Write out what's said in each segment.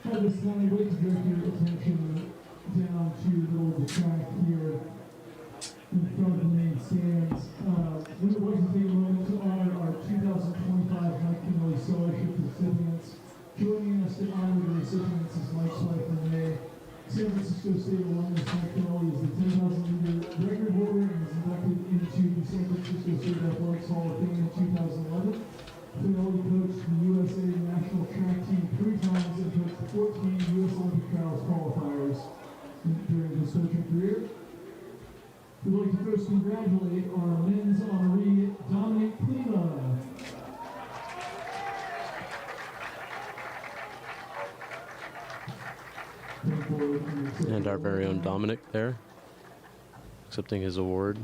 At this time, I'd like to direct your attention down to the middle of the track here in front of the main stands. We would like to take a moment to honor our 2025 Mike Fanelli Scholarship recipients. Joining us to honor the recipients is Mike's wife, Renee. San Francisco State alumnus Mike Fanelli is the 10,000-meter record holder and was inducted into the San Francisco State Athletics Hall of Fame in 2011. Fanelli coached the USA national track team 3 times and coached 14 U.S. Olympic Trials qualifiers during his coaching career. We'd like to first congratulate our men's honoree, Dominic Klima. And our very own Dominic there, accepting his award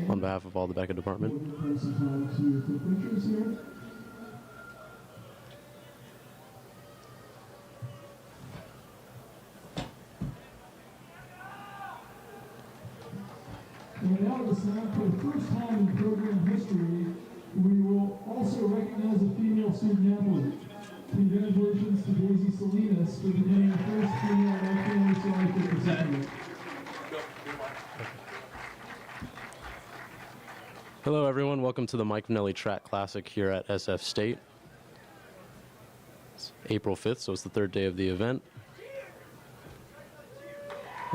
on behalf of all the BECA department. And now this time, for the first time in program history, we will also recognize a female student athlete. Congratulations to Daisy Salinas for becoming the first female Fanelli Scholarship recipient. Hello everyone, welcome to the Mike Fanelli Track Classic here at SF State. It's April 5th, so it's the 3rd day of the event.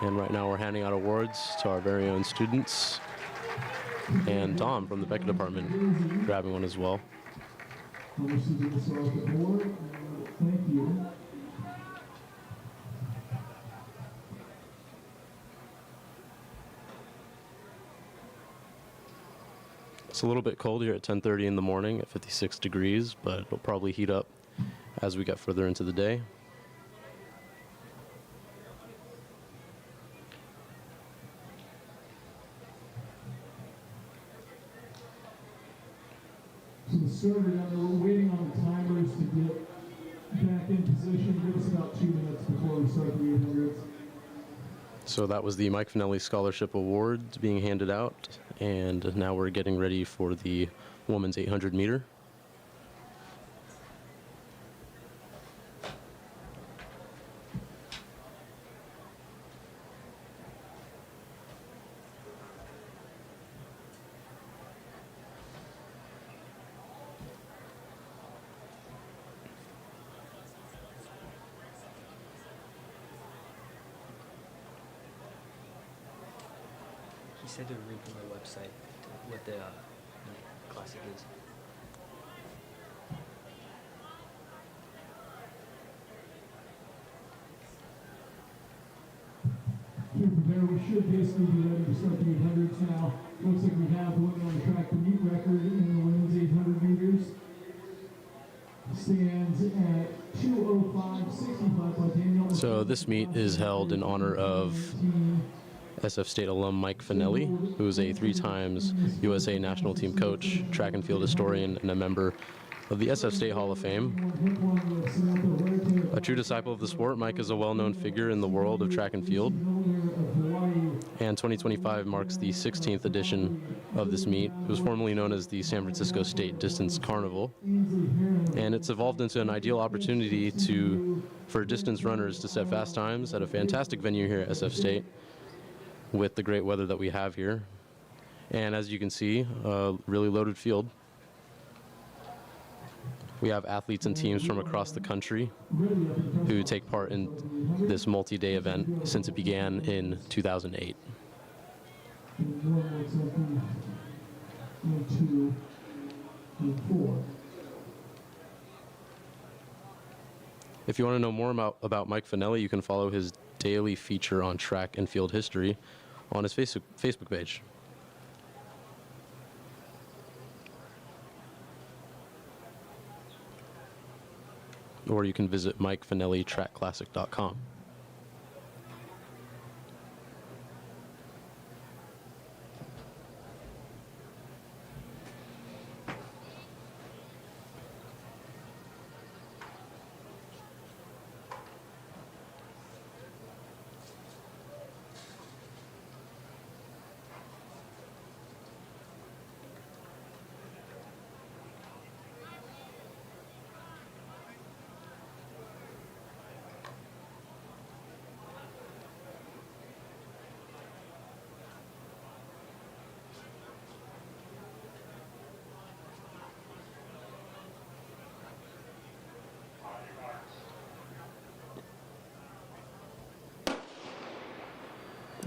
And right now we're handing out awards to our very own students. And Tom from the BECA department grabbing one as well. Thank you. It's a little bit cold here at 10:30 in the morning at 56 degrees, but it'll probably heat up as we get further into the day. So the server down there, we're waiting on the timers to get back in position. Give us about 2 minutes before we start the 800s. So that was the Mike Fanelli Scholarship Awards being handed out, and now we're getting ready for the women's 800 meter. He said to read from the website what the classic is. Here from there, we should basically be ready to start the 800s now. Looks like we have the women on the track to meet record in the women's 800 meters. Stands at 2:05.65 by Daniel. So this meet is held in honor of SF State alum Mike Fanelli, who is a 3 times USA national team coach, track and field historian, and a member of the SF State Hall of Fame. A true disciple of the sport, Mike is a well-known figure in the world of track and field. And 2025 marks the 16th edition of this meet. It was formerly known as the San Francisco State Distance Carnival. And it's evolved into an ideal opportunity for distance runners to set fast times at a fantastic venue here at SF State, with the great weather that we have here. And as you can see, a really loaded field. We have athletes and teams from across the country who take part in this multi-day event since it began in 2008. If you want to know more about Mike Fanelli, you can follow his daily feature on track and field history on his Facebook page. Or you can visit MikeFanelliTrackClassic.com.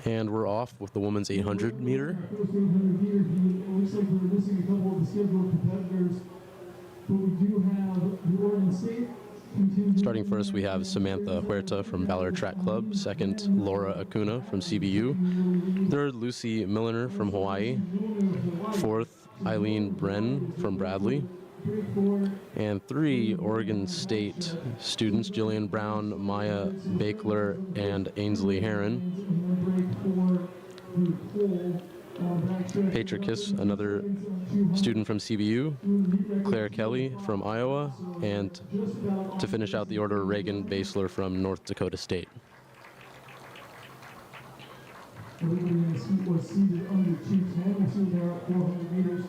And we're off with the women's 800 meter. First 800 meters, it looks like we're missing a couple of the scheduled competitors, but we do have the Oregon State contingent. Starting first, we have Samantha Huerta from Valor Track Club. Second, Laura Acuna from CBU. Third, Lucy Milliner from Hawaii. Fourth, Eileen Bren from Bradley. And three Oregon State students, Jillian Brown, Maya Bakler, and Ainsley Heron. Patricus, another student from CBU, Claire Kelly from Iowa, and to finish out the order, Reagan Basler from North Dakota State. Was seated under 210, so they're at 400 meters.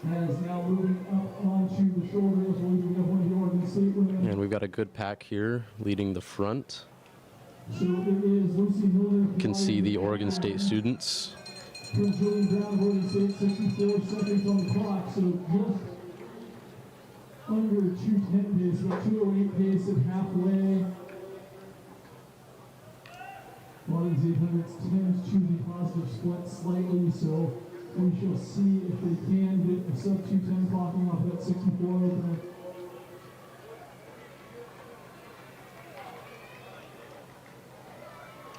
As now moving up onto the shoulders, we have one of the Oregon State women. And we've got a good pack here leading the front. So it is Lucy Miller. You can see the Oregon State students. From Jillian Brown, Oregon State, 64 seconds on the clock, so just under 210 pace, about 208 pace at halfway. A lot of these 800s tend to be positive split slightly, so we shall see if they can get a sub 210 clocking off that 64 opener.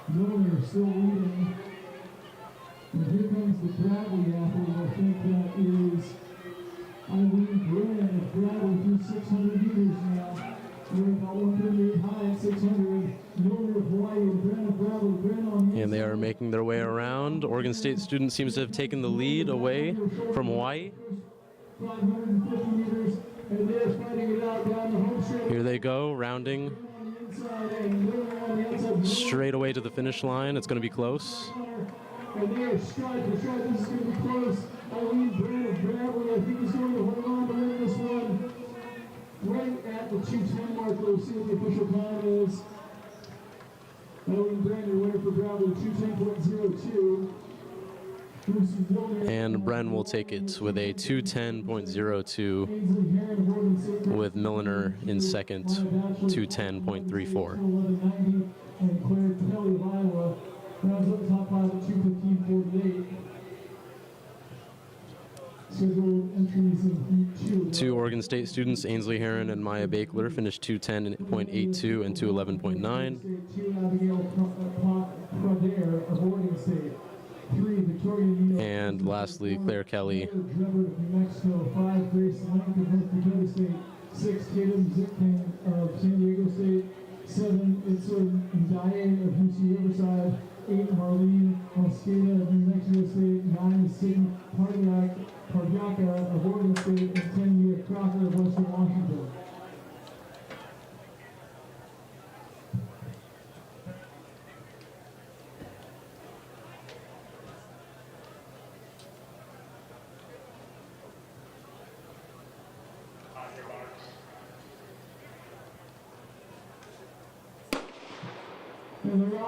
Miller still leading. And here comes the Bradley athlete. I think that is Eileen Brennan of Bradley through 600 meters now. We're about 138 high at 600. Miller of Hawaii and Brennan of Bradley. Brennan on the And they are making their way around. Oregon State student seems to have taken the lead away from Hawaii. 550 meters, and they're fighting it out down the home stretch. Here they go, rounding On the inside, and Miller on the outside. straight away to the finish line. It's going to be close. And they are stride for stride. This is going to be close. Eileen Brennan of Bradley, I think, is going to hold on to win this one. Right at the 210 mark, we'll see what the official time is. Eileen Brennan, your winner for Bradley, 210.02. And Bren will take it with a 210.02, with Milliner in second, 210.34. And Claire Kelly of Iowa rounds up the top five at 2:15.48. Scheduled entries in heat 2. Two Oregon State students, Ainsley Heron and Maya Bakler, finished 210.82 and 211.9. 2 Abigail Pradere of Oregon State. 3 Victoria Nino. And lastly, Claire Kelly. Drebber of New Mexico. 5 Grace Link of North Dakota State. 6 Tatum Zitkin of San Diego State. 7 Itzler Ndaye of UC Riverside. 8 Marlene Mosqueda of New Mexico State. 9 Sydney Pardiaka of Oregon State. And 10 Mia Crocker of Western Washington.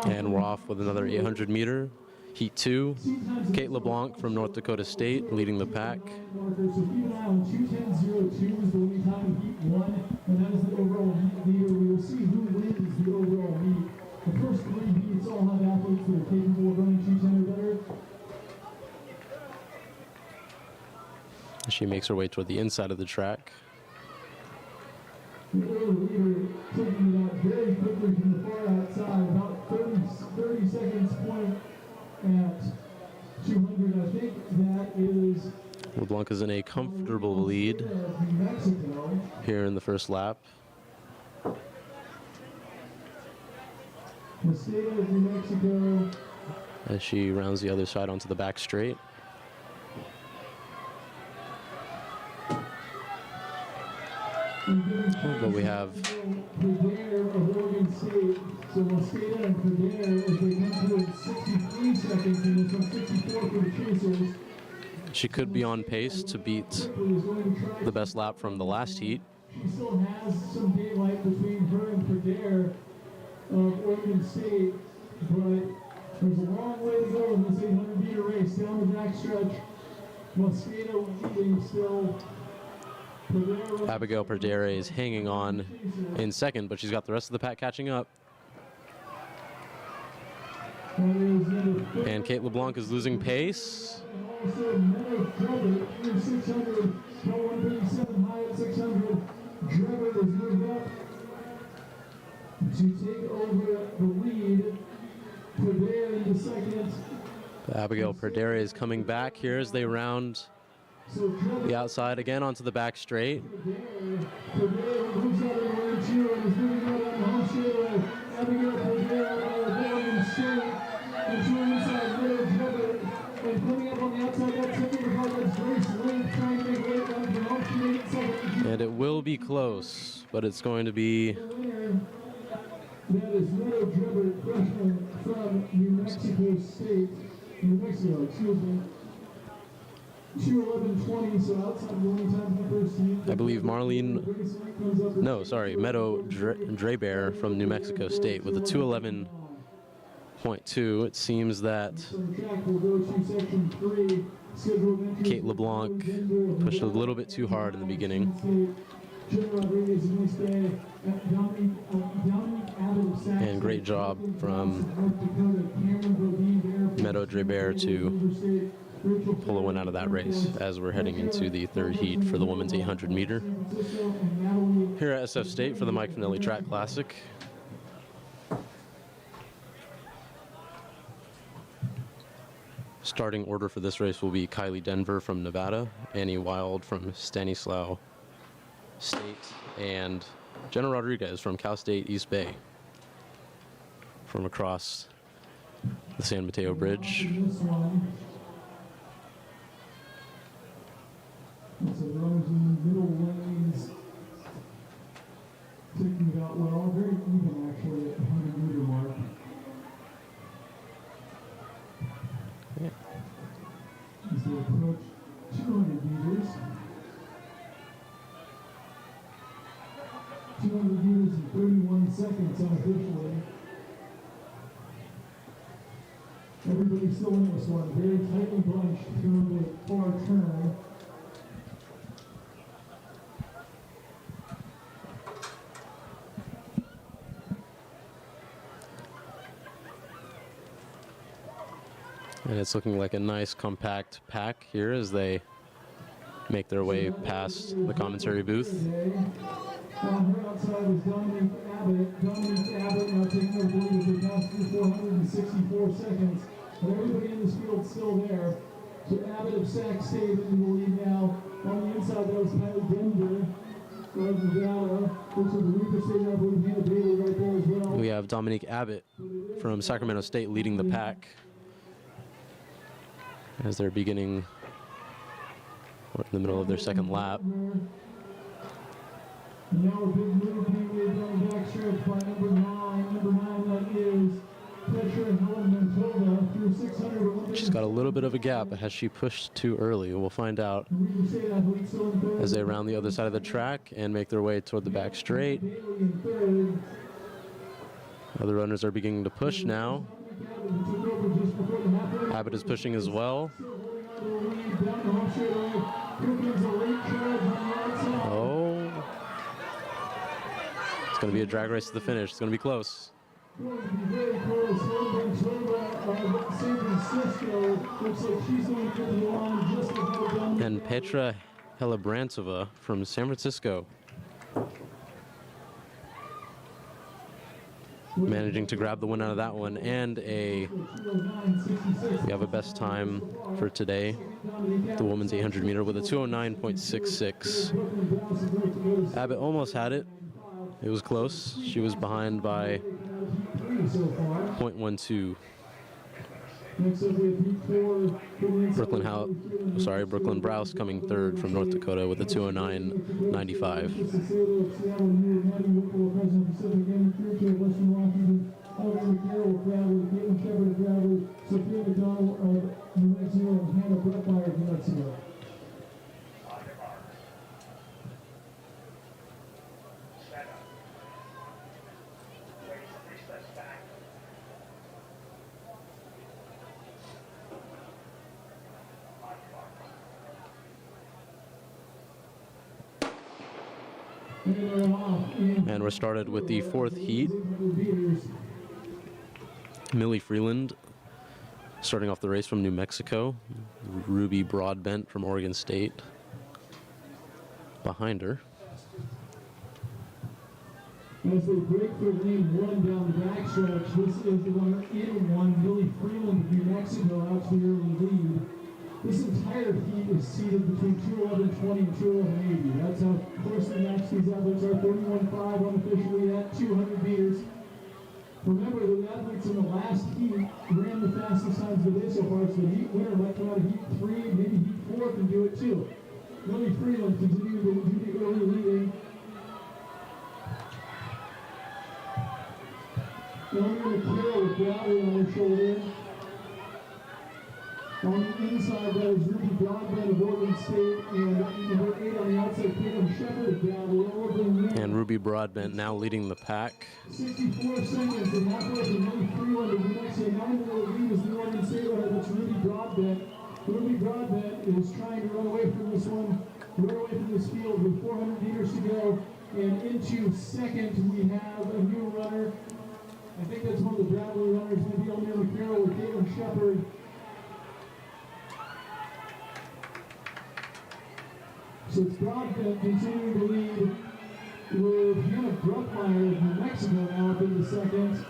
And we're off with another 800 meter. Heat 2, Kate LeBlanc from North Dakota State leading the pack. So keep an eye on 210.02 is the lead time in heat 1, and that is the overall heat leader. We will see who wins the overall heat. The first 3 heats all have athletes that are capable of running 210 or better. She makes her way toward the inside of the track. The early leader taking it out very quickly from the far outside, about 30 seconds point at 200. I think that is LeBlanc is in a comfortable lead New Mexico. here in the first lap. Mosqueda of New Mexico. As she rounds the other side onto the back straight. But we have Pradere of Oregon State. So Mosqueda and Pradere, as they come towards 63 seconds in this one, 64 for the chasers. she could be on pace to beat Quickly is going to try. the best lap from the last heat. She still has some daylight between her and Pradere of Oregon State, but there's a long way to go in this 800-meter race down the backstretch. Mosqueda leading still. Pradere Abigail Perdere is hanging on in second, but she's got the rest of the pack catching up. And Kate LeBlanc is losing pace. Also, Meadow Drebber, through 600, go 137 high at 600. Drebber is moved up to take over the lead. Perdere in the second. Abigail Perdere is coming back here as they round So Drebber, the outside again onto the back straight. Perdere moves out of the lane two and is moving out on the home straightaway. Abigail Perdere going in straight. And to the inside, Meadow Drebber. And coming up on the outside, that's taking the ball. That's Grace Lynn trying to make way down the home. She made it second. And it will be close, but it's going to be The winner, that is Meadow Drebber, freshman from New Mexico State. New Mexico, excuse me. 2:11:20, so outside the only time in the first heat. I believe Marlene, Grace Lynn comes up with no, sorry, Meadow Drebear from New Mexico State with a 2:11.2. It seems that from track will go to section 3. Scheduled entries Kate LeBlanc pushed a little bit too hard in the beginning. And great job from Meadow Drebear to pull a win out of that race as we're heading into the third heat for the women's 800 meter here at SF State for the Mike Fanelli Track Classic. Starting order for this race will be Kylie Denver from Nevada, Annie Wild from Stanislaus State, and Jenna Rodriguez from Cal State East Bay from across the San Mateo Bridge. So those in the middle lanes taking it out well, very even actually at the 100-meter mark. As they approach 200 meters. 200 meters in 31 seconds unofficially. Everybody's still in this one, very tightly bunched through the far turn. And it's looking like a nice compact pack here as they make their way past the commentary booth. On her outside is Dominique Abbott. Dominique Abbott now taking over the lead as they pass through 464 seconds. But everybody in this field's still there. So Abbott of Sac State in the lead now. On the inside, that was Kylie Denver of Nevada. Looks like the Reaper State, I believe, Hannah Bailey right there as well. We have Dominique Abbott from Sacramento State leading the pack as they're beginning in the middle of their second lap. Now a big move being made down the back stretch by number 9. Number 9, that is Petra Helen Mantova through 600. She's got a little bit of a gap. Has she pushed too early? We'll find out as they round the other side of the track and make their way toward the back straight. Other runners are beginning to push now. Abbott is pushing as well. Oh. It's going to be a drag race to the finish. It's going to be close. And Petra Helebrantova from San Francisco managing to grab the win out of that one, and we have a best time for today, the women's 800 meter with a 209.66. Abbott almost had it. It was close. She was behind by 0.12. Brooklyn Browse coming third from North Dakota with a 209.95. And we're started with the fourth heat. Millie Freeland Starting off the race from New Mexico, Ruby Broadbent from Oregon State behind her. As they break for lane 1 down the backstretch, this is the runner in 1, Millie Freeland of New Mexico out to the early lead. This entire heat is seated between 2:11:20 and 2:11:80. That's how close the match these athletes are. 31.5 unofficially at 200 meters. Remember, the athletes in the last heat ran the fastest times of the day so far, so the heat winner might come out of heat 3, maybe heat 4 can do it too. Millie Freeland continuing to do the early leading. Eleanor McHale with Bradley on her shoulder. On the inside, that is Ruby Broadbent of Oregon State, and number 8 on the outside, Caitlin Shepard of Bradley. And Ruby Broadbent now leading the pack. 64 seconds, and halfway to Millie Freeland of New Mexico. Now in the lead is the Oregon State runner, that's Ruby Broadbent. Ruby Broadbent is trying to run away from this one, run away from this field with 400 meters to go. And into second, we have a new runner. I think that's one of the Bradley runners, maybe Eleanor McHale with Caitlin Shepard. So it's Broadbent continuing to lead with Hannah Bruckmeyer of New Mexico now up into second.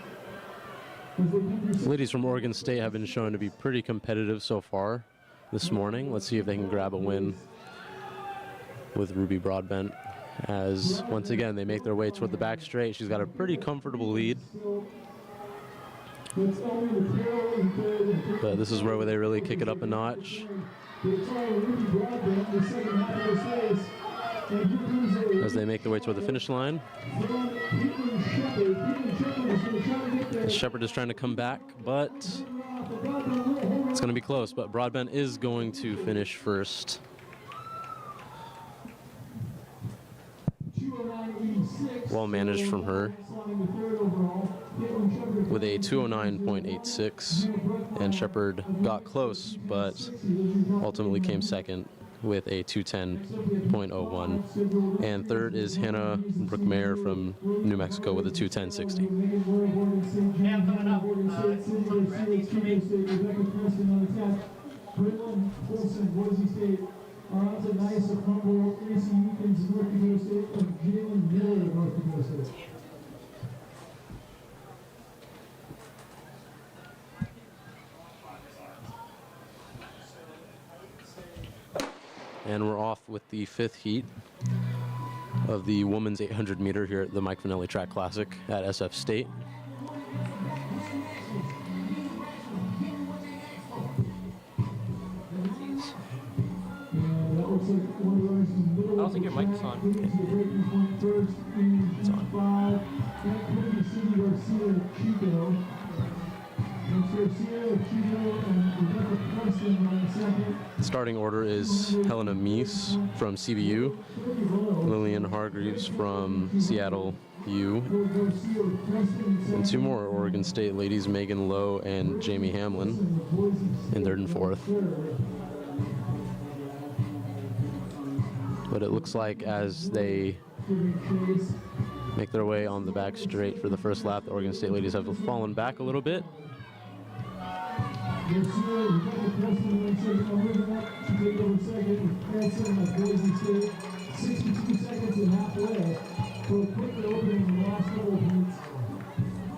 Ladies from Oregon State have been shown to be pretty competitive so far this morning. Let's see if they can grab a win with Ruby Broadbent, as once again they make their way toward the back straight. She's got a pretty comfortable lead, but this is where they really kick it up a notch as they make their way toward the finish line. Shepard is trying to come back, but it's going to be close. But Broadbent is going to finish first. Well managed from her with a 209.86, and Shepard got close but ultimately came second with a 210.01, and third is Hannah Bruckmeyer from New Mexico with a 210.60. Aranta Nice of Humboldt, Gracie Eakins of North Dakota State, and Jalen Miller of North Dakota State. And we're off with the 5th heat of the women's 800 meter here at the Mike Fanelli Track Classic at SF State. I don't think your mic is on. It's on. The starting order is Helena Meese from CBU, Lillian Hargreaves from Seattle U, and 2 more Oregon State ladies, Megan Lowe and Jamie Hamlin, in 3rd and 4th. But it looks like as they make their way on the back straight for the first lap, the Oregon State ladies have fallen back a little bit.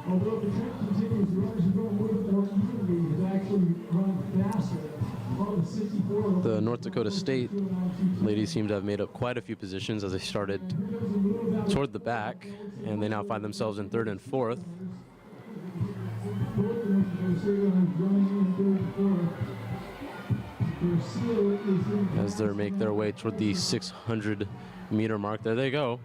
Although the trend continues, the runners are going a little bit more evenly to actually run faster. The North Dakota State ladies seem to have made up quite a few positions as they started toward the back, and they now find themselves in 3rd and 4th. As they make their way toward the 600 meter mark. There they go.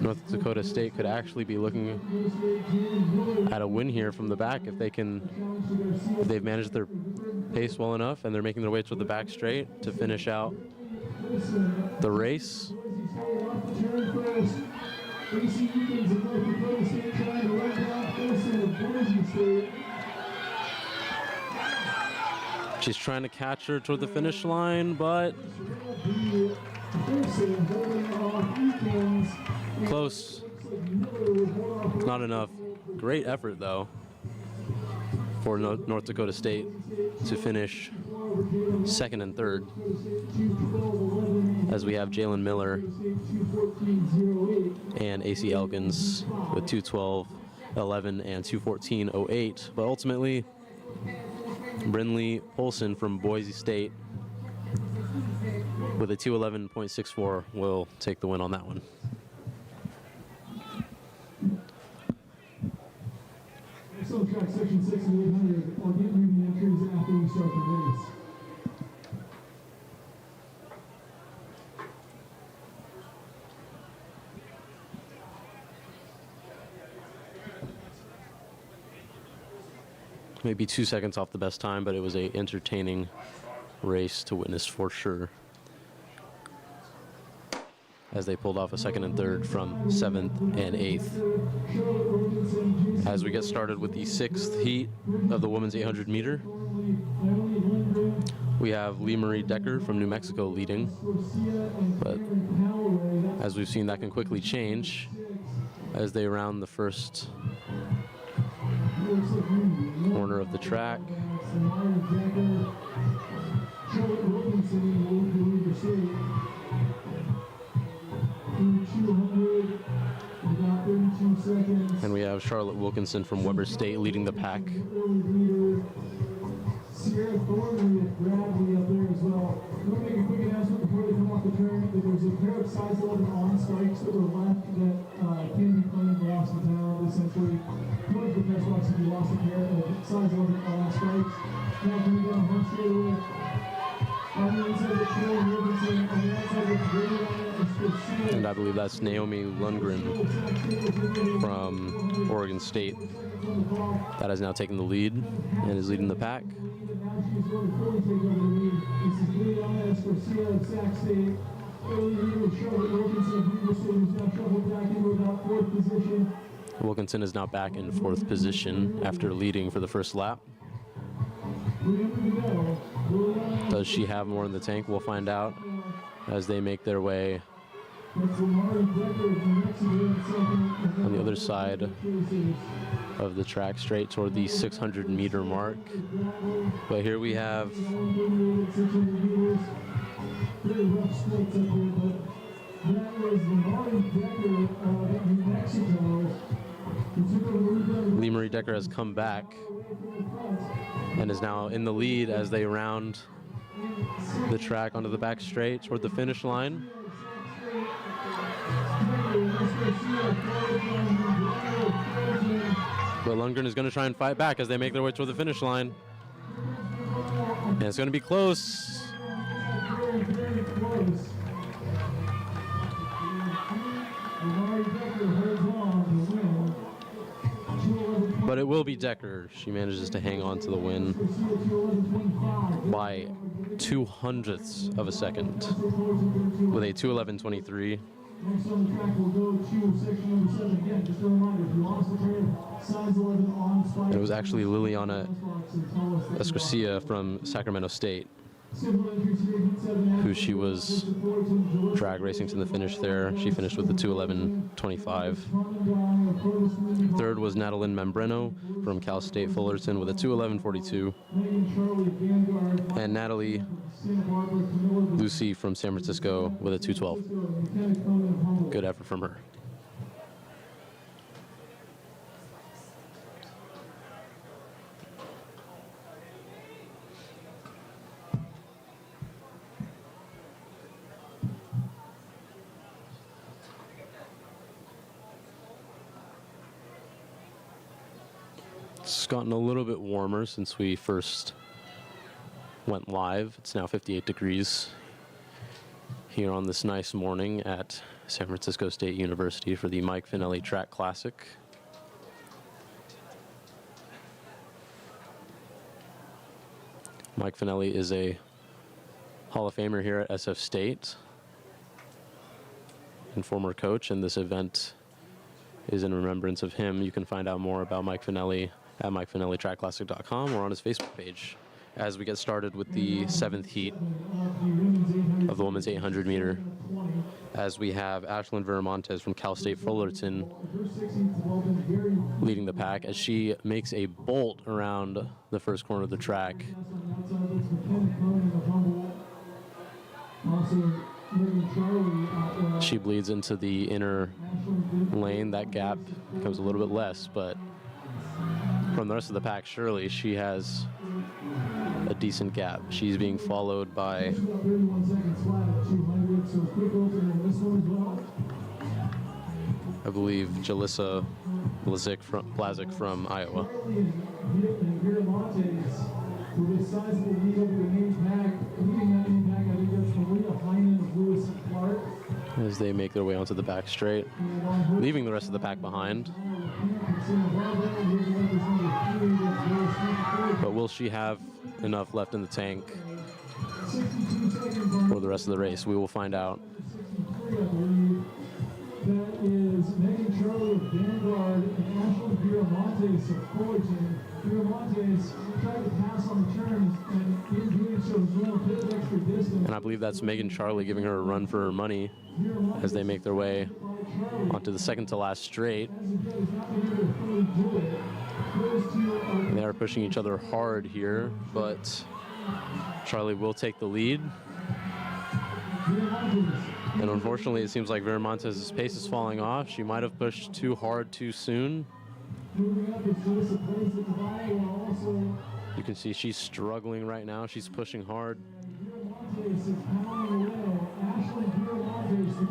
North Dakota State could actually be looking at a win here from the back if they've managed their pace well enough, and they're making their way toward the back straight to finish out the race. She's trying to catch her toward the finish line, but close. Not enough. Great effort, though, for North Dakota State to finish second and third, as we have Jalen Miller and AC Elkins with 2:12.11 and 2:14.08. But ultimately, Brinley Olsen from Boise State with a 2:11.64 will take the win on that one. Next on track, section 6 and 800. I'll get reading entries after we start the race. Maybe 2 seconds off the best time, but it was a entertaining race to witness for sure, as they pulled off a second and third from 7th and 8th. As we get started with the 6th heat of the women's 800 meter, we have Lee Marie Decker from New Mexico leading, but as we've seen, that can quickly change as they round the first corner of the track. And we have Charlotte Wilkinson from Weber State leading the pack. Sierra Thornley with Bradley up there as well. I'm going to make a quick announcement before they come off the turn that there's a pair of size 11 on spikes that were left that can be claimed lost in town, essentially. Towards the press box if you lost a pair of size 11 on spikes. Now coming down home straight away. On the inside of the trail, Robinson. On the outside of the And I believe that's Naomi Lundgren from Oregon State that has now taken the lead and is leading the pack. She's going to fully take over the lead. This is Leon Garcia of Sac State. Early leader was Charlotte Wilkinson of Weber State, who's now shuffled back into about 4th position. Wilkinson is now back in 4th position after leading for the first lap. Does she have more in the tank? We'll find out as they make their way on the other side of the track, straight toward the 600 meter mark. But here we have Lee Marie Decker has come back and is now in the lead as they round the track onto the back straight toward the finish line. But Lundgren is going to try and fight back as they make their way toward the finish line. And it's going to be close. But it will be Decker. She manages to hang on to the win by 0.02 of a second with a 2:11.23. Next on the track, we'll go to section number 7 again. Just a reminder, if you lost the train, size 11 on spike. It was actually Liliana Escarcia from Sacramento State, who she was drag racing to the finish there. She finished with the 2:11.25. Third was Natalie Membreno from Cal State Fullerton with a 2:11.42. And Natalie Lucy from San Francisco with a 2:12. Good effort from her. It's gotten a little bit warmer since we first went live. It's now 58 degrees here on this nice morning at San Francisco State University for the Mike Fanelli Track Classic. Mike Fanelli is a Hall of Famer here at SF State and former coach, and this event is in remembrance of him. You can find out more about Mike Fanelli at MikeFanelliTrackClassic.com or on his Facebook page. as we get started with the 7th heat of the women's 800 meter, as we have Ashlyn Viramontes from Cal State Fullerton leading the pack as she makes a bolt around the first corner of the track. She bleeds into the inner lane. That gap becomes a little bit less, but from the rest of the pack, surely she has a decent gap. She's being followed by I believe Jalissa Blazik from Iowa. With a sizable lead over the main pack, leading that main pack, I think that's Maria Hyman of Lewis and Clark. As they make their way onto the back straight, leaving the rest of the pack behind. But will she have enough left in the tank for the rest of the race? We will find out. That is Megan Charlie of Vanguard and Ashlyn Viramontes of Fullerton. Viramontes tried to pass on the turns, and in doing so was running a bit of extra distance. And I believe that's Megan Charlie giving her a run for her money as they make their way onto the second to last straight. They are pushing each other hard here, but Charlie will take the lead. And unfortunately, it seems like Viramontes' pace is falling off. She might have pushed too hard too soon. You can see she's struggling right now. She's pushing hard.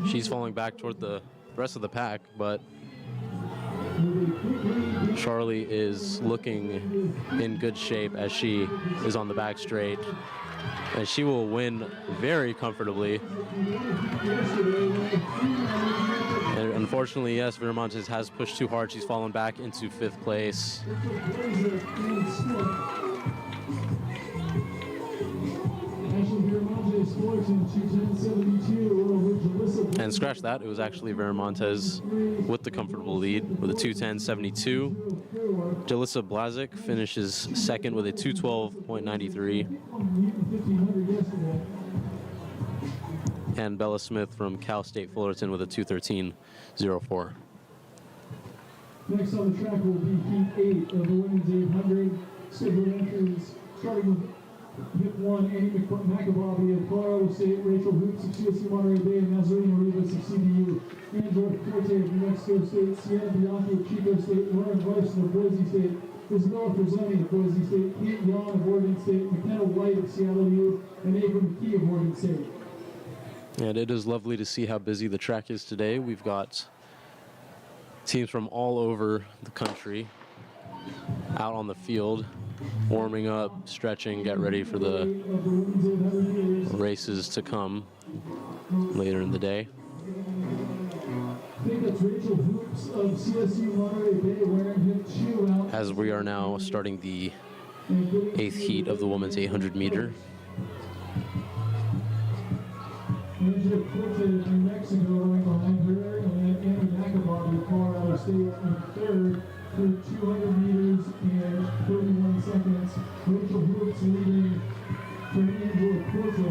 She's falling back toward the rest of the pack, but Charlie is looking in good shape as she is on the back straight. And she will win very comfortably. And unfortunately, yes, Viramontes has pushed too hard. She's fallen back into 5th place. And scratch that, it was actually Viramontes with the comfortable lead with a 2:10.72. Jalissa Blazik finishes second with a 2:12.93. And Bella Smith from Cal State Fullerton with a 2:13.04. Next on the track will be Heat 8 of the women's 800. Scheduled entries starting with Hip 1, Annie McAbobby of Colorado State, Rachel Hoops of CSU Monterey Bay, and Nazarena Rivas of CBU, Angela Forte of New Mexico State, Sienna Bianchi of Chico State, Lauren Larson of Boise State, Isabella Frizoni of Boise State, Kate Young of Oregon State, McKenna White of Seattle U, and Ava McKee of Oregon State. And it is lovely to see how busy the track is today. We've got teams from all over the country out on the field, warming up, stretching, get ready for the races to come later in the day. As we are now starting the 8th heat of the women's 800 meter. Angela Forte of New Mexico going behind her, and then Annie McAbobby of Colorado State in 3rd for 200 meters and 31 seconds. Rachel Hoops leading from Angela Forte.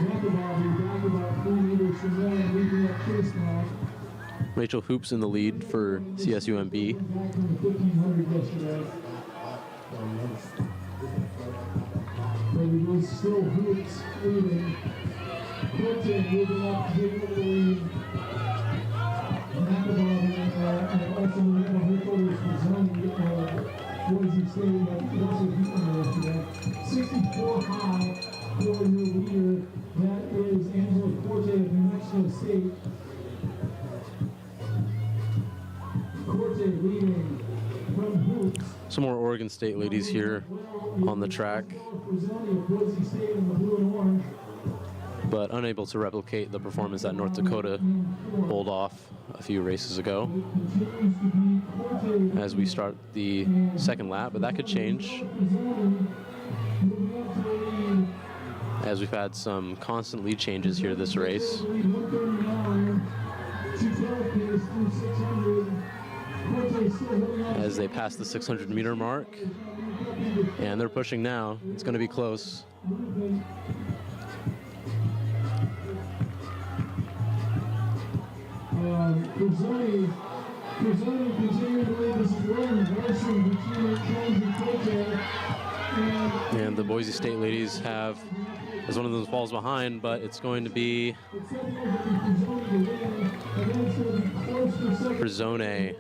McAbobby back about 3 meters from there and leading up chase now. Rachel Hoops in the lead for CSUMB. Back from the 1500 yesterday. But it was still Hoops leading. Forte moving up, taking the lead. McAbobby and also moving up her shoulders for Zoni Boise State, also beaten yesterday. 64 high for your leader. That is Angela Forte of New Mexico State. Forte leading from Hoops. Some more Oregon State ladies here on the track, Frizoni of Boise State in the blue and orange. but unable to replicate the performance that North Dakota pulled off a few races ago as we start the second lap, but that could change as we've had some constant lead changes here this race. As they pass the 600 meter mark, And they're pushing now. It's going to be close. And the Boise State ladies have, as one of them falls behind, but it's going to be Brzone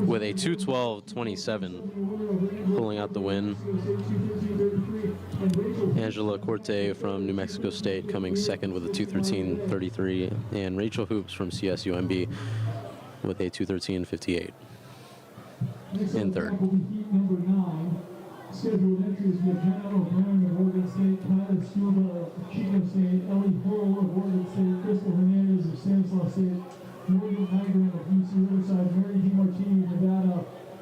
with a 2:12.27, pulling out the win. Angela Corte from New Mexico State coming second with a 2:13.33, and Rachel Hoops from CSUMB with a 2:13.58 in third. Scheduled entries with Jenna O'Brien of Oregon State, Tyler Scuba of Chico State, Ellie Hull of Oregon State, Crystal Hernandez of Stanislaus State, Morgan Nygren of UC Riverside, Mary DiMartini of Nevada,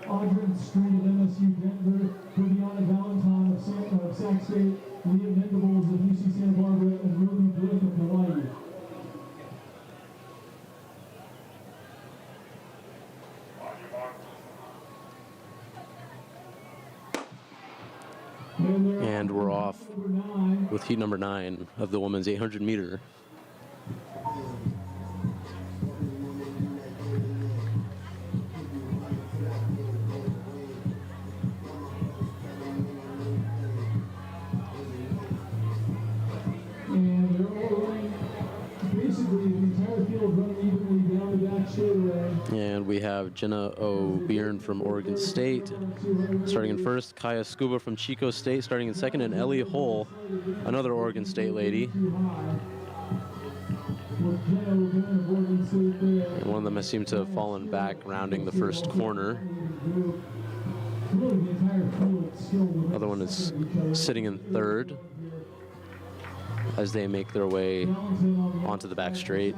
Audrey Street of MSU Denver, Viviana Valentine of Sac State, Leah Mendables of UC Santa Barbara, and Ruby Blick of Hawaii. And we're off with heat number 9 of the women's 800 meter. And they're all running, basically the entire field running evenly down the back straightaway. And we have Jenna O'Byrne from Oregon State starting in first, Kaya Scuba from Chico State starting in second, and Ellie Hull, another Oregon State lady. And one of them has seemed to have fallen back, rounding the first corner. Other one is sitting in third as they make their way onto the back straight.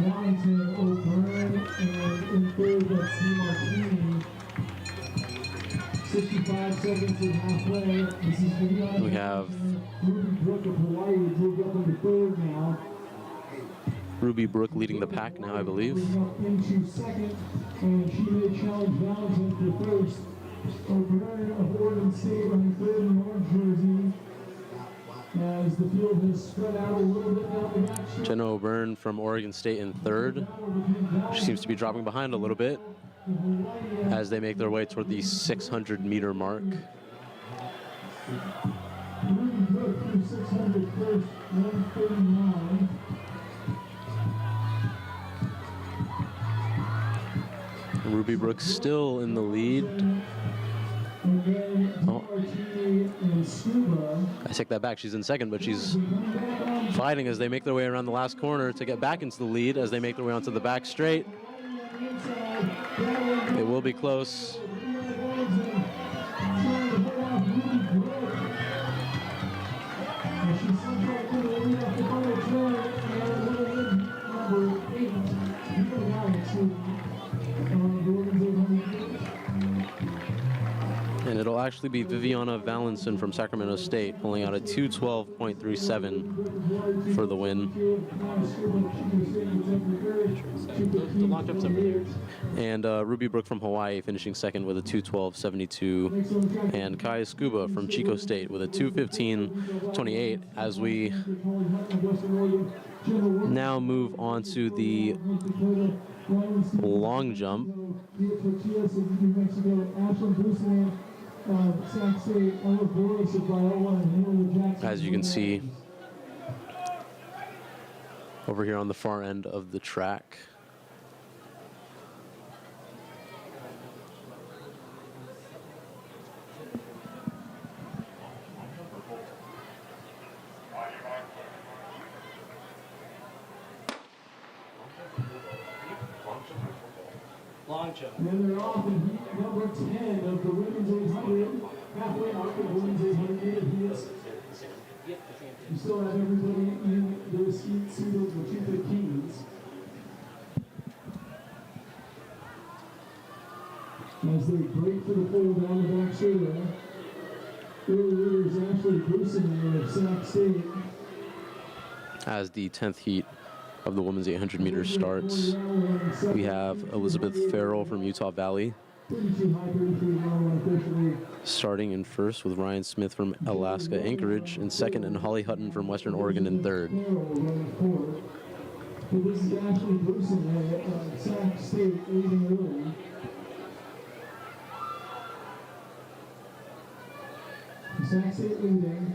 Wellington, O'Brien, and in third, that's DiMartini. 65 seconds and halfway. This is Viviana. We have Ruby Brook of Hawaii moved up into third now. Ruby Brook leading the pack now, I believe. Up into second, and she may challenge Valentin for first. O'Brien of Oregon State running third in the orange jersey. As the field has spread out a little bit down the back straight. Jenna O'Byrne from Oregon State in third. She seems to be dropping behind a little bit as they make their way toward the 600 meter mark. Ruby Brook through 600 first, 139. Ruby Brook still in the lead. Oh. I take that back. She's in second, but she's fighting as they make their way around the last corner to get back into the lead as they make their way onto the back straight. It will be close. And it'll actually be Viviana Valentin from Sacramento State pulling out a 2:12.37 for the win. The launch up's over there. And Ruby Brook from Hawaii finishing second with a 2:12.72. And Kaya Scuba from Chico State with a 2:15.28 as we now move on to the long jump. As you can see over here on the far end of the track. Long jump. And they're off in heat number 10 of the women's 800. Halfway mark of the women's 800 heats. You still have everybody in those heat suited for 215s. As they break for the pole down the back straightaway. Early leader is Ashley Grusinger of Sac State. as the 10th heat of the women's 800 meters starts. We have Elizabeth Farrell from Utah Valley starting in first, with Ryan Smith from Alaska Anchorage in second, and Holly Hutton from Western Oregon in third. This is Ashley Bruson at Sac State leading early. Sac State leading.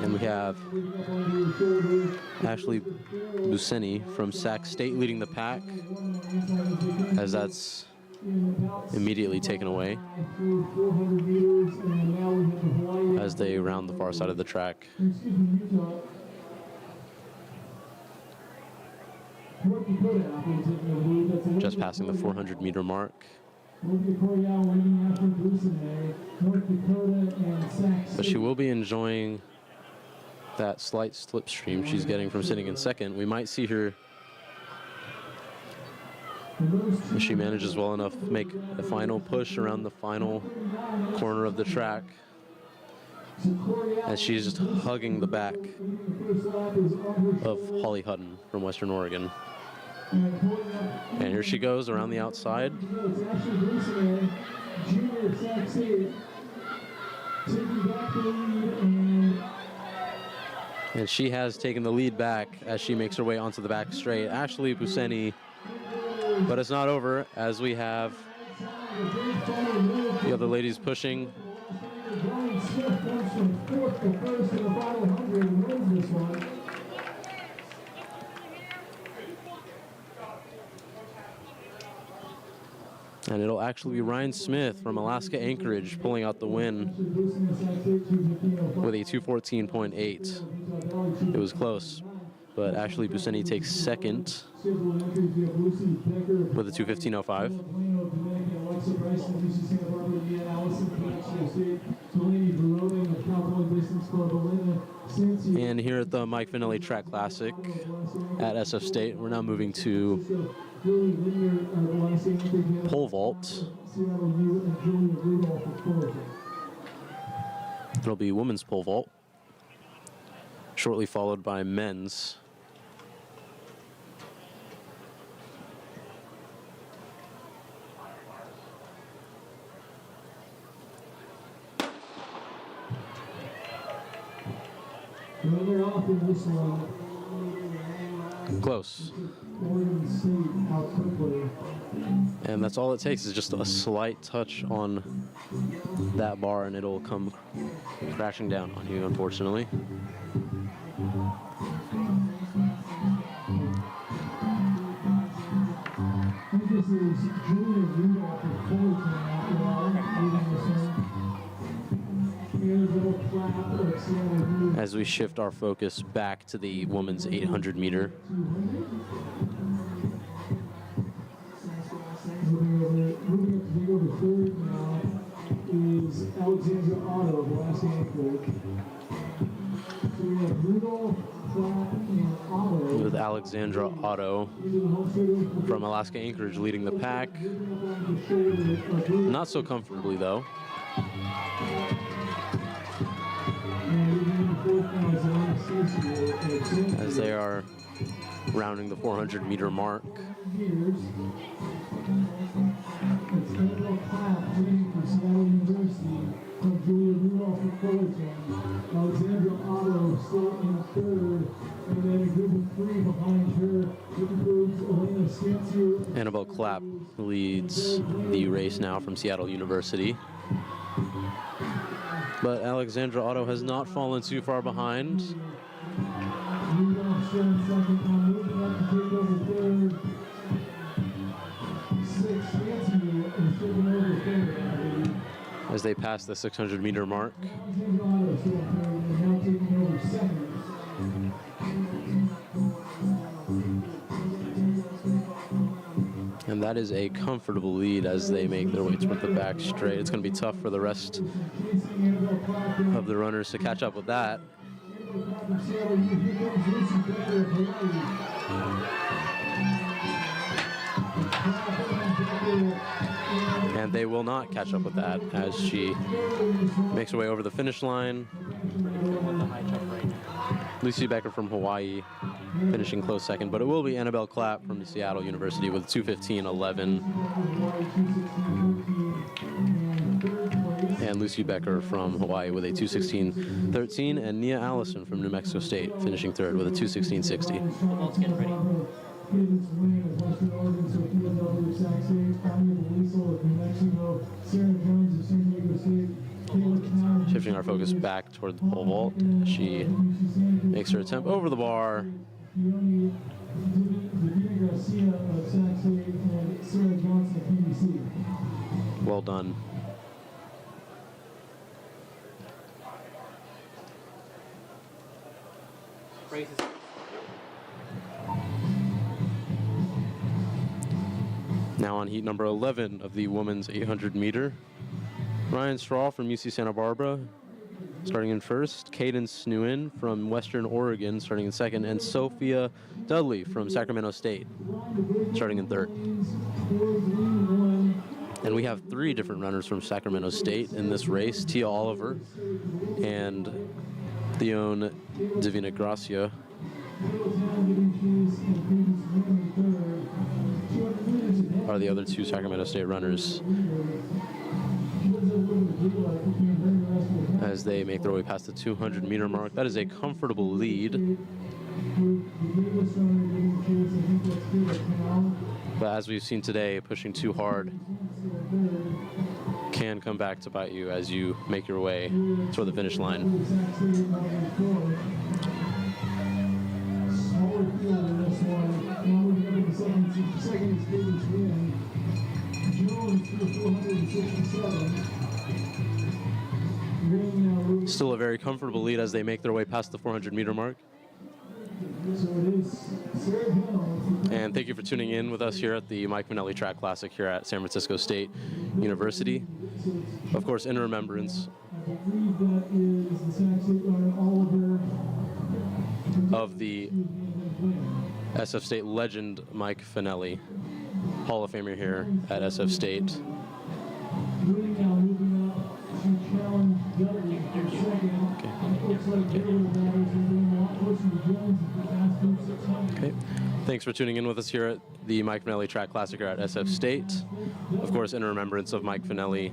And we have Ashley Busceni from Sac State leading the pack, as that's immediately taken away as they round the far side of the track. Just passing the 400 meter mark. But she will be enjoying that slight slipstream she's getting from sitting in second. We might see her, if she manages well enough, make a final push around the final corner of the track, as she's just hugging the back of Holly Hutton from Western Oregon. And here she goes around the outside. And she has taken the lead back as she makes her way onto the back straight. Ashley Busceni, but it's not over, as we have the other ladies pushing. And it'll actually be Ryan Smith from Alaska Anchorage pulling out the win with a 2:14.8. It was close, but Ashley Busceni takes second with a 2:15.05. And here at the Mike Fanelli Track Classic at SF State, we're now moving to pole vault. It'll be women's pole vault, shortly followed by men's. Close. And that's all it takes, is just a slight touch on that bar and it'll come crashing down on you, unfortunately. As we shift our focus back to the women's 800 meter. Is Alexandra Otto of Alaska Anchorage. So we have Rudolph, Clapp, and Otto. With Alexandra Otto from Alaska Anchorage leading the pack. Not so comfortably, though. As they are rounding the 400 meter mark. It's Annabelle Clapp leading for Seattle University from Julia Rudolph for Fullerton. Alexandra Otto still in third, and then a group of three behind her. It includes Elena Stancier. Annabelle Clapp leads the race now from Seattle University. But Alexandra Otto has not fallen too far behind. Rudolph still in second, now moving up to take over third. As they pass the 600 meter mark. And that is a comfortable lead as they make their way toward the back straight. It's going to be tough for the rest of the runners to catch up with that. And they will not catch up with that as she makes her way over the finish line pretty good with the high jump right now. Lucy Becker from Hawaii finishing close second, but it will be Annabelle Clapp from Seattle University with 2:15.11. And Lucy Becker from Hawaii with a 2:16.13, and Nia Allison from New Mexico State finishing third with a 2:16.60. Football's getting ready. Shifting our focus back toward the pole vault, she makes her attempt over the bar. Well done. Races. Now on heat number 11 of the women's 800 meter. Ryan Straw from UC Santa Barbara starting in first. Caden Snewin from Western Oregon starting in second. And Sophia Dudley from Sacramento State starting in third. And we have three different runners from Sacramento State in this race. Tia Oliver and Theone Divina Gracia. Are the other two Sacramento State runners as they make their way past the 200 meter mark. That is a comfortable lead. But as we've seen today, pushing too hard can come back to bite you as you make your way toward the finish line. Still a very comfortable lead as they make their way past the 400 meter mark. And thank you for tuning in with us here at the Mike Fanelli Track Classic here at San Francisco State University. Of course, in remembrance of the SF State legend Mike Fanelli, Hall of Famer here at SF State. Okay. Thanks for tuning in with us here at the Mike Fanelli Track Classic here at SF State. Of course, in remembrance of Mike Fanelli,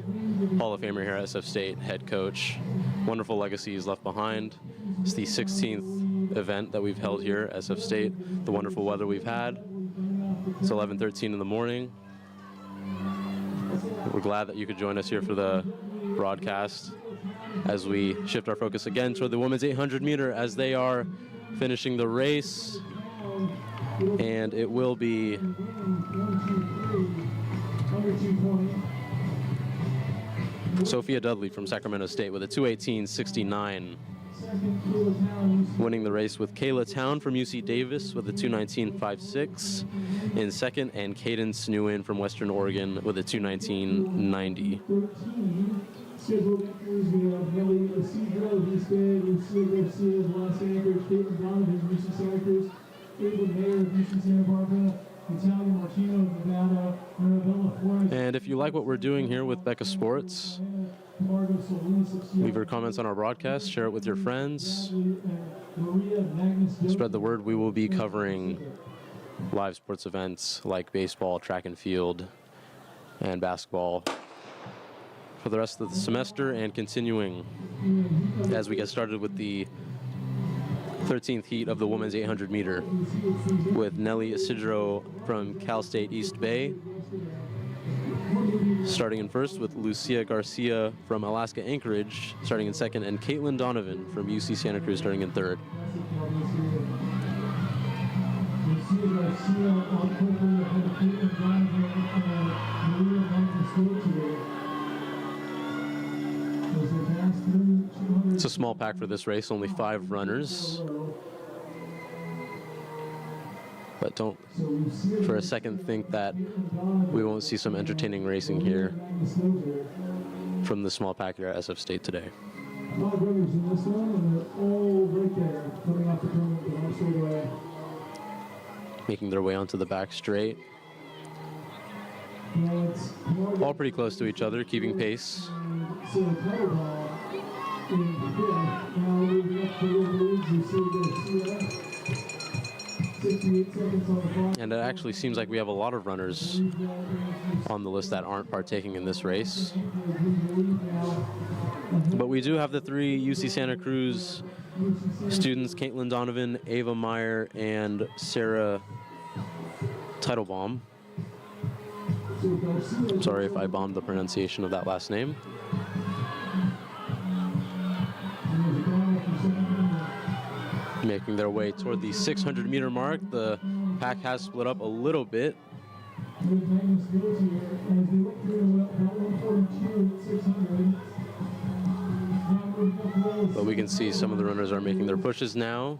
Hall of Famer here at SF State, head coach. Wonderful legacy he's left behind. It's the 16th event that we've held here at SF State. The wonderful weather we've had. It's 11:13 in the morning. We're glad that you could join us here for the broadcast as we shift our focus again toward the women's 800 meter as they are finishing the race. And it will be Sophia Dudley from Sacramento State with a 2:18.69. Winning the race with Kayla Town from UC Davis with a 2:19.56 in second, and Caden Snewin from Western Oregon with a 2:19.90. Scheduled entries, we have Nelly Isidro of East Bay, Lucia Garcia of Los Angeles, Caitlin Donovan of UC Santa Cruz, Caitlin Mayer of UC Santa Barbara, Natalia Martino of Nevada, Arabella Flores. And if you like what we're doing here with BECA Sports, leave your comments on our broadcast, share it with your friends, spread the word. We will be covering live sports events like baseball, track and field, and basketball for the rest of the semester and continuing as we get started with the 13th heat of the women's 800 meter with Nelly Isidro from Cal State East Bay starting in first, with Lucia Garcia from Alaska Anchorage starting in second, and Caitlin Donovan from UC Santa Cruz starting in third. It's a small pack for this race, only 5 runners. But don't for a second think that we won't see some entertaining racing here from the small pack here at SF State today. Making their way onto the back straight. All pretty close to each other, keeping pace. moving up the leads, you see Garcia. 68 seconds on the clock. And it actually seems like we have a lot of runners on the list that aren't partaking in this race. But we do have the 3 UC Santa Cruz students, Caitlin Donovan, Ava Meyer, and Sarah Teitelbaum. I'm sorry if I bombed the pronunciation of that last name. Making their way toward the 600-meter mark. The pack has split up a little bit. But we can see some of the runners are making their pushes now.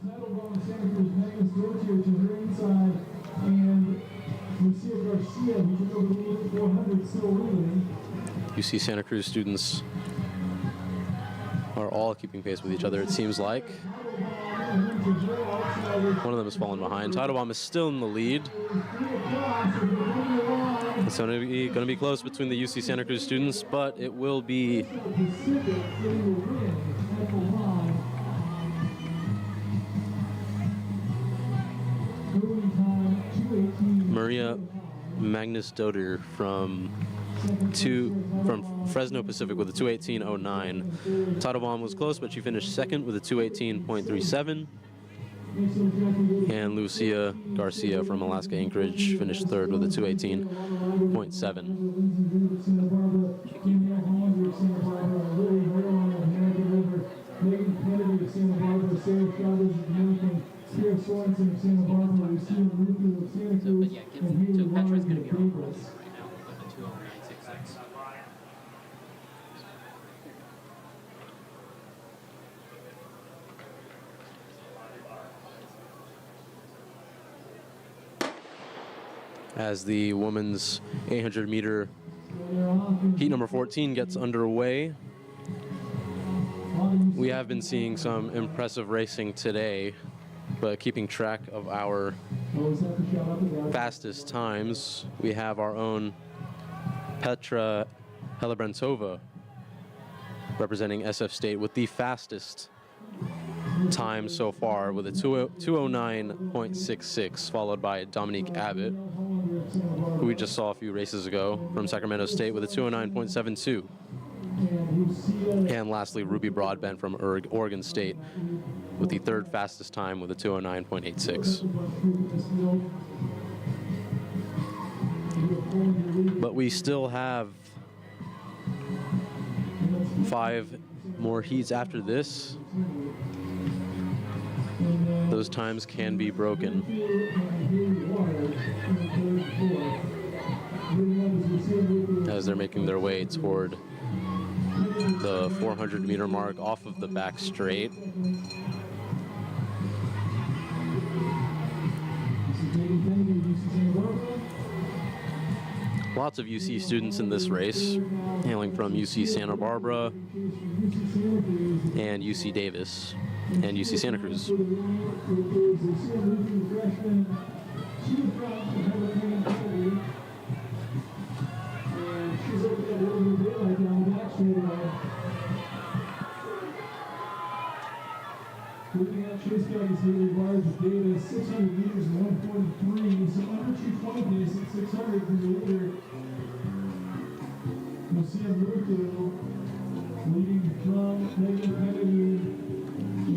UC Santa Cruz students are all keeping pace with each other, it seems like. One of them has fallen behind. Teitelbaum is still in the lead. It's going to be close between the UC Santa Cruz students, but it will be Maria Magnus Doder from Fresno Pacific with a 2:18.09. Teitelbaum was close, but she finished second with a 2:18.37. And Lucia Garcia from Alaska Anchorage finished third with a 2:18.7. But yeah, Petra's going to be on the road right now with a 2:09.66. As the women's 800-meter heat number 14 gets underway. We have been seeing some impressive racing today, but keeping track of our fastest times, we have our own Petra Helebrantova representing SF State with the fastest time so far with a 2:09.66, followed by Dominique Abbott, who we just saw a few races ago from Sacramento State with a 2:09.72. And lastly, Ruby Broadbent from Oregon State with the third fastest time with a 2:09.86. But we still have 5 more heats after this. Those times can be broken. As they're making their way toward the 400-meter mark off of the back straight. Lots of UC students in this race, hailing from UC Santa Barbara and UC Davis and UC Santa Cruz. Looking at Chase County's leading large data, 600 meters and 143, so under 220 pace at 600 for the leader. Lucia Murtu leading from Megan Kennedy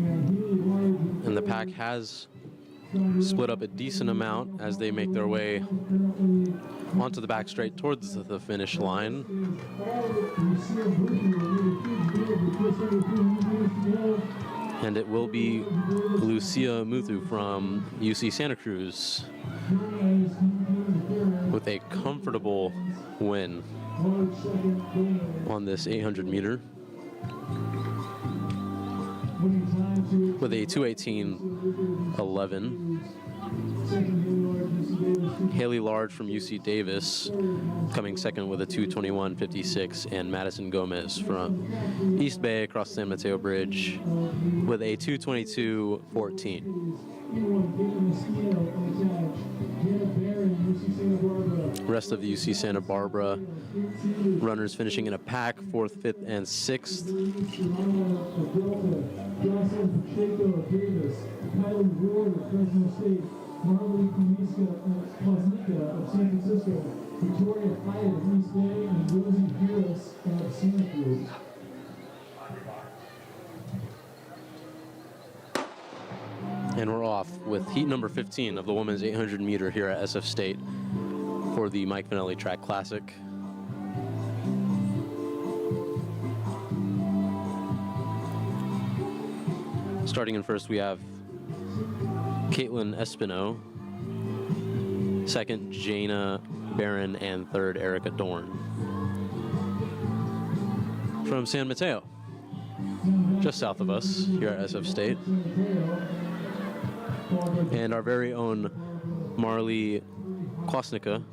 and Haley Large. And the pack has split up a decent amount as they make their way onto the back straight towards the finish line. And it will be Lucia Muthu from UC Santa Cruz with a comfortable win on this 800 meter with a 2:18.11. Haley Large from UC Davis coming second with a 2:21.56, and Madison Gomez from East Bay across San Mateo Bridge with a 2:22.14. Rest of the UC Santa Barbara runners finishing in a pack, 4th, 5th, and 6th. Marley Plaznica of San Francisco, Victoria Hyatt of East Bay, and Rosie Harris of Santa Cruz. And we're off with heat number 15 of the women's 800 meter here at SF State for the Mike Fanelli Track Classic. Starting in first, we have Caitlin Espino, second, Jana Barron, and third, Erica Dorn. From San Mateo, just south of us here at SF State. And our very own Marley Klosnica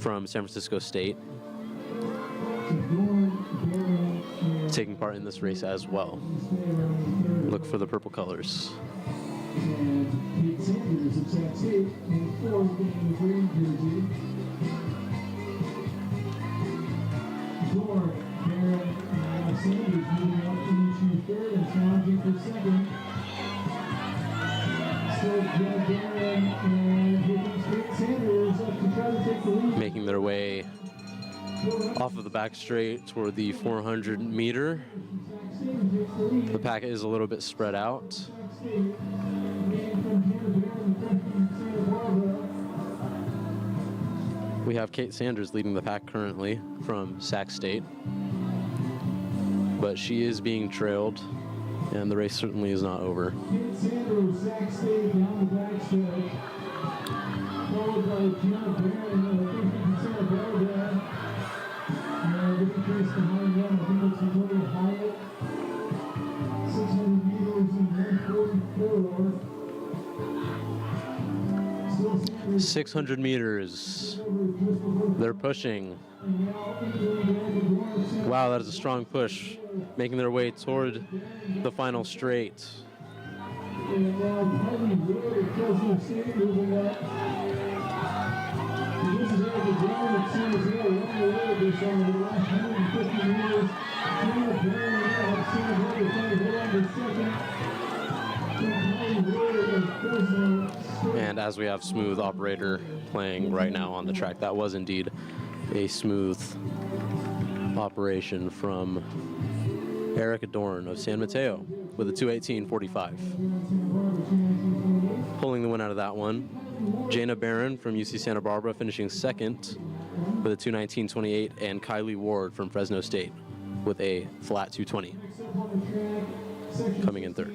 from San Francisco State, taking part in this race as well. Look for the purple colors. And Kate Sanders of Sac State in fourth in the green jersey. Dorn, Barron, and Sanders moving up into third and challenging for second. So Barron and Kate Sanders up to try to take the lead. Making their way off of the back straight toward the 400 meter. The pack is a little bit spread out. We have Kate Sanders leading the pack currently from Sac State, but she is being trailed, and the race certainly is not over. Kate Sanders, Sac State down the backstretch, followed by Gianna Barron from Santa Barbara, and the race behind them, I think it's Victoria Hyatt, 600 meters in 1:44. 600 meters. They're pushing. Wow, that is a strong push. Making their way toward the final straight. And now Harvey Wood of Fresno State moving up. And this is Erica Brown of San Jose running away this on the last 150 meters. Gianna Barron of Santa Barbara trying to hold on to second. And as we have smooth operator playing right now on the track, that was indeed a smooth operation from Erica Dorn of San Mateo with a 2:18.45. Pulling the win out of that one, Jana Barron from UC Santa Barbara finishing second with a 2:19.28, and Kylie Ward from Fresno State with a flat 2:20. Coming in third.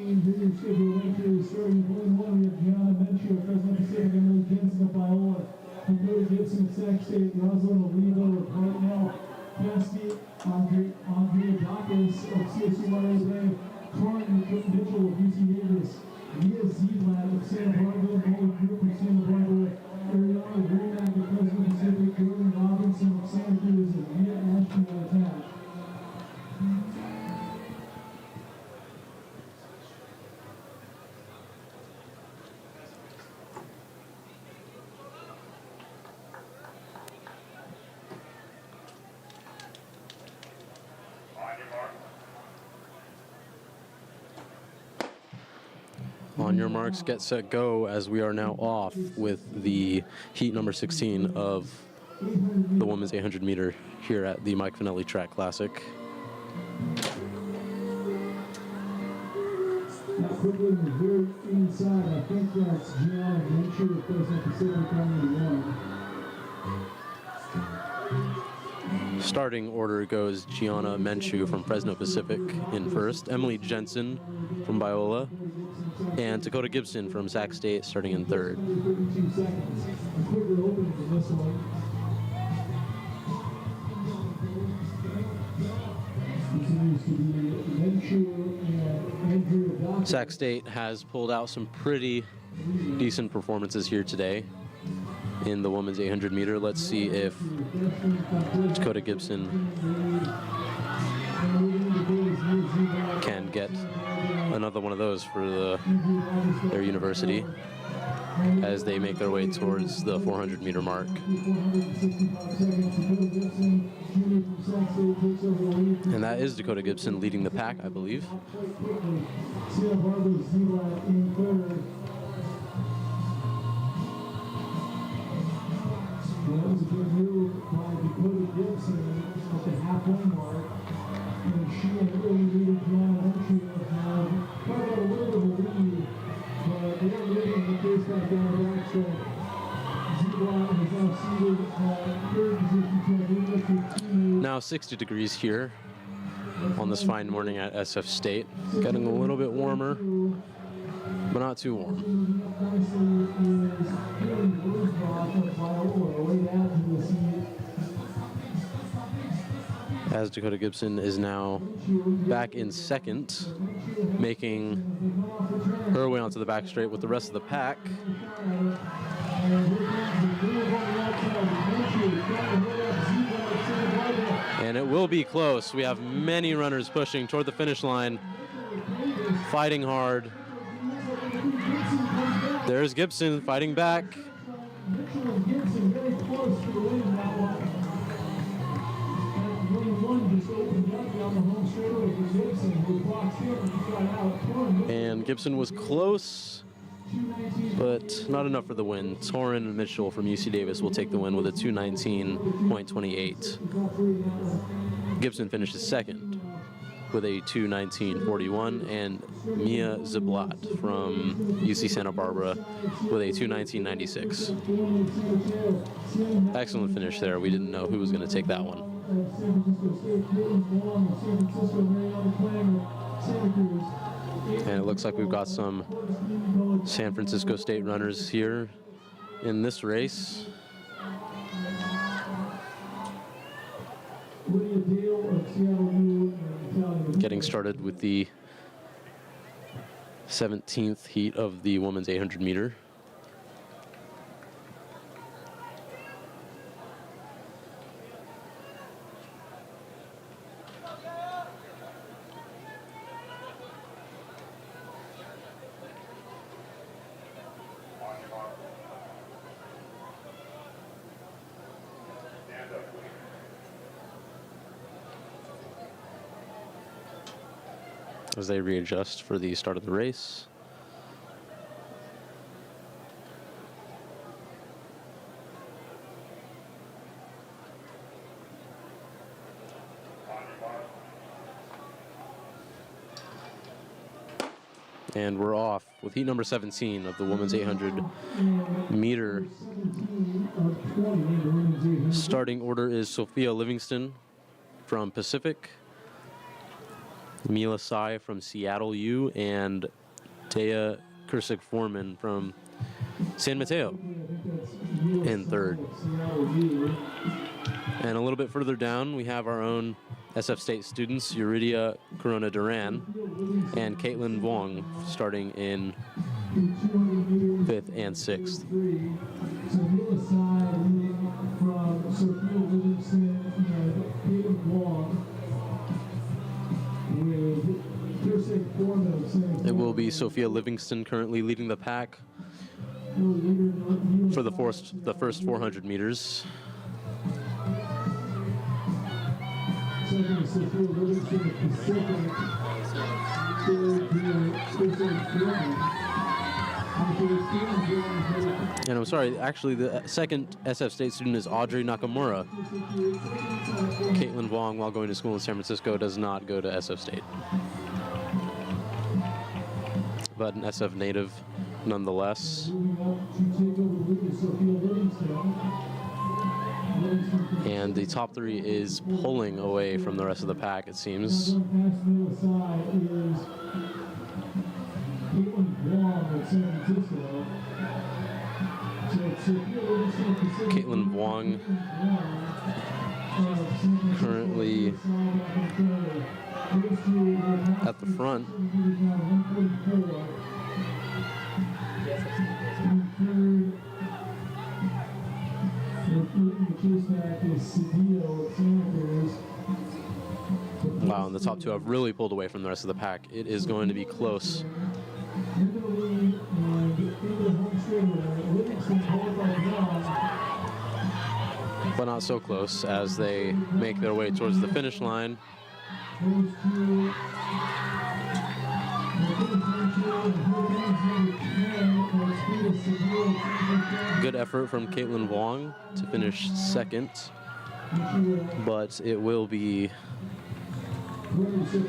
On your marks, get set, go, as we are now off with the heat number 16 of the women's 800 meter here at the Mike Fanelli Track Classic. Now quickly in the very inside, I think that's Gianna Mencher of Fresno Pacific on the one. Starting order goes Gianna Menchu from Fresno Pacific in first, Emily Jensen from Biola, and Dakota Gibson from Sac State starting in third. 32 seconds. A quicker opening in this one. Continues to be Menchu and Andrew Adaka. Sac State has pulled out some pretty decent performances here today. in the women's 800 meter. Let's see if Dakota Gibson can get another one of those for their university as they make their way towards the 400 meter mark. And that is Dakota Gibson leading the pack, I believe. That was a good move by Dakota Gibson at the halfway mark. And she and early leader Joanna Lynch have quite a little bit of a lead, but they are leading the pace back down the backstretch. Zebra is now seated third position to her teammate. Now 60 degrees here on this fine morning at SF State. Getting a little bit warmer, but not too warm. As Dakota Gibson is now back in second, making her way onto the back straight with the rest of the pack. And it will be close. We have many runners pushing toward the finish line, fighting hard. There's Gibson fighting back. And Gibson was close, but not enough for the win. Torrin Mitchell from UC Davis will take the win with a 2:19.28. Gibson finishes second with a 2:19.41, and Mia Ziblat from UC Santa Barbara with a 2:19.96. Excellent finish there. We didn't know who was going to take that one. And it looks like we've got some San Francisco State runners here in this race. Getting started with the 17th heat of the women's 800 meter. As they readjust for the start of the race. And we're off with heat number 17 of the women's 800 meter. Starting order is Sophia Livingston from Pacific, Mila Sai from Seattle U, and Taya Kursik-Foreman from San Mateo in third. And a little bit further down, we have our own SF State students, Yuridia Corona Duran and Caitlin Wong, starting in 5th and 6th. So Mila Sai from Sophia Livingston and Caitlin Wong. It will be Sophia Livingston currently leading the pack for the first 400 meters. And I'm sorry, actually the second SF State student is Audrey Nakamura. Caitlin Wong, while going to school in San Francisco, does not go to SF State, but an SF native nonetheless. And the top three is pulling away from the rest of the pack, it seems. Caitlin Wong currently at the front. track is Cedillo of Santa Cruz. Wow, and the top two have really pulled away from the rest of the pack. It is going to be close. Into the lead and into the home straightaway. Livingston qualified wrong. But not so close as they make their way towards the finish line. Goes to the finish line here, and here comes number 10, speed of Cedillo. Good effort from Caitlin Wong to finish second, but it will be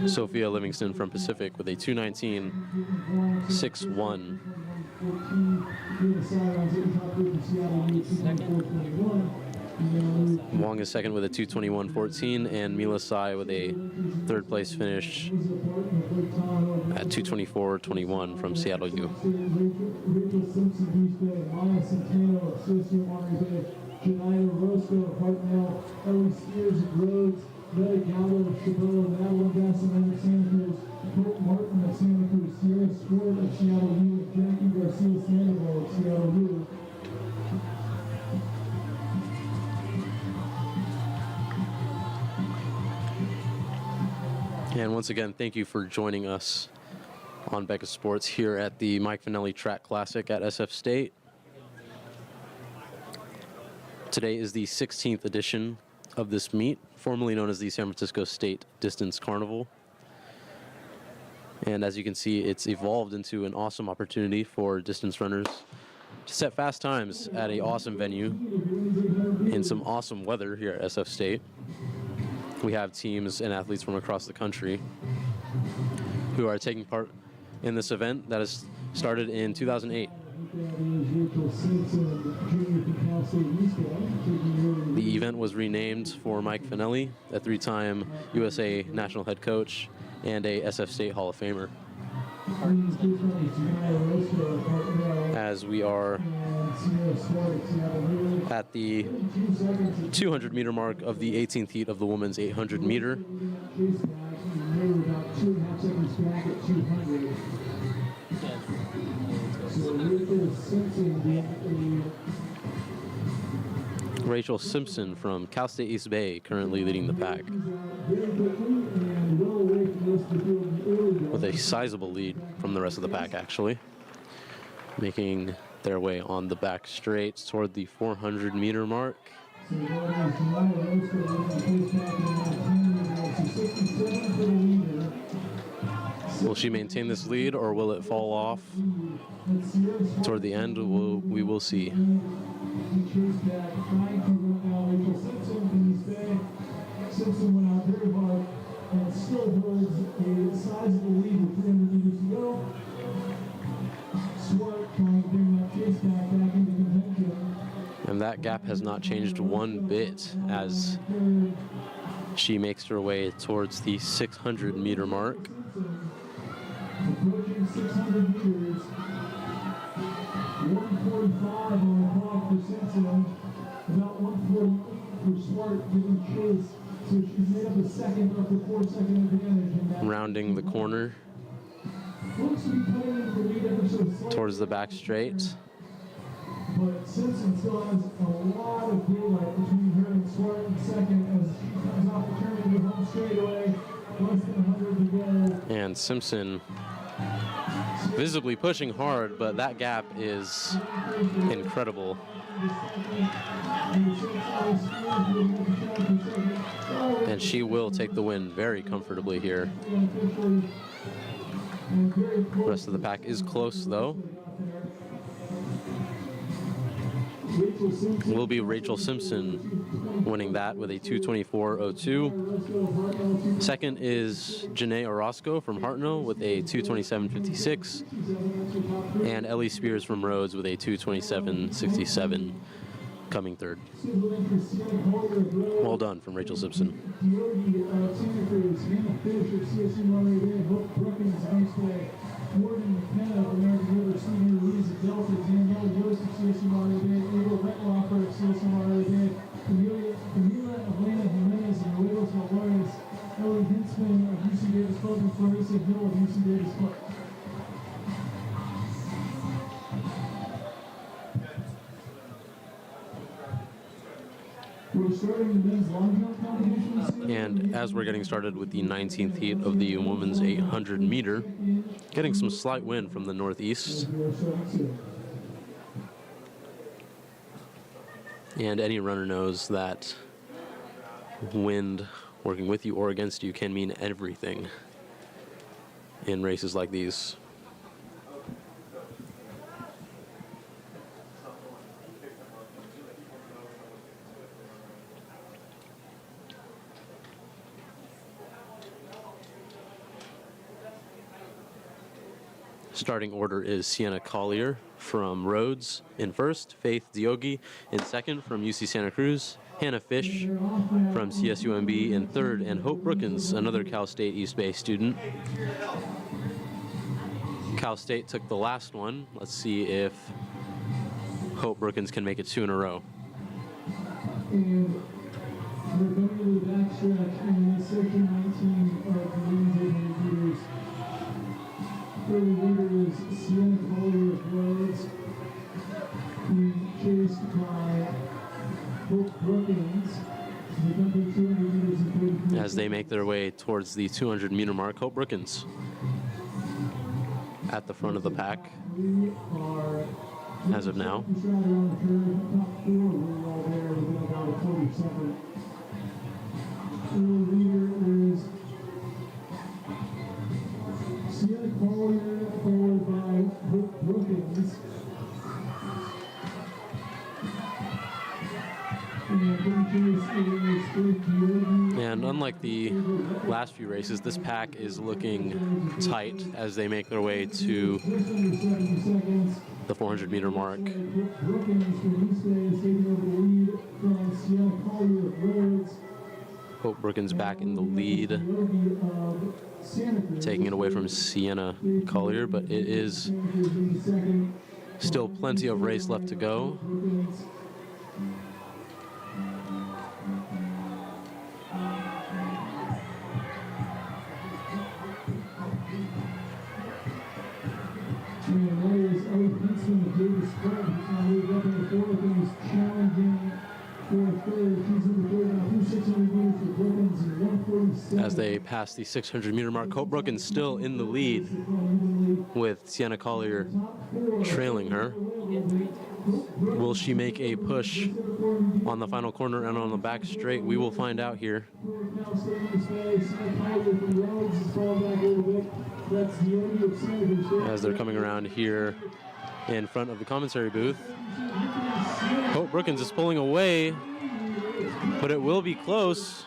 Sophia Livingston from Pacific with a 2:19.61. Wong is second with a 2:21.14, and Mila Sai with a third place finish at 2:24.21 from Seattle U. Rachel Simpson, East Bay, Maya Centeno of Associate Monterey Bay, Janina Roscoe of Hartnell, Ellie Spears of Rhodes, Meta Gallo of Chabot, Madeline Gasson of Santa Cruz, Colt Martin of Santa Cruz, Sierra Sword of Seattle U, and Jackie Garcia Sandoval of Seattle U. And once again, thank you for joining us on BECA Sports here at the Mike Fanelli Track Classic at SF State. Today is the 16th edition of this meet, formerly known as the San Francisco State Distance Carnival. And as you can see, it's evolved into an awesome opportunity for distance runners to set fast times at an awesome venue in some awesome weather here at SF State. We have teams and athletes from across the country who are taking part in this event that has started in 2008. The event was renamed for Mike Fanelli, a three-time USA national head coach and a SF State Hall of Famer. As we are at the 200-meter mark of the 18th heat of the women's 800 meter. Rachel Simpson from Cal State East Bay currently leading the pack with a sizable lead from the rest of the pack, actually, making their way on the back straight toward the 400-meter mark. Will she maintain this lead, or will it fall off toward the end? We will see. Simpson went out very hard and still holds a sizable lead with 300 meters to go. Swart trying to bring that chase back into contention. And that gap has not changed one bit as she makes her way towards the 600-meter mark. Approaching 600 meters. 145 on the clock for Simpson. About 148 for Swart giving chase. So she's made up a second of the 4-second advantage. Rounding the corner Looks to be cutting in for lead ever so slightly. towards the back straight. But Simpson still has a lot of daylight between her and Swart in second as she comes off the turn into the home straightaway. Less than 100 to go. And Simpson visibly pushing hard, but that gap is incredible. And she will take the win very comfortably here. The rest of the pack is close, though. Will be Rachel Simpson winning that with a 2:24.02. Second is Janae Orozco from Hartnell with a 2:27.56. And Ellie Spears from Rhodes with a 2:27.67. Coming third. Well done from Rachel Simpson. Morgan McKenna of American River, Senior Louisa Delta, Danielle Yost of CSU Monterey Bay, Abel Rettloffer of CSU Monterey Bay, Camila Elena Jimenez of Nuevos Valores, Ellie Hinsman of UC Davis Club, and Clarissa Hill of UC Davis Club. we're starting the men's long jump competition soon. And as we're getting started with the 19th heat of the women's 800 meter, getting some slight wind from the northeast. We are starting soon. And any runner knows that wind working with you or against you can mean everything in races like these. Starting order is Sienna Collier from Rhodes in first, Faith Diogi in second from UC Santa Cruz, Hannah Fish from CSUMB in third, and Hope Brookins, another Cal State East Bay student. Cal State took the last one. Let's see if Hope Brookins can make it 2 in a row. And we're coming to the backstretch in section 19 of the women's 800 meters. Early leader is Sienna Collier of Rhodes, being chased by Hope Brookins. They complete 200 meters in 33. As they make their way towards the 200 meter mark, Hope Brookins at the front of the pack We are as of now. just right around the curve. Top 4 really all there within about a 40 second. Early leader is Sienna Collier, followed by Hope Brookins. And then chase is Faith Diogi. And unlike the last few races, this pack is looking tight as they make their way to Just under 70 seconds. the 400 meter mark. Hope Brookins from East Bay is taking over the lead from Sienna Collier of Rhodes. Hope Brookins back in the lead, Diogi of Santa Cruz. taking it away from Sienna Collier, but it is Santa Cruz in second. still plenty of race left to go. Brookins. And that is Ellie Peterson of Davis Club, who's now moved up in the fourth and is challenging for third. She's in the third now, 600 meters for Brookins and 147. As they pass the 600 meter mark, Hope Brookins still in the lead with Sienna Collier trailing her. Will she make a push on the final corner and on the back straight? We will find out here. Now staying in space, Sienna Collier from Rhodes is falling back a little bit. That's Diogi of Santa Cruz. As they're coming around here in front of the commissary booth. Hope Brookins is pulling away, but it will be close.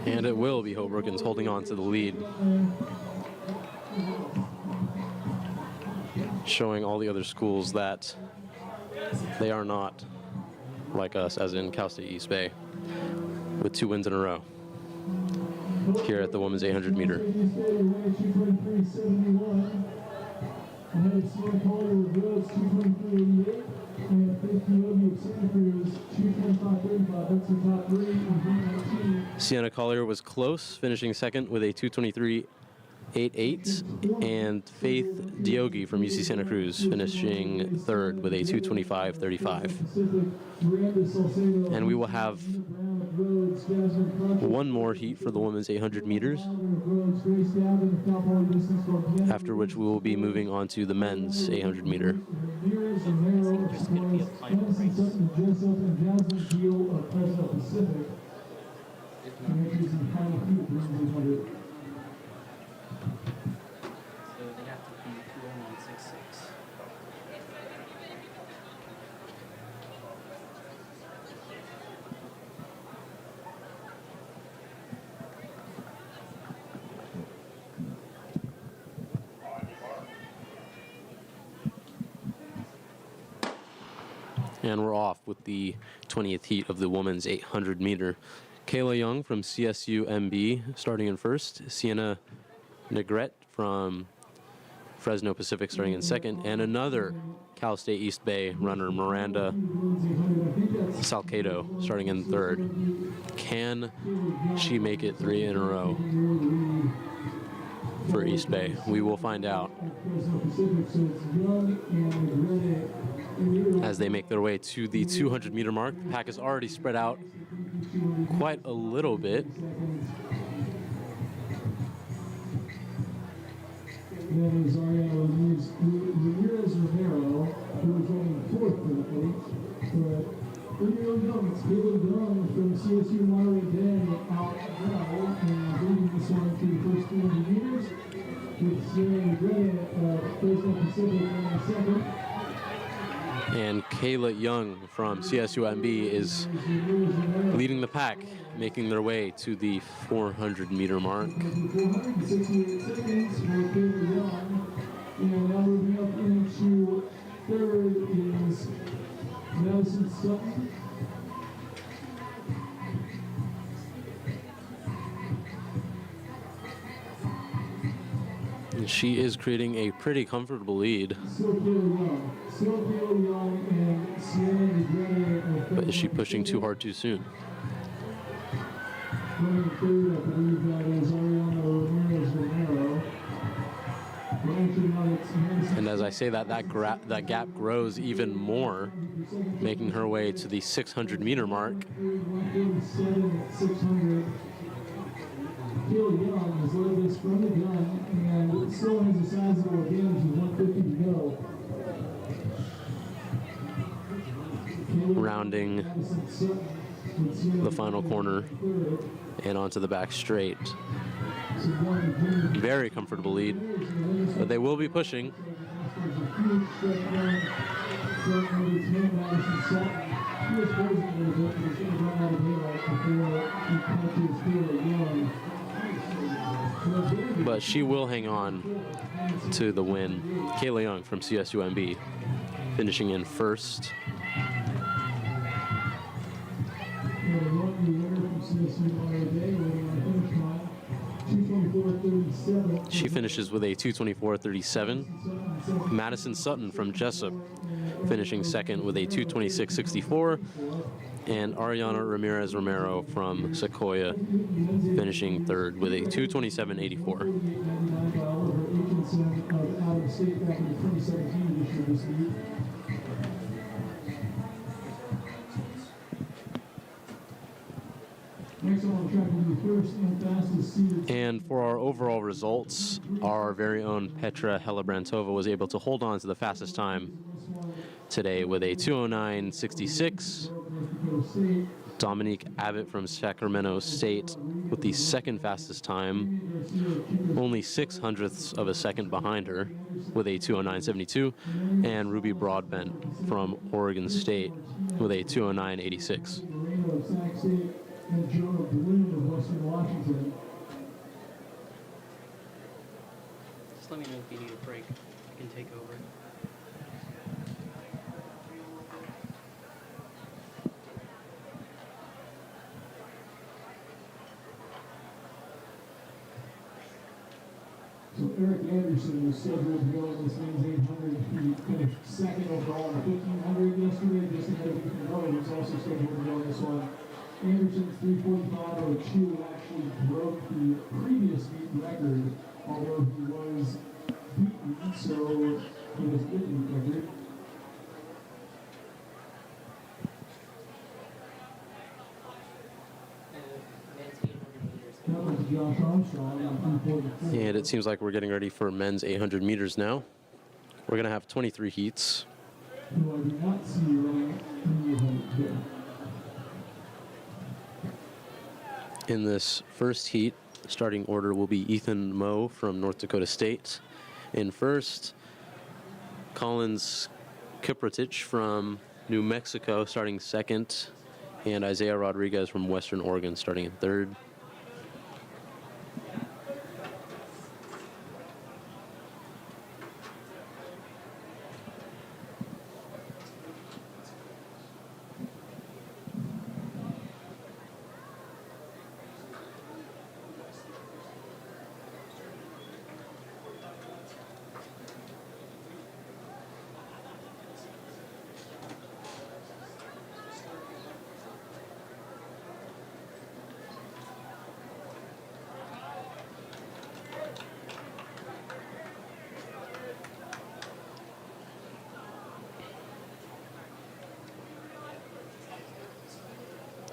And it will be Hope Brookins holding on to the lead. Showing all the other schools that they are not like us, as in Cal State East Bay, with 2 wins in a row here at the women's 800 meter. Ahead of Sienna Collier of Rhodes, 223.88, and Faith Diogi of Santa Cruz, 225.35. That's the top 3 in 2019. Sienna Collier was close, finishing second with a 223.88, and Faith Diogi from UC Santa Cruz finishing third with a 225.35. And we will have one more heat for the women's 800 meters, after which we will be moving on to the men's 800 meter. There's going to be a final race. So they have to be 2:01.66. And we're off with the 20th heat of the women's 800 meter. Kayla Young from CSUMB starting in first. Sienna Negrete from Fresno Pacific starting in second. And another Cal State East Bay runner, Miranda Salcedo, starting in third. Can she make it 3 in a row? for East Bay? We will find out as they make their way to the 200-meter mark. The pack is already spread out quite a little bit. That is Ramirez Romero, who is running fourth for the eight. But it's Caleb Young from CSU Monterey Bay out now, and leading this one through the first 300 meters, with Sierra Negrete, Fresno Pacific running second. And Kayla Young from CSUMB is leading the pack, making their way to the 400-meter mark. 468 seconds for Caleb Young. And now moving up into third is Madison Sutton. And she is creating a pretty comfortable lead. Still Caleb Young and Sierra Negrete. But is she pushing too hard too soon? Running third, I believe that is Ariana Ramirez Romero. And as I say that, that gap grows even more, making her way to the 600-meter mark. 600. Caleb Young has led this from the gun and still has a sizable advantage with 150 to go. Rounding the final corner and onto the back straight. Very comfortable lead, but they will be pushing. But she will hang on to the win. Kayla Young from CSUMB finishing in first. She finishes with a 2:24.37. Madison Sutton from Jessup finishing second with a 2:26.64. And Ariana Ramirez Romero from Sequoia finishing third with a 2:27.84. And for our overall results, our very own Petra Helebrantova was able to hold on to the fastest time today with a 2:09.66. Dominique Abbott from Sacramento State with the second fastest time, only 6/100ths of a second behind her with a 2:09.72. And Ruby Broadbent from Oregon State with a 2:09.86. And Jonah Bloom of Western Washington. Just let me know if you need a break. I can take over. So Eric Anderson was scheduled to go in this men's 800. He finished second overall in the 1500 yesterday. Just ahead of Ethan Miller, was also scheduled to go in this one. Anderson's 3:45.02 actually broke the previous meet record, although he was beaten, so he was beaten record. That was Josh Armstrong on 3:44. And it seems like we're getting ready for men's 800 meters now. We're going to have 23 heats. Who I do not see running in the event here. In this first heat, starting order will be Ethan Moe from North Dakota State in first. Collins Kiprotich from New Mexico starting second. And Isaiah Rodriguez from Western Oregon starting in third.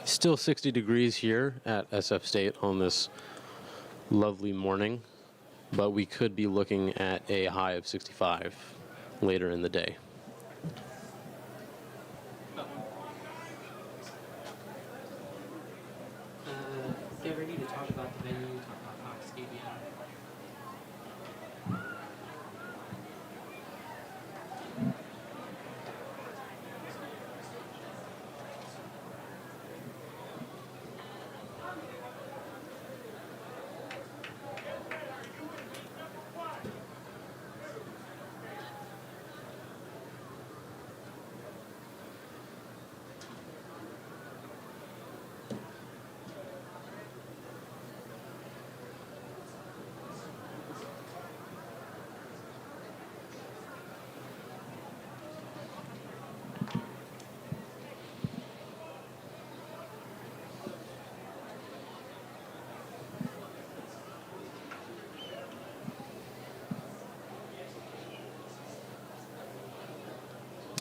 Still 60 degrees here at SF State on this lovely morning, but we could be looking at a high of 65 later in the day. Get ready to talk about the venue, talk about Cox Stadium.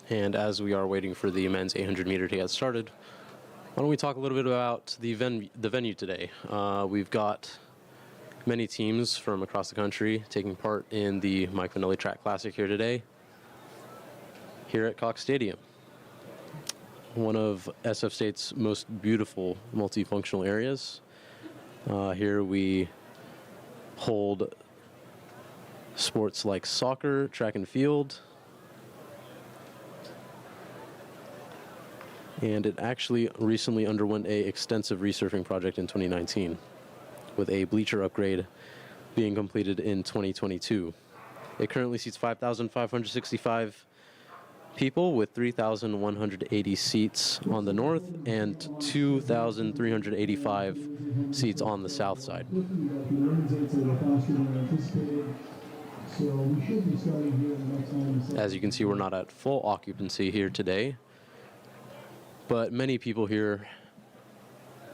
And as we are waiting for the men's 800 meter to get started, why don't we talk a little bit about the venue today? We've got many teams from across the country taking part in the Mike Fanelli Track Classic here today, here at Cox Stadium, one of SF State's most beautiful multifunctional areas. Here we hold sports like soccer, track and field, and it actually recently underwent a extensive resurfing project in 2019, with a bleacher upgrade being completed in 2022. It currently seats 5,565 people with 3,180 seats on the north and 2,385 seats on the south side. As you can see, we're not at full occupancy here today, but many people here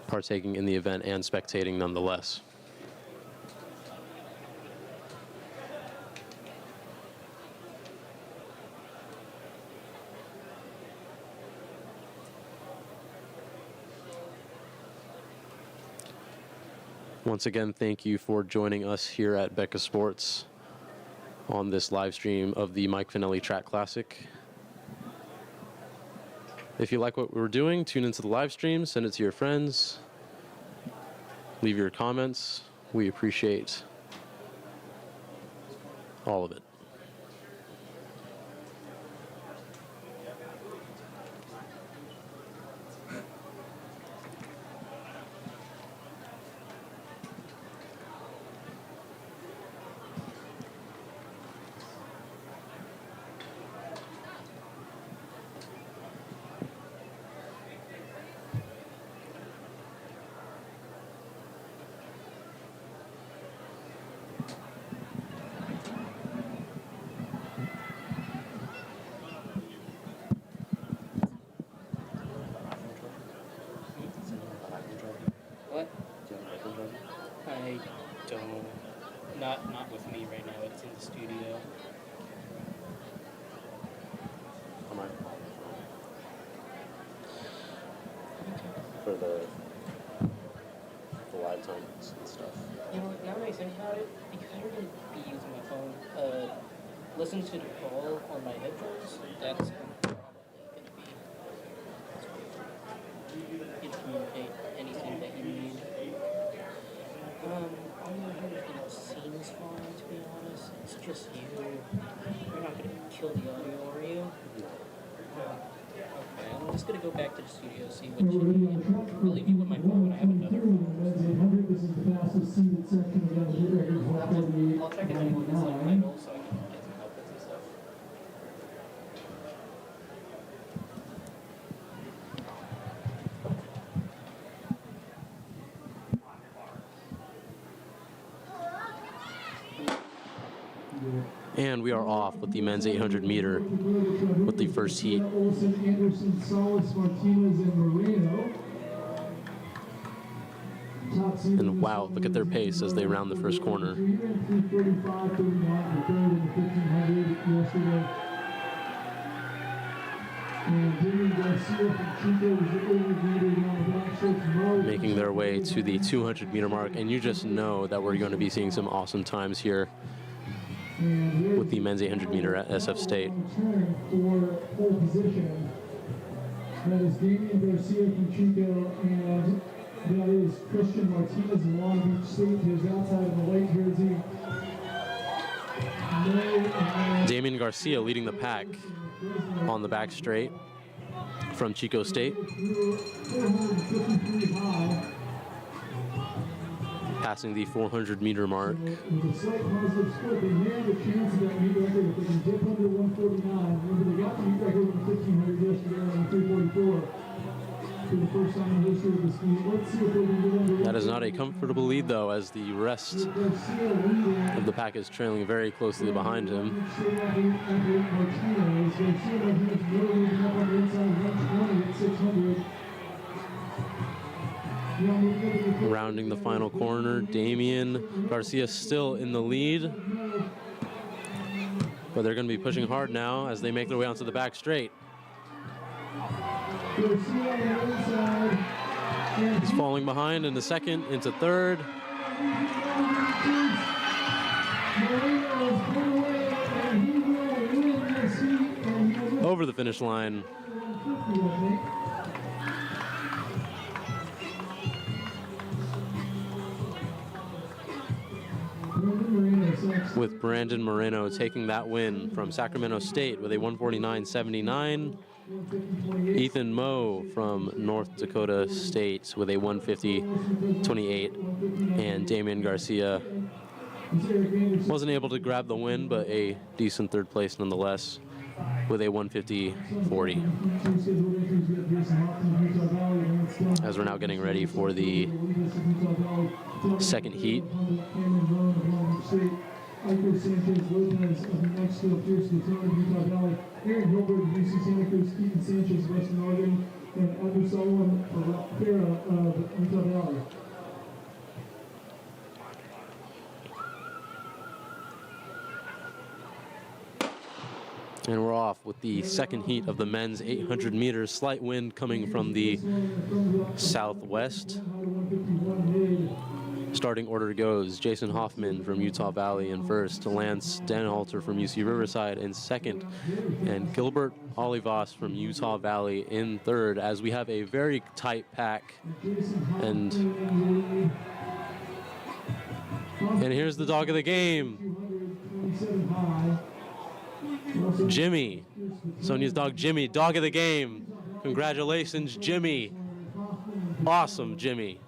partaking in the event and spectating nonetheless. Once again, thank you for joining us here at BECA Sports on this live stream of the Mike Fanelli Track Classic. If you like what we're doing, tune into the live stream, send it to your friends, leave your comments. We appreciate all of it. What? I don't. Not with me right now. It's in the studio. For the live times and stuff. You know what? Now that I think about it, because I'm going to be using my phone, listen to the call on my headphones. That's probably going to be. You can communicate anything that you need. I'm not here it seems fine, to be honest. It's just you. You're not going to kill the audio, are you? Okay, I'm just going to go back to the studio, see what you need. I'll leave you with my phone. I have another phone. I'll check it out on this like title so I can get some help with some stuff. And we are off with the men's 800 meter with the first heat. And wow, look at their pace as they round the first corner. And Damien Garcia from Chico was the only leader down the backstretch. making their way to the 200-meter mark, and you just know that we're going to be seeing some awesome times here with the men's 800-meter at SF State. Turn for pole position. That is Damien Garcia from Chico, and that is Christian Martinez of Long Beach State, who's outside of the white jersey. Damien Garcia leading the pack on the back straight from Chico State. 453 high. Passing the 400-meter mark. With a slight positive split, they may have a chance of that meet record if they can dip under 149. Remember, they got the meet record in the 1500 yesterday on 344 for the first time in the history of this meet. Let's see if they can get under. That is not a comfortable lead, though, as the rest of the pack is trailing very closely behind him. Rounding the final corner, Damien Garcia still in the lead. But they're going to be pushing hard now as they make their way onto the back straight. He's falling behind into second, into third. Over the finish line. With Brandon Moreno taking that win from Sacramento State with a 149.79. Ethan Moe from North Dakota State with a 150.28. And Damien Garcia wasn't able to grab the win, but a decent third place nonetheless with a 150.40. As we're now getting ready for the second heat. Iker Sanchez Lopez of New Mexico, Pierce Latone of Utah Valley, Aaron Hilbert of UC Santa Cruz, Keaton Sanchez of Western Oregon, and Abdul Solomon Farah of Utah Valley. And we're off with the second heat of the men's 800 meters. Slight wind coming from the southwest. Starting order goes Jason Hoffman from Utah Valley in first, Lance Denhalter from UC Riverside in second, and Gilbert Olivas from Utah Valley in third, as we have a very tight pack. And here's the dog of the game. Jimmy, Sonia's dog Jimmy, dog of the game. Congratulations, Jimmy. Awesome, Jimmy.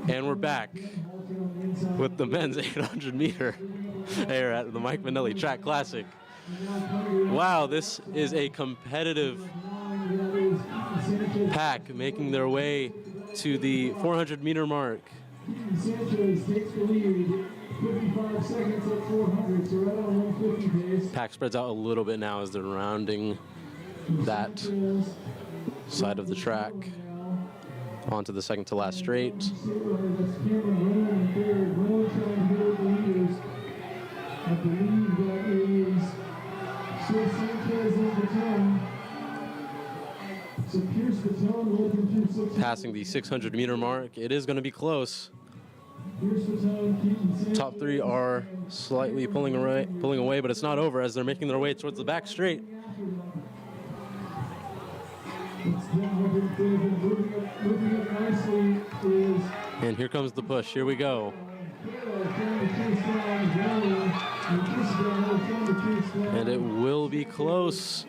And we're back with the men's 800 meter here at the Mike Fanelli Track Classic. Wow, this is a competitive pack making their way to the 400 meter mark. Sanchez takes the lead, 55 seconds at 400, so right on 150 pace. Pack spreads out a little bit now as they're rounding that side of the track onto the second to last straight. That's Cameron Rowan in third. Rowan trying to build the leaders. I believe that is Swiss Sanchez and Baton. So Pierce Baton looking through 600. Passing the 600 meter mark. It is going to be close. Pierce Baton, Keaton Sanchez. Top three are slightly pulling away, but it's not over as they're making their way towards the back straight. Moving up nicely is. And here comes the push. Here we go. And it will be close.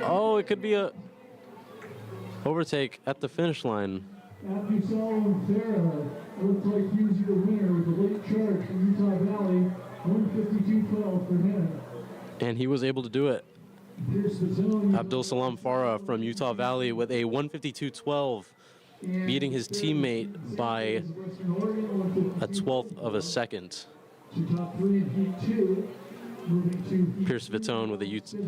Oh, it could be a overtake at the finish line. After Solomon Farah, looked like he was the winner with a late charge from Utah Valley, 152.12 for him. And he was able to do it. Abdul Salam Farah from Utah Valley with a 152.12, beating his teammate by a 12th of a second. Pierce Vitone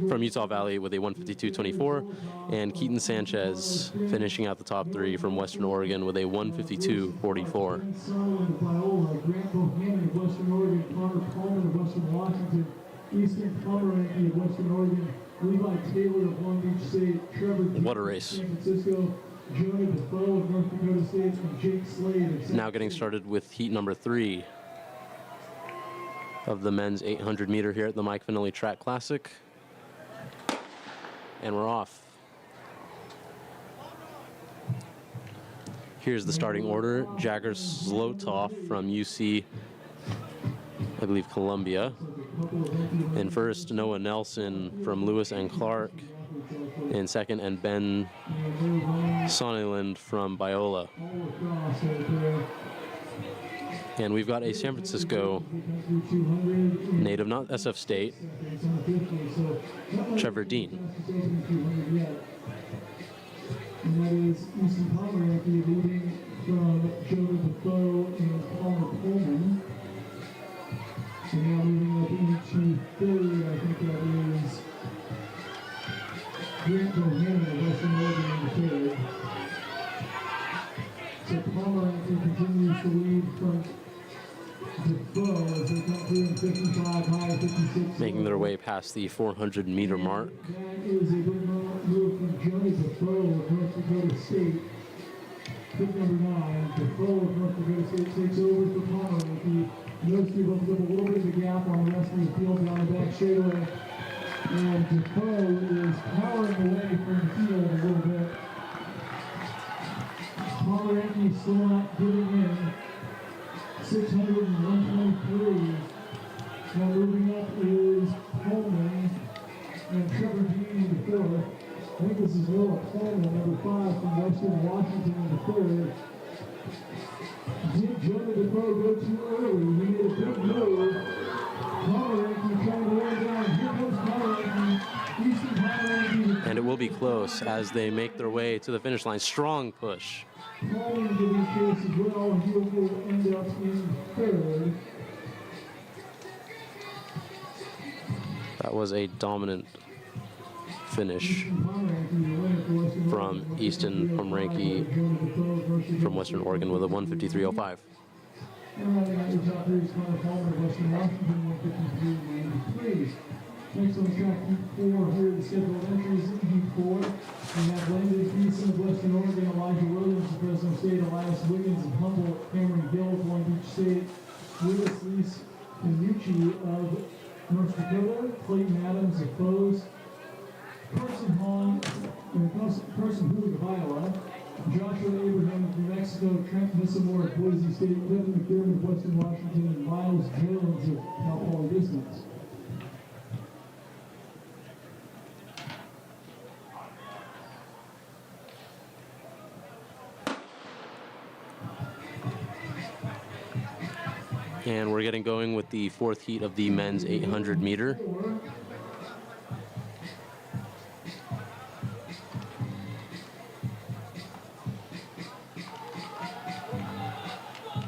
from Utah Valley with a 152.24, and Keaton Sanchez finishing out the top three from Western Oregon with a 152.44. Eastern Pomeranian of Western Oregon, Levi Taylor of Long Beach State, Trevor Dean What a of race. San Francisco, Jonah Defoe of North Dakota State, and Jake Slade of San Now getting started with heat number 3 of the men's 800 meter here at the Mike Fanelli Track Classic. And we're off. Here's the starting order. Jagger Zlotov from UC, I believe Columbia. In first, Noah Nelson from Lewis and Clark. In second, and Ben Sonnenland from Biola. And we've got a San Francisco native, not SF State, Trevor Dean. And that is Easton Pomeranian leading from Jonah Defoe and Palmer Pullman. And now moving up into third, I think that is Grant Bohannon of Western Oregon in third. So Pomeranian continues to lead from Defoe as they come through in 55 high, 56. Making their way past the 400 meter mark. That is a good move from Jonah Defoe of North Dakota State. Pick number 9, Defoe of North Dakota State takes over for Pomeranian. Those two both give a little bit of a gap on the rest of the field down the back straightaway. And Defoe is powering away from the field a little bit. Pomeranian still not giving in. 600 and 123. Now moving up is Pullman and Trevor Dean in the fourth. I think this is Noah Pullman, number 5 from Western Washington in the third. Did Jonah Defoe go too early? He made a big move. Pomeranian trying to wear down. Here comes Pomeranian. Easton Pomeranian. And it will be close as they make their way to the finish line. Strong push. Pullman giving chase as well, and he will end up in third. That was a dominant finish from Easton Pomeranian from Western Oregon with a 1:53.05. And rounding out your top three is Connor Palmer of Western Washington, 153.93. Next on track, heat 4 here at the scheduled entries in heat 4. We have Landon Peason of Western Oregon, Elijah Williams of Fresno State, Elias Wiggins of Humboldt, Cameron Gill of Long Beach State, Willis Lees Panucci of North Dakota, Clayton Adams of Foes, Carson Hoog of Iowa, Joshua Abraham of New Mexico, Trent Missamore of Boise State, Devin McDermott of Western Washington, and Miles Jones of Cal Poly Distance. And we're getting going with the 4th heat of the men's 800 meter.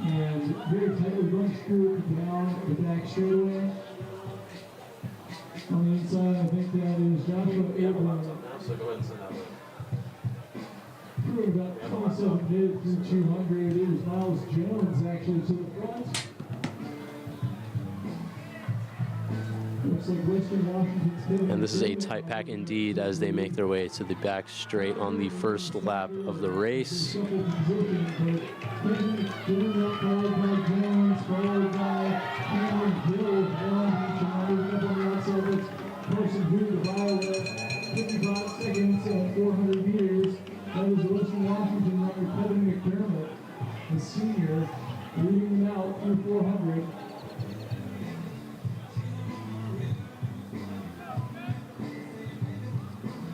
And very tightly bunched group down the back straightaway. On the inside, I think that is Joshua Abrams. So go ahead and send that way. Through about 27 mid through 200. It was Miles Jones actually to the front. Looks like Western Washington's hitting. And this is a tight pack indeed as they make their way to the back straight on the first lap of the race. Couple positions, but getting up followed by Jones, followed by Cameron Gill, one moving up on the outside. That's Carson Hoog of Iowa, 55 seconds at 400 meters. That is Western Washington runner Kevin McDermott, the senior, leading them out through 400.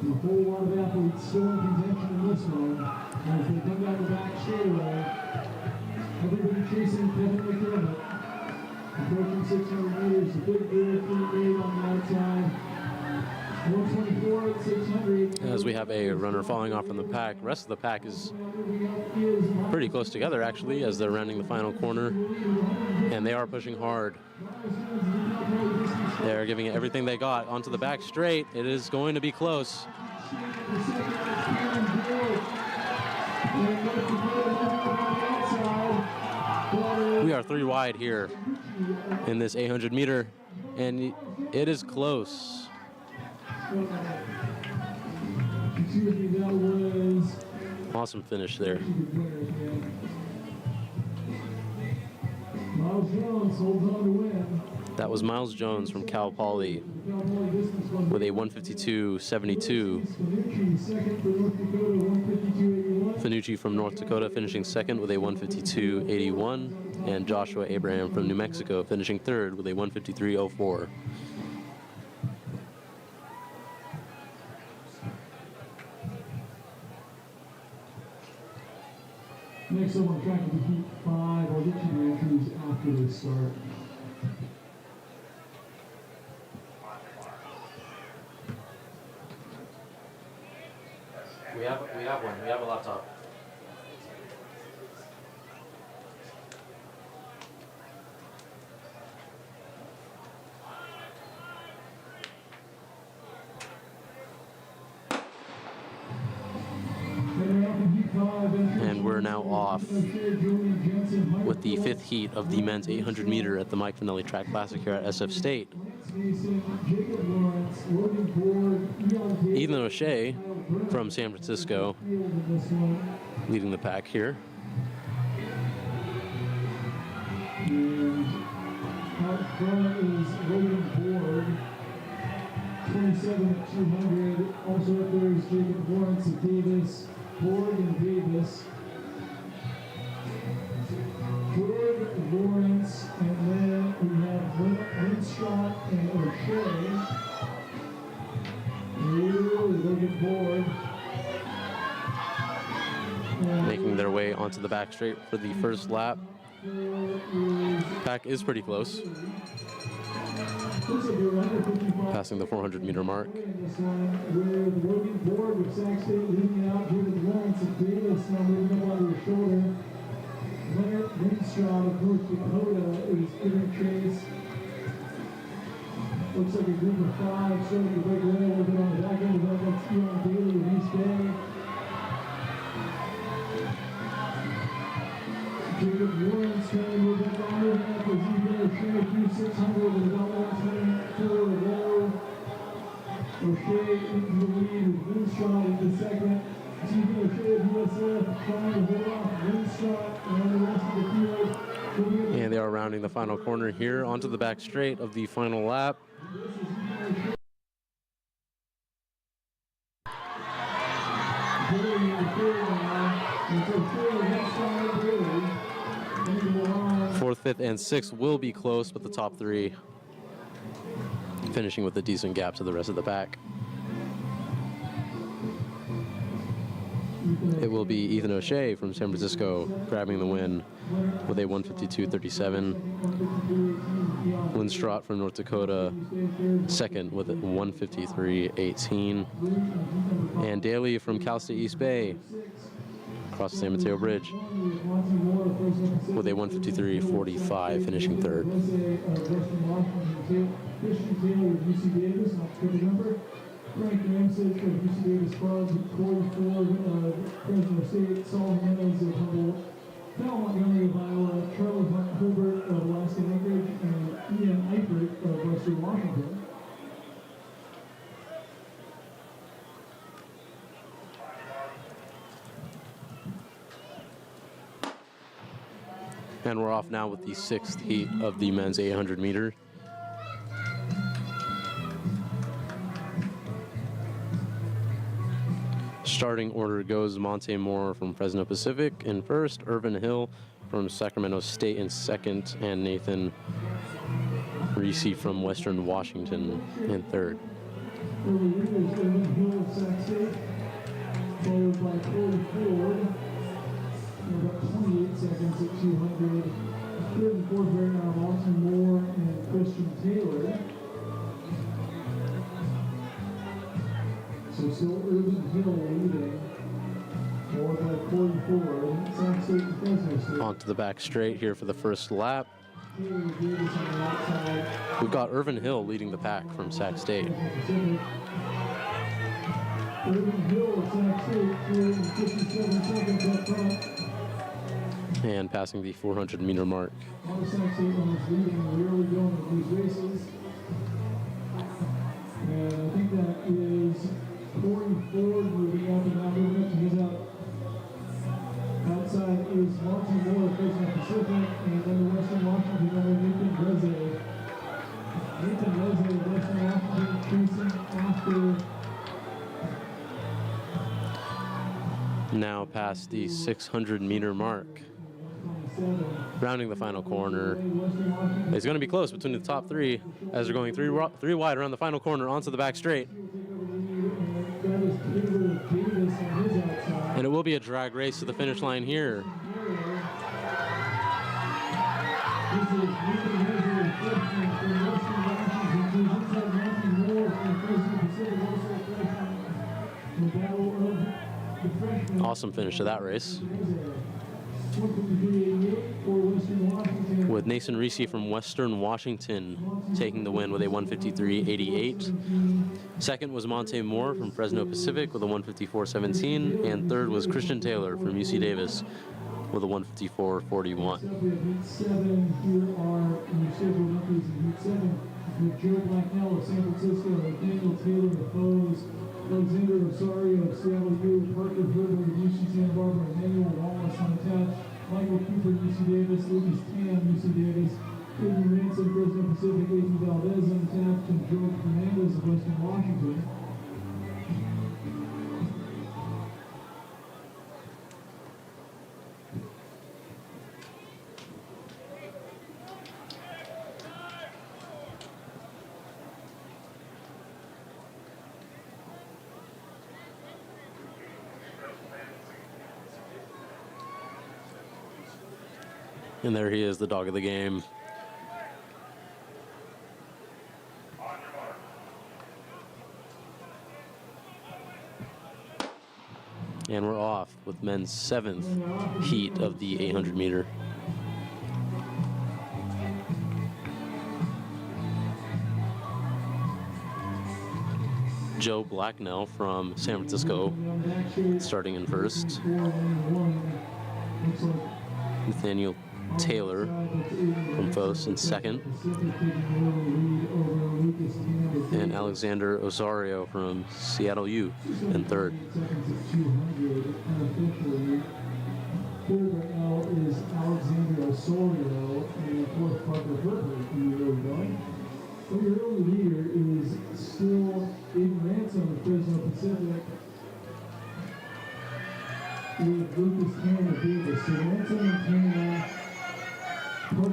A whole lot of athletes still in contention in this one. As they come down the back straightaway, everybody chasing Kevin McDermott. Approaching 600 meters, a big break made on the outside. 124 at 600. As we have a runner falling off from the pack. The rest of the pack is pretty close together actually as they're rounding the final corner. And they are pushing hard. They're giving it everything they got onto the back straight. It is going to be close. We are 3 wide here in this 800 meter. And It is close. Excuse me, that was Awesome finish there. Miles Jones holds on to win. That was Miles Jones from Cal Poly with a 152.72. Fanucci from North Dakota finishing second with a 152.81. And Joshua Abraham from New Mexico finishing third with a 153.04. Next up on track will be Heat 5. I'll get you the entries after they start. We have one. We have a laptop. And we're now off with the fifth heat of the men's 800 meter at the Mike Fanelli Track Classic here at SF State. Ethan O'Shea from San Francisco leading the pack here. And out front is Logan Ford, 27 at 200. Also up there is Jacob Lawrence of Davis, Ford and Davis. Ford, Lawrence, and then we have Lindstrom and O'Shea. Logan Ford. Making their way onto the back straight for the first lap. Pack is pretty close. Passing the 400 meter mark. With Logan Ford with Sac State leading out, David Lawrence of Davis now moving up onto his shoulder. Leonard Lindstrom of North Dakota is giving chase. Looks like a group of 5 starting to break away a little bit on the back end of that. That's Elon Daly of East Bay. Jacob Lawrence trying to move back on over now because he's going to share a few 600 with about 124 to go. O'Shea into the lead with Lindstrom into second. Stephen O'Shea of USF trying to hold off Lindstrom and the rest of the field. And they are rounding the final corner here onto the back straight of the final lap. Fourth, fifth, and sixth will be close, but the top 3 finishing with a decent gap to the rest of the pack. It will be Ethan O'Shea from San Francisco grabbing the win with a 152.37. Lindstrom from North Dakota second with a 153.18. And Daly from Cal State East Bay across the San Mateo Bridge with a 153.45, finishing third. Frank Ramsey of UC Davis Club, Corey Ford of Fresno State, Saul Meadows of Humboldt, Cal Montgomery of Iowa, Charlie Herbert of Alaska Anchorage, and Ian Eifert of Western Washington. And we're off now with the sixth heat of the men's 800 meter. Starting order goes Monte Moore from Fresno Pacific in first, Irvin Hill from Sacramento State in second, and Nathan Reese from Western Washington in third. Early leaders, Irvin Hill of Sac State, followed by Corey Ford. About 28 seconds at 200. Third and fourth right now, Monty Moore and Christian Taylor. So still Irvin Hill leading. Followed by Corey Ford, Sac State and Fresno State. Onto the back straight here for the first lap. Taylor Davis on the outside. We've got Irvin Hill leading the pack from Sac State. Irvin Hill of Sac State, 57 seconds up front. And passing the 400 meter mark. All the Sac State runners leading in the early going of these races. And I think that is Corey Ford moving up and now moving up. He's out. Outside is Monty Moore facing the Pacific, and then the Western Washington number Nathan Reze. Nathan Reze, Western Washington, chasing after. Now past the 600-meter mark. Rounding the final corner. It's going to be close between the top three as they're going three wide around the final corner onto the back straight. And it will be a drag race to the finish line here. Awesome finish to that race. With Nathan Reese from Western Washington taking the win with a 153.88. Second was Monte Moore from Fresno Pacific with a 154.17. And third was Christian Taylor from UC Davis with a 154.41. With Joe Blacknell of San Francisco, Daniel Taylor of Foes, Alexander Rosario of Seattle U, Parker Herbert of UC Santa Barbara, Emmanuel Wallace unattached, Michael Cooper, UC Davis, Lucas Tam, UC Davis, Aiden Ransom, Fresno Pacific, A.T. Valdez unattached, and Joe Fernandez of Western Washington. And there he is, the dog of the game. And we're off with men's 7th heat of the 800 meter. Joe Blacknell from San Francisco starting in first. Nathaniel Taylor from Fos in second, and Alexander Osorio from Seattle U in third. Third right now is Alexander Osorio, and fourth Parker Herbert. The early leader is still Aiden Ransom of Fresno Pacific, with Lucas Tanner Davis. So Ransom and Tanner.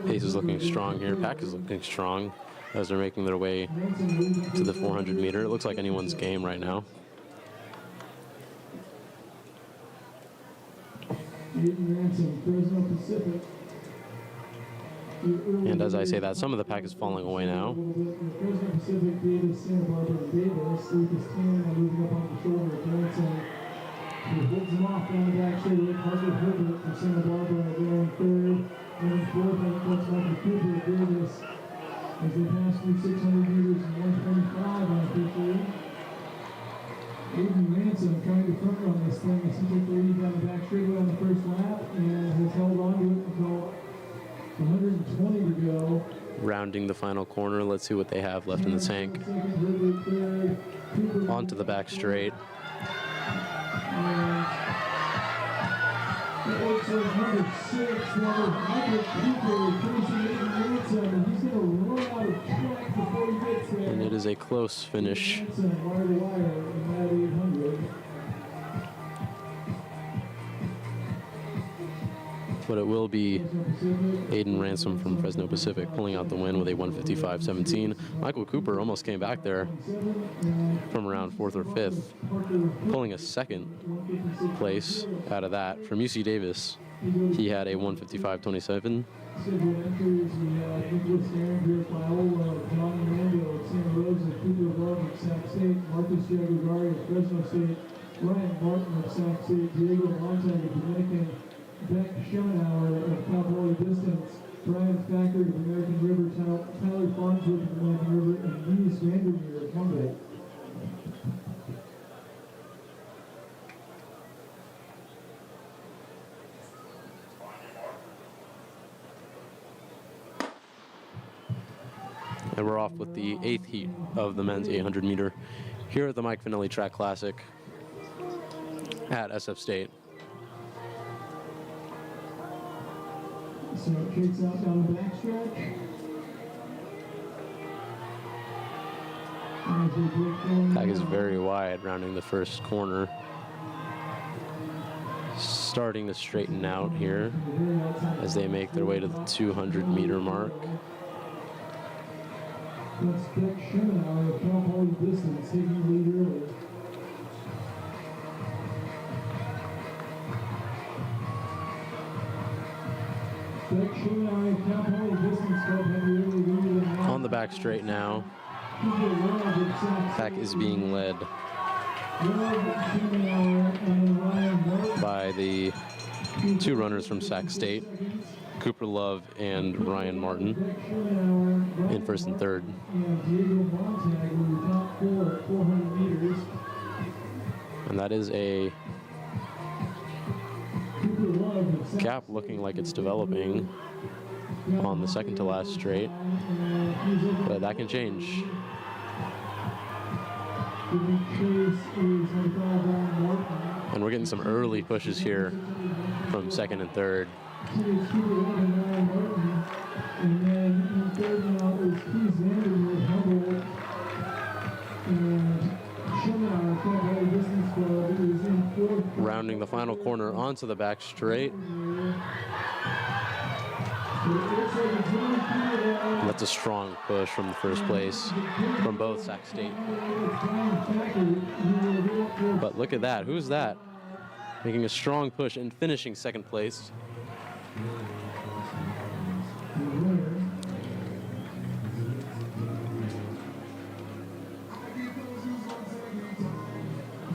Pace is looking strong here. Pack is looking strong as they're making their way to the 400 meter. It looks like anyone's game right now. And as I say that, some of the pack is falling away now. Fresno Pacific, Davis, Santa Barbara, Davis. Lucas Tanner moving up on the shoulder. Ransom holds him off down the back straight. Parker Herbert from Santa Barbara there in third. And in fourth, I think that's Michael Cooper of Davis as they pass through 600 meters and 125 unofficially. Aiden Ransom trying to front run this thing as he took the lead down the back straightaway on the first lap and has held on to it until 120 to go. Rounding the final corner, let's see what they have left in the tank. Onto the back straight. It looks like number 6, Michael Cooper, facing Aiden Ransom, and he's going to run out of track before he gets there. And it is a close finish. Ransom, wire to wire in that 800. But it will be Aiden Ransom from Fresno Pacific pulling out the win with a 155.17. Michael Cooper almost came back there from around 4th or 5th, pulling a second place out of that. From UC Davis, he had a 155.27. Ryan Martin of Sac State, Diego Montag of Dominican, Beck Schoenauer of Cowboy Distance, Brian Thacker of American River, Tyler Farnsworth of American River, and Louis Vandermeer of Humboldt. And we're off with the 8th heat of the men's 800 meter here at the Mike Fanelli Track Classic at SF State. So it kicks out down the backstretch. Pack is very wide, rounding the first corner. Starting to straighten out here as they make their way to the 200 meter mark. That's Beck Schemenauer of Cal Poly Distance taking the lead early. Beck Schemenauer of Cal Poly Distance Club had the early lead On the back straight now, Pack is being led by the two runners from Sac State, Cooper Love and Ryan Martin, in first and third. And that is a gap looking like it's developing on the second to last straight, but that can change. And we're getting some early pushes here from second and third. And then in third now is Keith Vandermeer, Humboldt, and Schemenauer, Cal Poly Distance Club is in fourth. Rounding the final corner onto the back straight. And that's a strong push from the first place from both Sac State. But look at that. Who's that? Making a strong push and finishing second place.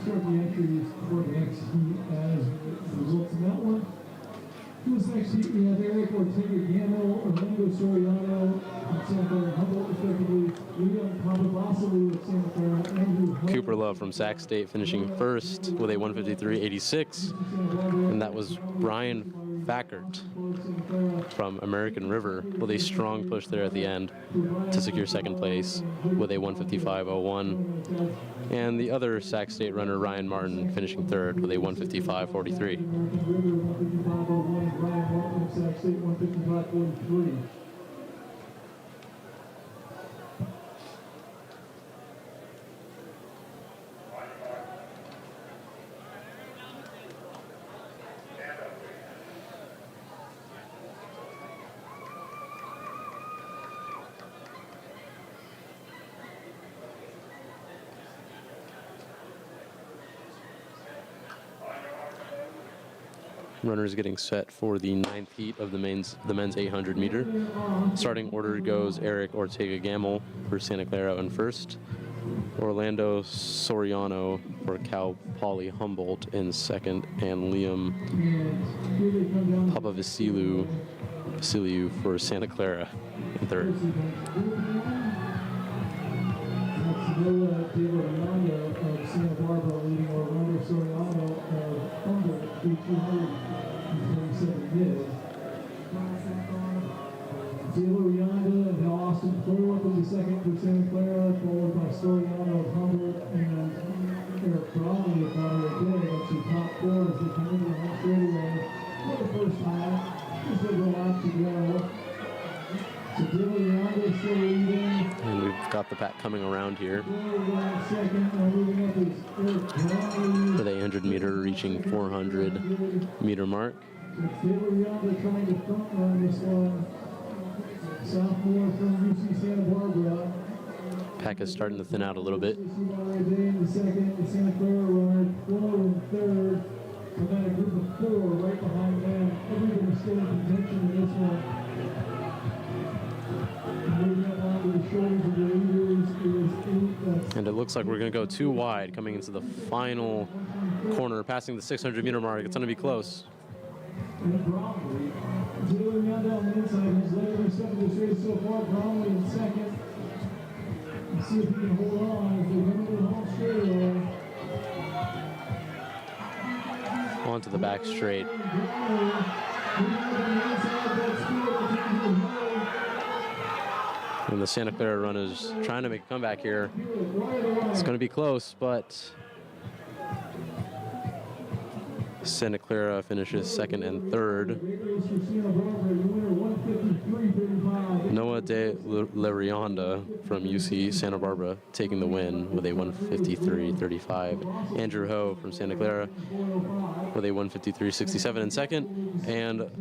Start the entries for the next heat as results in that one. This next heat, we have Eric Ortega-Gamble, Orlando Soriano, and Santa Clara Humboldt, respectively. Liam Papabasolu of Santa Clara, Andrew Hunt. Cooper Love from Sac State finishing first with a 153.86. And that was Brian Fackert from American River with a strong push there at the end to secure second place with a 155.01. And the other Sac State runner, Ryan Martin, finishing third with a 155.43. Runners getting set for the 9th heat of the men's 800 meter. Starting order goes Eric Ortega-Gamble for Santa Clara in first, Orlando Soriano for Cal Poly Humboldt in second, and Liam Papavasiliou for Santa Clara in third. of Santa Barbara leading Orlando Soriano of Humboldt 227 mid. Taylor Yonda and Austin Cole up in the second for Santa Clara, followed by Soriano of Humboldt and Eric Bromley of Monterey Bay. That's your top four as they come into the home straightaway for the first time. Just a lap to go. So Taylor Yonda is still leading. And we've got the pack coming around here for the 800 meter, reaching 400 meter mark. Taylor Yonda trying to front run this one. Sophomore from UC Santa Barbara. Pack is starting to thin out a little bit. In the second, the Santa Clara runner, Flo in third, and then a group of four right behind them. Everybody's still in contention in this one. And it looks like we're going to go too wide coming into the final corner, passing the 600 meter mark. It's going to be close. Bromley, Taylor Yonda on the inside, who's led every step of this race so far. Bromley in second. Let's see if he can hold on as they come into the home straightaway. Onto the back straight. And the Santa Clara run is trying to make a comeback here. It's going to be close, but Santa Clara finishes second and third. Noah de Larionda from UC Santa Barbara taking the win with a 153.35. Andrew Ho from Santa Clara with a 153.67 in second. And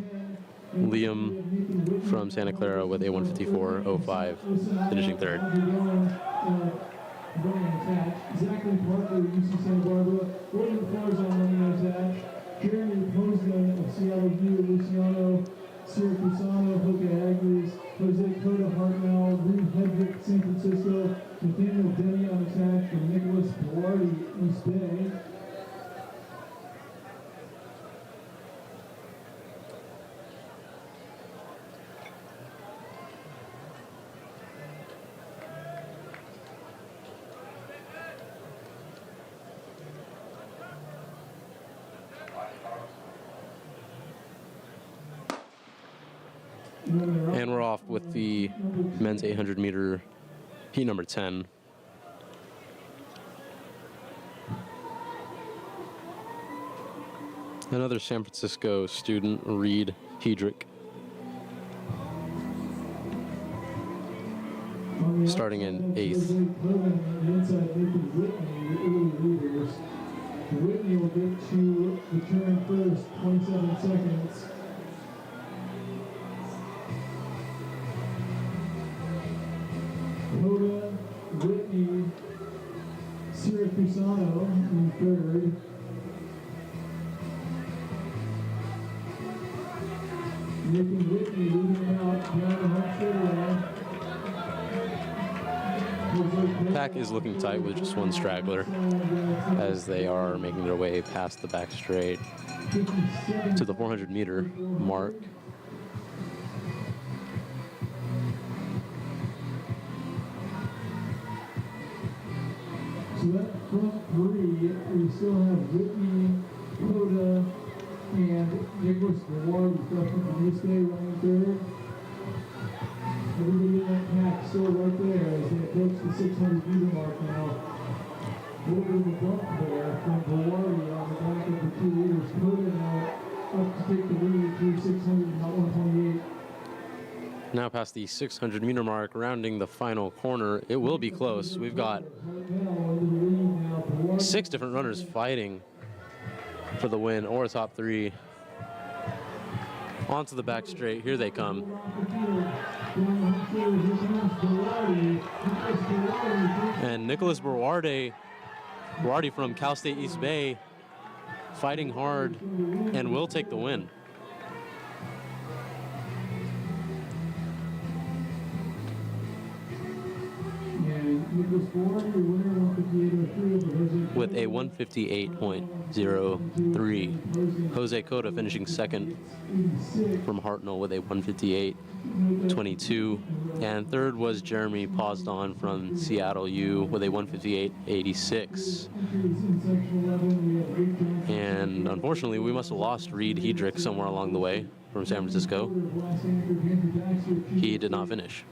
Liam from Santa Clara with a 154.05, finishing third. Zachary Parker, UC Santa Barbara, William Farzan, running Zach, Jeremy Posner of Seattle U, Luciano Siracusano, Hoka Aggies, Jose Cota Hartnell, Reed Hedrick, San Francisco, Nathaniel Denny on attack, and Nicholas Pilardi, East Bay. And we're off with the men's 800 meter heat number 10. Another San Francisco student, Reed Hedrick, starting in 8th. Whitney will get to the turn first, 27 seconds. Coda, Whitney, Siracusano in third. Nick and Whitney leading them out down the home straightaway. Pack is looking tight with just one straggler as they are making their way past the back straight to the 400 meter mark. So that front three, we still have Whitney, Coda, and Nicholas Bawar, who's from East Bay, running third. Everybody in that pack still right there as they approach the 600 meter mark now. Over the bump there from Bawari on the back of the 2 leaders. Coda now up to take the lead through 600 and not 128. Now past the 600 meter mark, rounding the final corner. It will be close. We've got 6 different runners fighting for the win or top 3. Onto the back straight. Here they come. And Nicholas Berardi from Cal State East Bay fighting hard and will take the win. With a 158.03. Jose Cota finishing second from Hartnell with a 158.22. And third was Jeremy Posdon from Seattle U with a 158.86. And unfortunately, we must have lost Reed Hedrick somewhere along the way from San Francisco. He did not finish.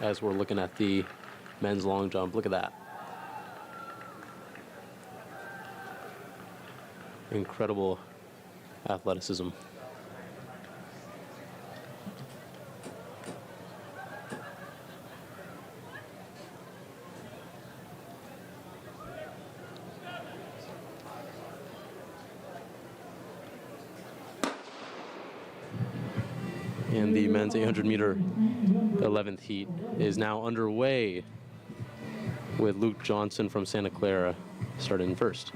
As we're looking at the men's long jump, look at that. Incredible athleticism. And the men's 800 meter 11th heat is now underway with Luke Johnson from Santa Clara starting first.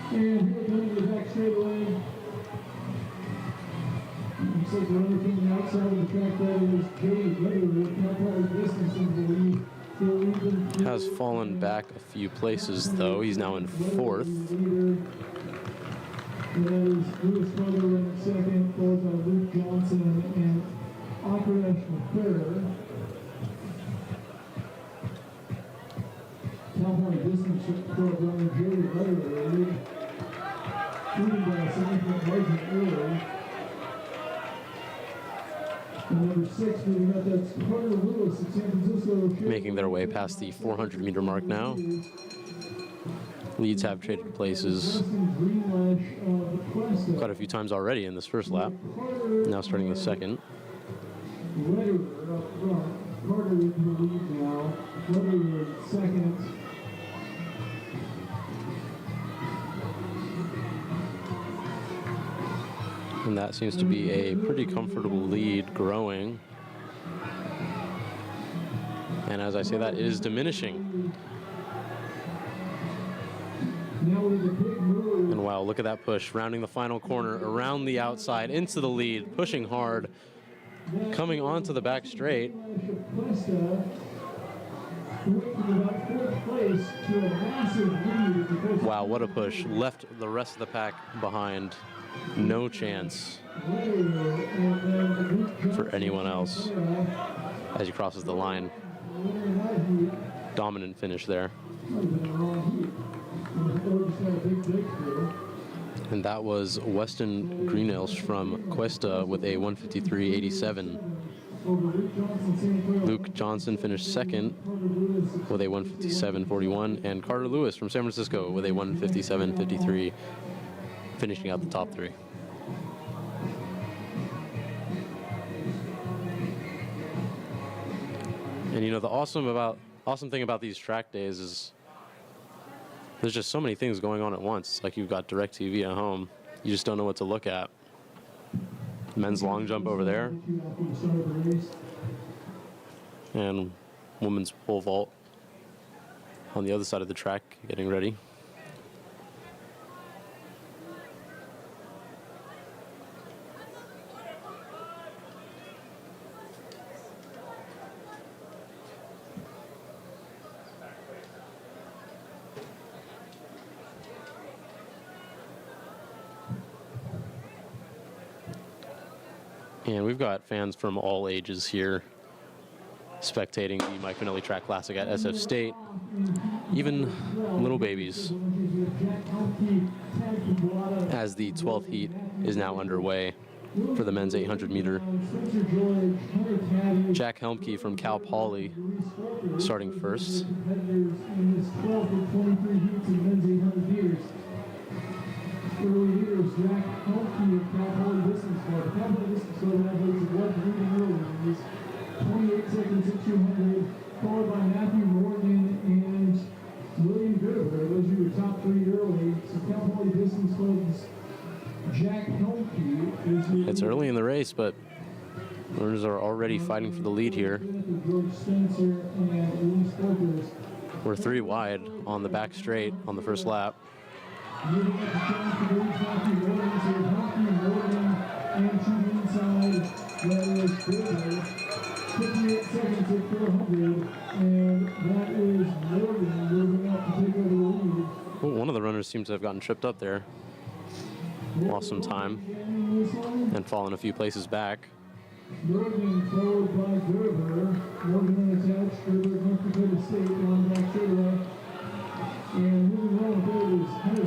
And here coming to the back straightaway. Looks like the runner from the outside of the track, that is Jay Weather with now probably distance into the lead. has fallen back a few places, though. He's now in 4th. That is Lewis Carter in second, followed by Luke Johnson and Akresh third. California distance club runner Jerry Rudder leading by a 7-point margin early. And number 6, moving up, that's Carter Lewis of San Francisco. Making their way past the 400-meter mark now. Leads have traded places quite a few times already in this first lap. Now starting the second. Rudder up front. Carter in the lead now. Rudder in second. And that seems to be a pretty comfortable lead growing. And as I say that, it is diminishing. And wow, look at that push, rounding the final corner, around the outside, into the lead, pushing hard, coming onto the back straight. Wow, what a push. Left the rest of the pack behind. No chance for anyone else as he crosses the line. Dominant finish there. And that was Weston Greenelsh from Cuesta with a 153.87. Luke Johnson finished second with a 157.41, and Carter Lewis from San Francisco with a 157.53, finishing out the top 3. And you know, the awesome thing about these track days is there's just so many things going on at once. It's like you've got DirecTV at home. You just don't know what to look at. Men's long jump over there. And women's pole vault on the other side of the track, getting ready. And we've got fans from all ages here spectating the Mike Fanelli Track Classic at SF State, even little babies, as the 12th heat is now underway for the men's 800-meter. Jack Helmke from Cal Poly starting first. Early leaders, Jack Helmke of Cal Poly Distance Club. Cal Poly Distance Club athletes of what leading early is 28 seconds at 200, followed by Matthew Morgan and William Gerber. Those are your top 3 early. So Cal Poly Distance Club's Jack Helmke is... It's early in the race, but runners are already fighting for the lead here. We're 3 wide on the back straight on the first lap. Moving up the track to the Matthew Morgan, so Matthew Morgan and to the inside, that is Gerber. 58 seconds at 400, and that is Morgan moving up to take over the lead. Oh, one of the runners seems to have gotten tripped up there. Lost some time and fallen a few places back. Morgan followed by Gerber. Morgan unattached, Gerber North Dakota State, on back straightaway.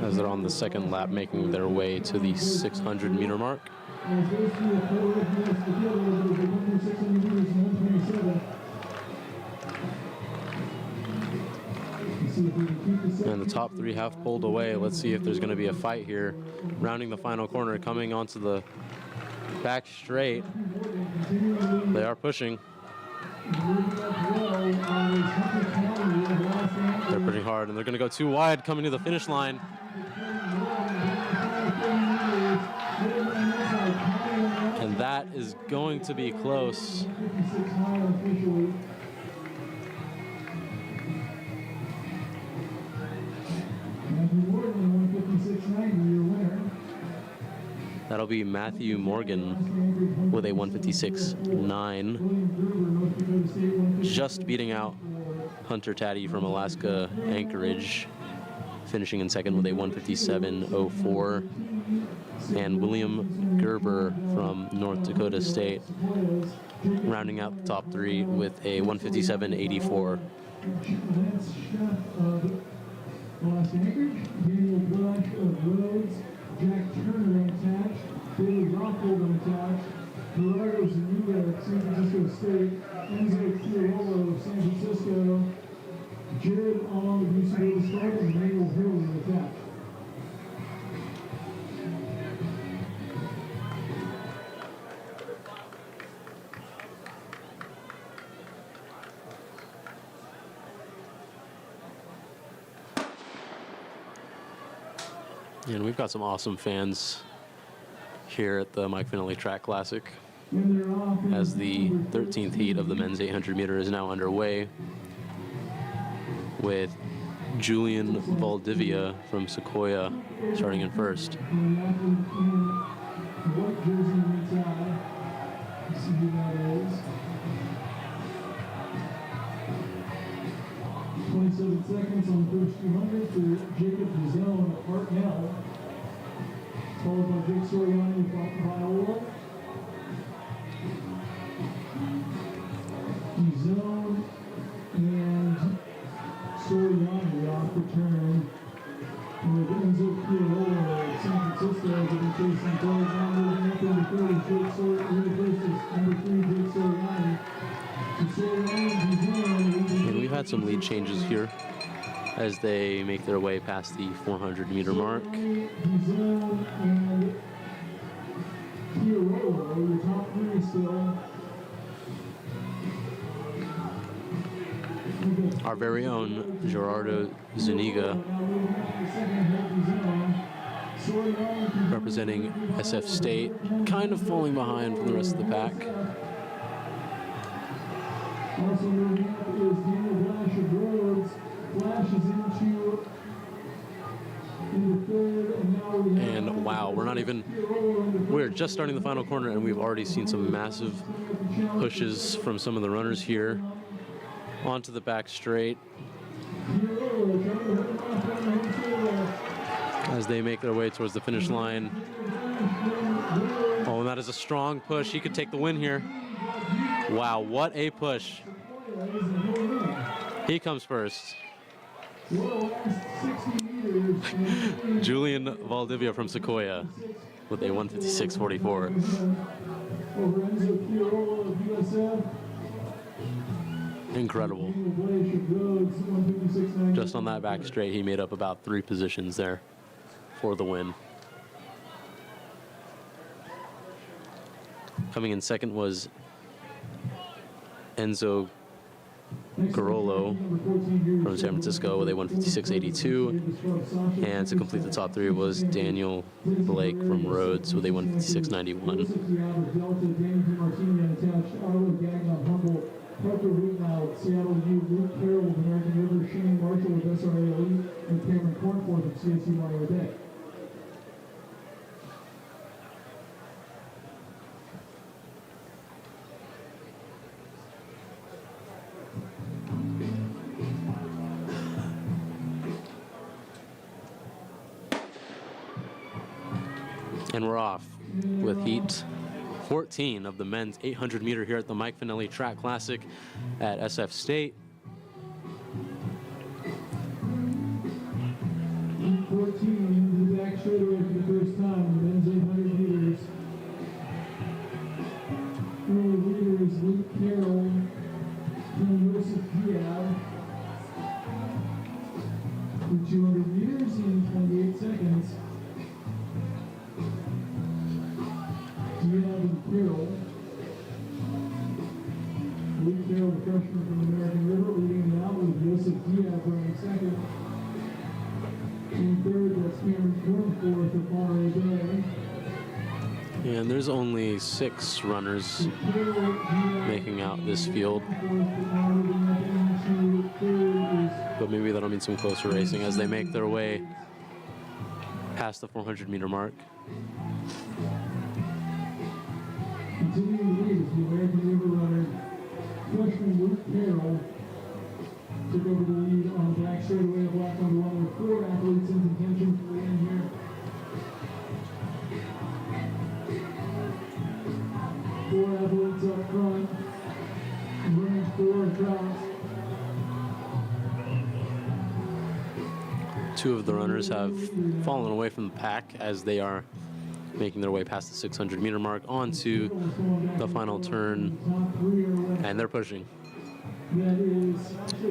As they're on the second lap, making their way to the 600-meter mark. And the top 3 have pulled away. Let's see if there's going to be a fight here. Rounding the final corner, coming onto the back straight. They are pushing. They're pushing hard, and they're going to go 2 wide, coming to the finish line. And that is going to be close. That'll be Matthew Morgan with a 156.9, just beating out Hunter Taddy from Alaska Anchorage, finishing in second with a 157.04. And William Gerber from North Dakota State, rounding out the top three with a 157.84. Lance Schaff of Alaska Anchorage, Daniel Black of Rhodes, Jack Turner unattached, Billy Rockhold unattached, Gerardo Zuniga of San Francisco State, Enzo Chiarolo of San Francisco, Jared Ong of UC Davis Park, and Emmanuel Hill in attack. And we've got some awesome fans here at the Mike Fanelli Track Classic as the 13th heat of the men's 800 meter is now underway, with Julian Valdivia from Sequoia starting in first. What jersey inside? See who that is. 27 seconds on the first 200 for Jacob Gisone of Hartnell, followed by Jake Soriani of Viola. Gisone and Soriani off the turn, with Enzo Chiarolo of San Francisco as they chasing goals. Now moving up into third is Jake Soriani versus number 3 Jake Soriani. And we've had some lead changes here as they make their way past the 400 meter mark. Our very own Gerardo Zuniga, representing SF State, kind of falling behind from the rest of the pack. Also moving up is Daniel Flash of Rhodes. Flash is into third, and now we have... And wow, we're just starting the final corner, and we've already seen some massive pushes from some of the runners here onto the back straight as they make their way towards the finish line. Oh, and that is a strong push. He could take the win here. Wow, what a push. He comes first. Julian Valdivia from Sequoia with a 156.44. Incredible. Just on that back straight, he made up about 3 positions there for the win. Coming in second was Enzo Garolo from San Francisco with a 156.82, and to complete the top 3 was Daniel Blake from Rhodes with a 156.91. Parker Wheatnow, Seattle U, Luke Carroll with American River, Shane Marshall with SRA Elite, and Cameron Cornforth of CSU Monterey Bay. And we're off with heat 14 of the men's 800 meter here at the Mike Fanelli Track Classic at SF State. 14, the back straightaway for the first time in the men's 800 meters. Early leader is Luke Carroll from Joseph Diab. For 200 meters in 28 seconds. Diab and Carroll. Luke Carroll, the freshman from American River, leading now with Joseph Diab running second. In third, that's Cameron Cornforth of Monterey Bay. And there's only 6 runners making out this field. But maybe that'll mean some closer racing as they make their way past the 400 meter mark. Continuing to lead is the American River runner, freshman Luke Carroll. took over the lead on the back straightaway of lap number 1. There are 4 athletes in contention for the win here. 4 athletes up front, running 4 drops. 2 of the runners have fallen away from the pack as they are making their way past the 600-meter mark onto the final turn, and they're pushing.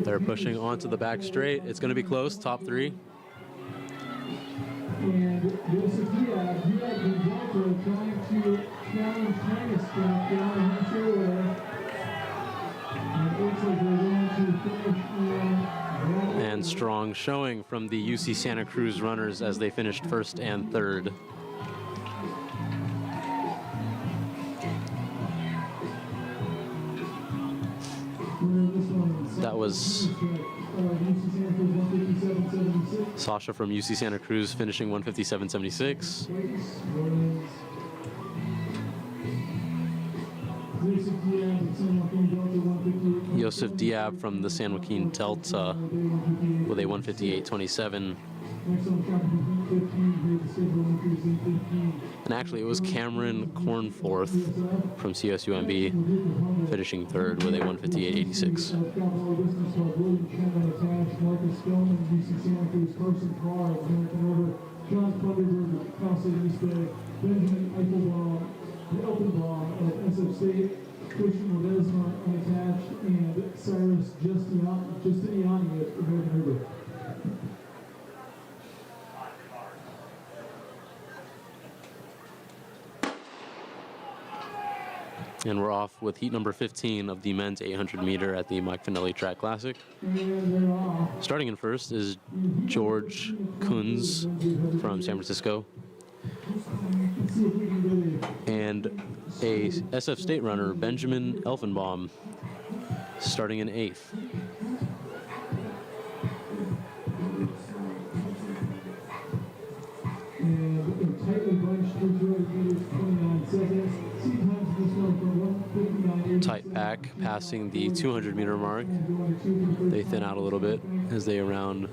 They're pushing onto the back straight. It's going to be close, top 3. And BSPN trying to challenge Titus back down the straightaway. And it looks like they're going to finish And strong showing from the UC Santa Cruz runners as they finished 1st and 3rd. That was Sasha from UC Santa Cruz finishing 157.76. Yosef Diab from the San Joaquin Delta with a 158.27. And actually, it was Cameron Cornforth from CSUMB finishing 3rd with a 158.86. Elfenbaum of SF State, Christian Ledesma unattached, and Cyrus Justiniani at American River. And we're off with heat number 15 of the men's 800-meter at the Mike Fanelli Track Classic. Starting in first is George Kunz from San Francisco, and a SF State runner, Benjamin Elfenbaum, starting in 8th. And tightly bunched 200 meters, 29 seconds. Tight pack, passing the 200-meter mark. They thin out a little bit as they round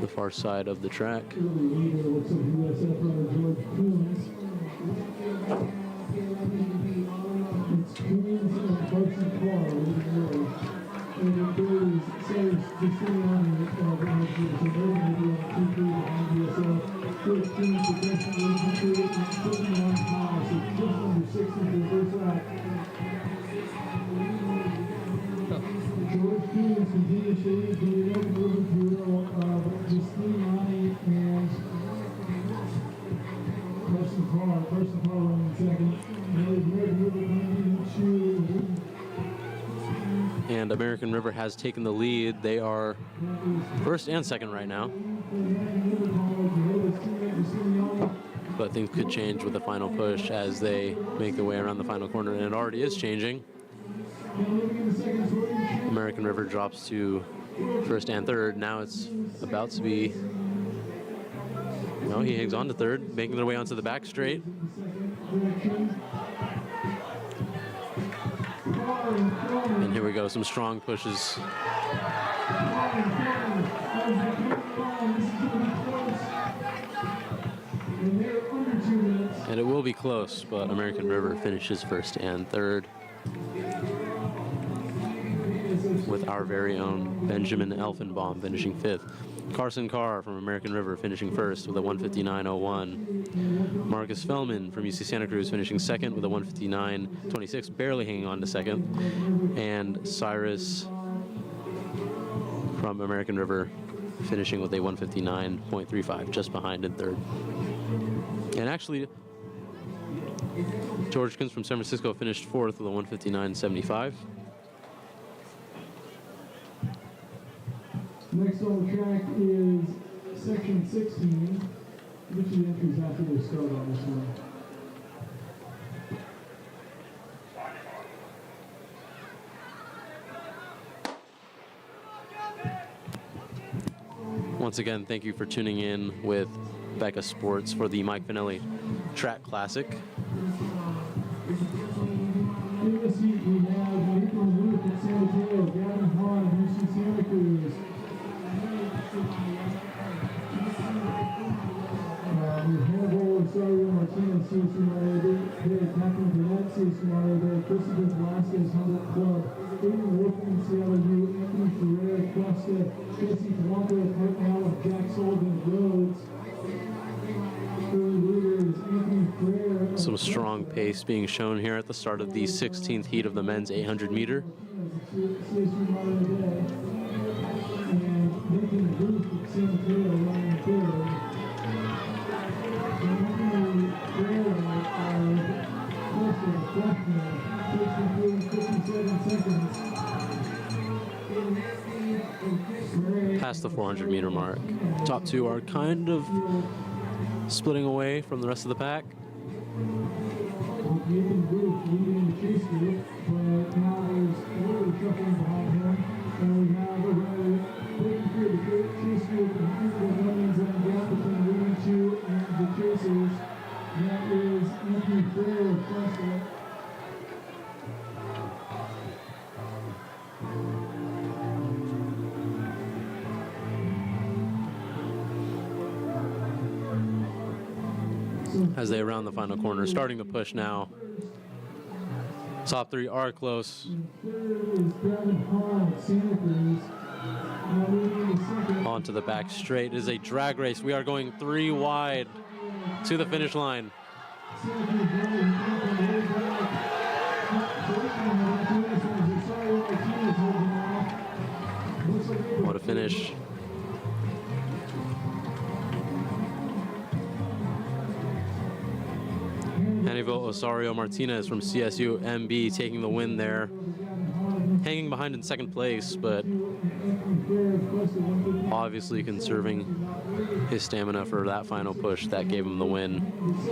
the far side of the track. And American River has taken the lead. They are 1st and 2nd right now. But things could change with the final push as they make their way around the final corner, and it already is changing. American River drops to 1st and 3rd. Now it's about to be... No, he hangs on to 3rd, making their way onto the back straight. And here we go, some strong pushes. And it will be close, but American River finishes 1st and 3rd, with our very own Benjamin Elfenbaum finishing 5th. Carson Carr from American River finishing 1st with a 159.01. Marcus Fellman from UC Santa Cruz finishing 2nd with a 159.26, barely hanging on to 2nd. And Cyrus from American River finishing with a 159.35, just behind in 3rd. And actually, George Kunz from San Francisco finished 4th with a 159.75. Next on the track is section 16. Which of the entries after they start on this one? Once again, thank you for tuning in with BECA Sports for the Mike Fanelli Track Classic. In this heat, we have Nathan Luke at San Mateo, Gavin Hahn of UC Jesse Walker right now with Jack Sullivan Rhodes. Early leader is Anthony Frere. Some strong pace being shown here at the start of the 16th heat of the men's 800 meter. CSU modern day. And Nathan Booth with San Mateo running third. Anthony Frere of freshman takes complete 57 seconds. Past the 400 meter mark. Top two are kind of splitting away from the rest of the pack. Nathan Booth leading the chase group, but now there's a little shuffling behind him. And we have already breaking through the chase group and the runnings on the gap between leading two and the chasers. That is Anthony Frere of freshman. As they round the final corner, starting to push now. Top three are close. Onto the back straight. It is a drag race. We are going 3 wide to the finish line. What a finish. Hannibal Osorio Martinez from CSU MB taking the win there. Hanging behind in second place, but obviously conserving his stamina for that final push that gave him the win.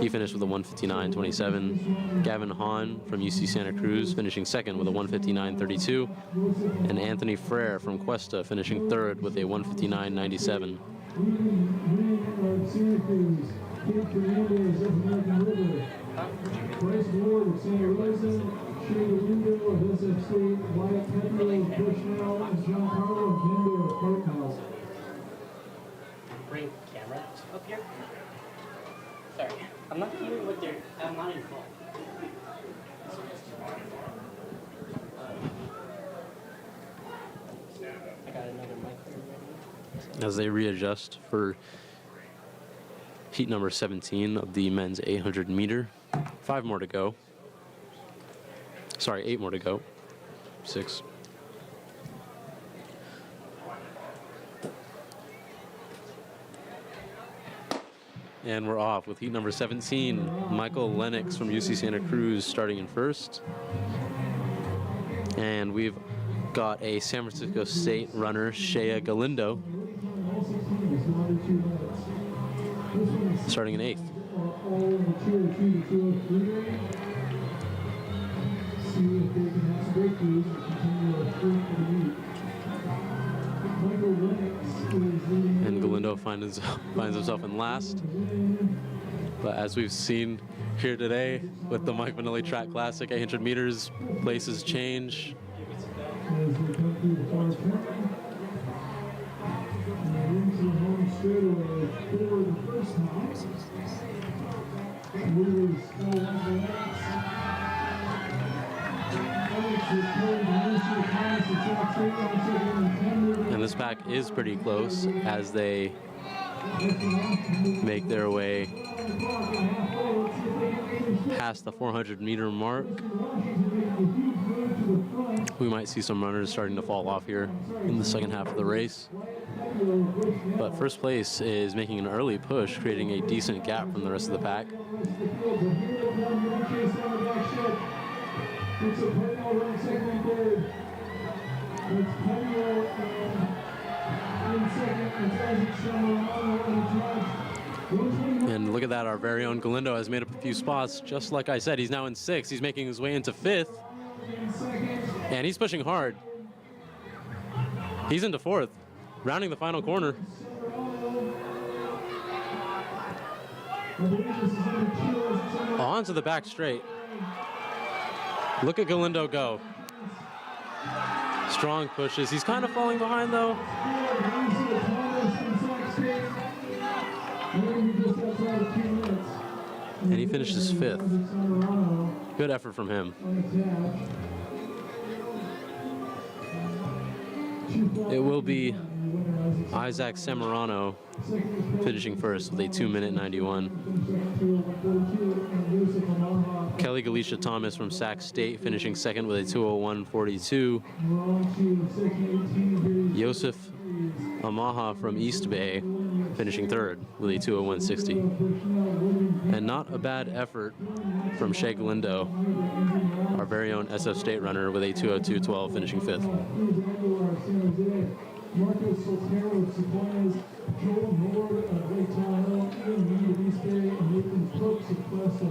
He finished with a 1:59.27. Gavin Hahn from UC Santa Cruz finishing second with a 1:59.32. And Anthony Frere from Cuesta finishing third with a 1:59.97. Bryce Ward of Santa Rosa, Shea Galindo of SF State, Wyatt Petro of Bushnell, and John Carlo of Mendo of Parkhouse. Bring camera up here. Sorry, I'm not hearing what they're. I'm not in fault. I got another mic ready. As they readjust for heat number 17 of the men's 800 meter. 5 more to go. Sorry, 8 more to go. 6. And we're off with heat number 17. Michael Lennox from UC Santa Cruz starting in first. And we've got a San Francisco State runner, Shea Galindo, starting in 8th. And Galindo finds himself in last. But as we've seen here today with the Mike Fanelli Track Classic 800 meters, places change. And this pack is pretty close as they make their way past the 400 meter mark. We might see some runners starting to fall off here in the second half of the race. But first place is making an early push, creating a decent gap from the rest of the pack. And look at that, our very own Galindo has made up a few spots. Just like I said, he's now in 6th. He's making his way into 5th. And he's pushing hard. He's into 4th, rounding the final corner. On to the back straight. Look at Galindo go. Strong pushes. He's kind of falling behind though. And he finishes 5th. Good effort from him. It will be Isaac Samarano finishing first with a 2-minute 91. Kelly Galicia Thomas from Sac State finishing second with a 2:01.42. Yosef Amaha from East Bay finishing third with a 2:01.60. And not a bad effort from Shea Galindo, our very own SF State runner, with a 2:02.12 finishing fifth. Marcos Soltero of Sequoias, Joel Nord of Lake Tahoe, Ian Mead of East Bay, and Nathan Brooks of Cuesta.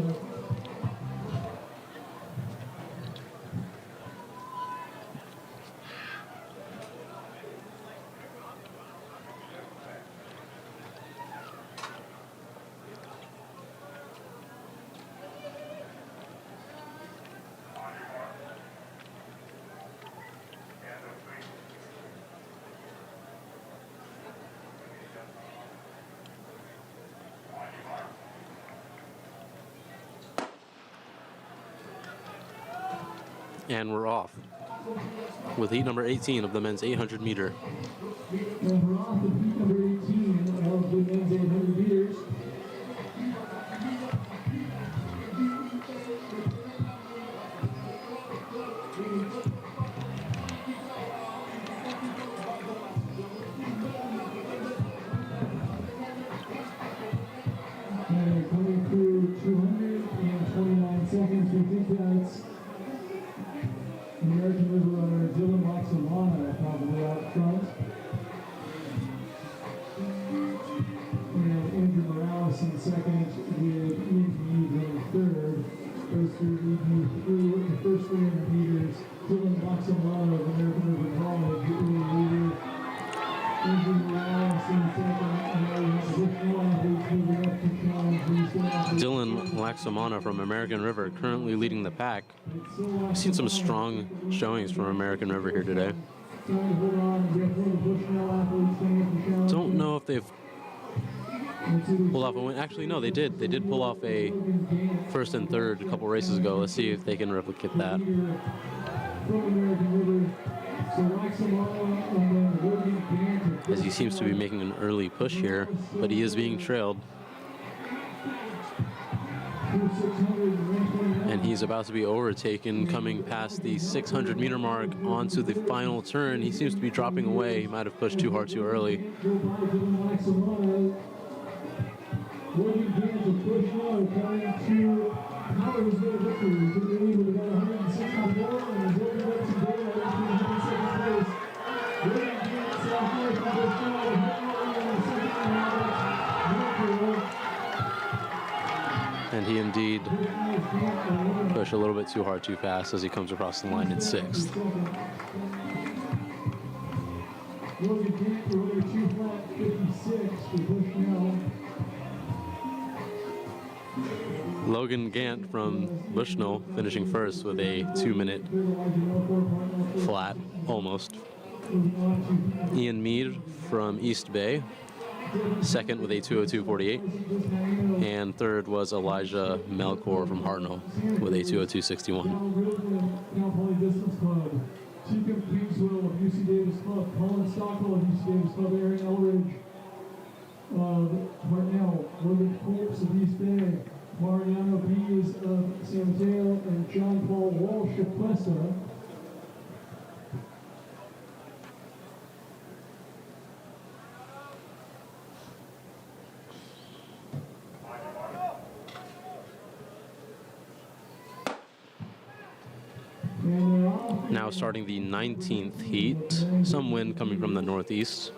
And we're off with heat number 18 of the men's 800 meter. And we're off with heat number 18 of the men's 800 meters. And coming through 229 seconds, we think that's American River runner Dylan Waxamana probably out front. And Andrew Morales in second with Ian Mead running third. Those three lead you through the first 300 meters. Dylan Waxamana of American River College, the early leader. Andrew Morales in second. And now we have additional athletes moving up to challenge these athletes. Dylan Laxamana from American River currently leading the pack. We've seen some strong showings from American River here today. Don't know if they've pulled off a win. Actually, no, they did. They did pull off a first and third a couple races ago. Let's see if they can replicate that. As he seems to be making an early push here, but he is being trailed. And he's about to be overtaken, coming past the 600 meter mark onto the final turn. He seems to be dropping away. He might have pushed too hard too early. And he indeed pushed a little bit too hard too fast as he comes across the line in sixth. Logan Gant from Bushnell finishing first with a 2-minute flat, almost. Ian Mead from East Bay, second with a 2:02.48. And third was Elijah Melkor from Hartnell with a 2:02.61. Jacob Kingswell of UC Davis Club, Colin Stockwell of UC Davis Club, Aaron Elridge of Hartnell, Logan Colts of East Bay, Mariano Bees of San Mateo, and John Paul Walsh of Cuesta. Now starting the 19th heat, some wind coming from the northeast.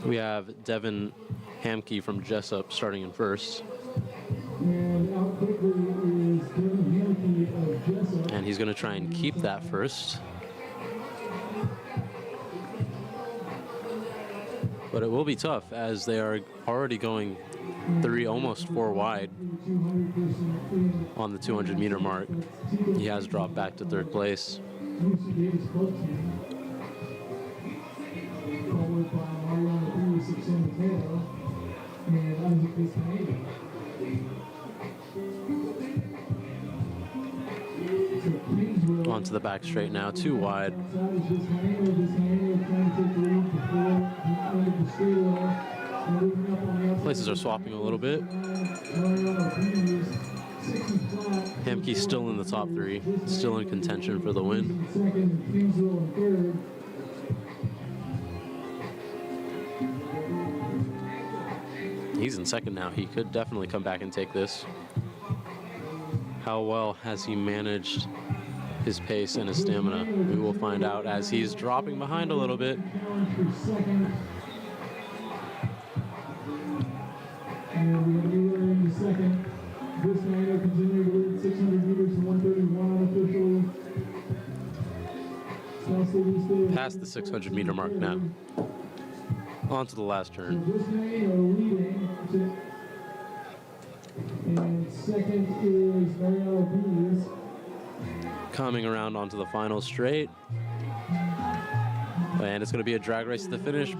We have Devin Hamke from Jessup starting in first. And out quickly is Devin Hamke of Jessup. And he's going to try and keep that first. But it will be tough as they are already going almost 4 wide on the 200 meter mark. He has dropped back to third place. On onto the back straight now, too wide. Places are swapping a little bit. Hamke's still in the top three, still in contention for the win. He's in second now. He could definitely come back and take this. How well has he managed his pace and his stamina? We will find out as he's dropping behind a little bit. And we're going to be there in the second. This man will continue to lead 600 meters to 131 unofficially. Past the 600 meter mark now. On to the last turn. So this man are leading. And second is Mariano Bees. Coming around onto the final straight. And it's going to be a drag race to the finish,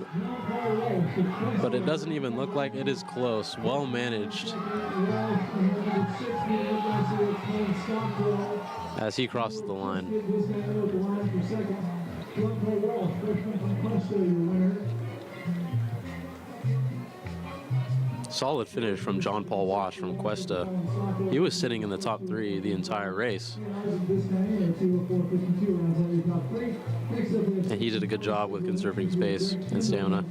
but it doesn't even look like it is close. Well managed as he crosses the line. Solid finish from John Paul Walsh from Cuesta. He was sitting in the top three the entire race. And he did a good job with conserving space and stamina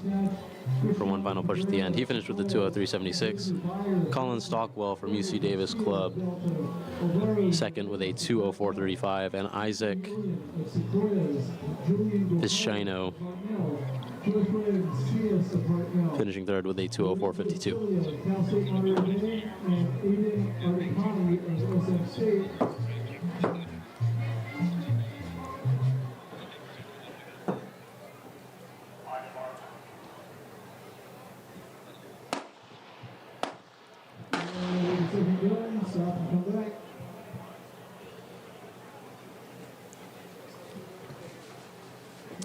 for one final push at the end. He finished with the 2:03.76. Colin Stockwell from UC Davis Club, second with a 2:04.35. And Isaac Vizcaino finishing third with a 2:04.52.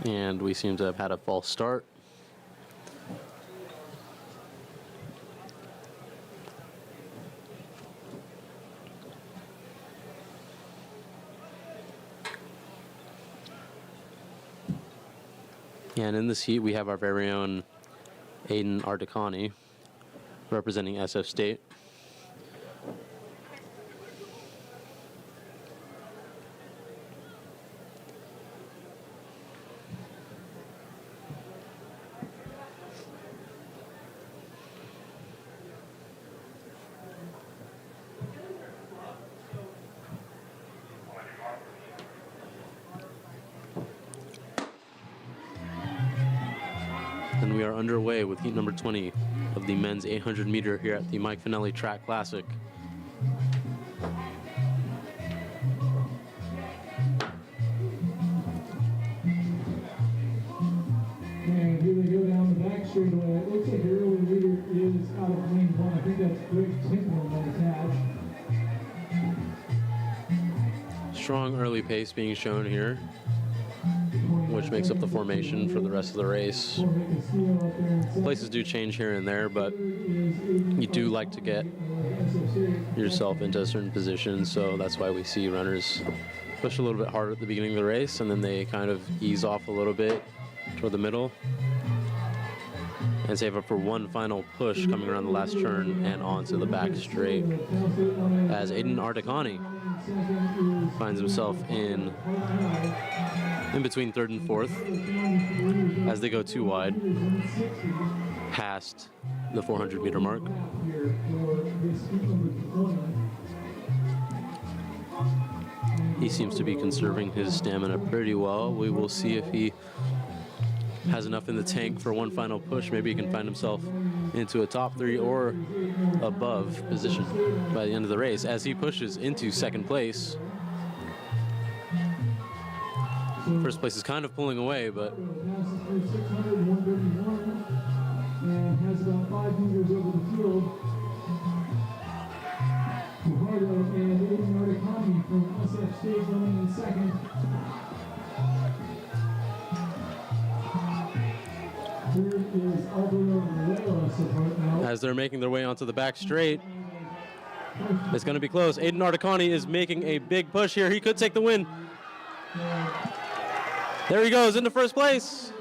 And we seem to have had a false start. And in this heat, we have our very own Aiden Ardicani representing SF State. And we are underway with heat number 20 of the men's 800 meter here at the Mike Fanelli Track Classic. And here they go down the back straightaway. It looks like the early leader is out of lane one. I think that's Greg Tinkman attached. Strong early pace being shown here, which makes up the formation for the rest of the race. Places do change here and there, but you do like to get yourself into a certain position, so that's why we see runners push a little bit harder at the beginning of the race, and then they kind of ease off a little bit toward the middle and save up for one final push coming around the last turn and onto the back straight, as Aiden Ardicani finds himself in between third and fourth as they go too wide past the 400 meter mark. He seems to be conserving his stamina pretty well. We will see if he has enough in the tank for one final push. Maybe he can find himself into a top three or above position by the end of the race as he pushes into second place. First place is kind of pulling away, but and has about 5 meters over the field. Guajardo and Aiden Ardicani from SF State running in second. Third is Alvaro Morelos right now. As they're making their way onto the back straight, it's going to be close. Aiden Ardicani is making a big push here. He could take the win. There he goes into first place.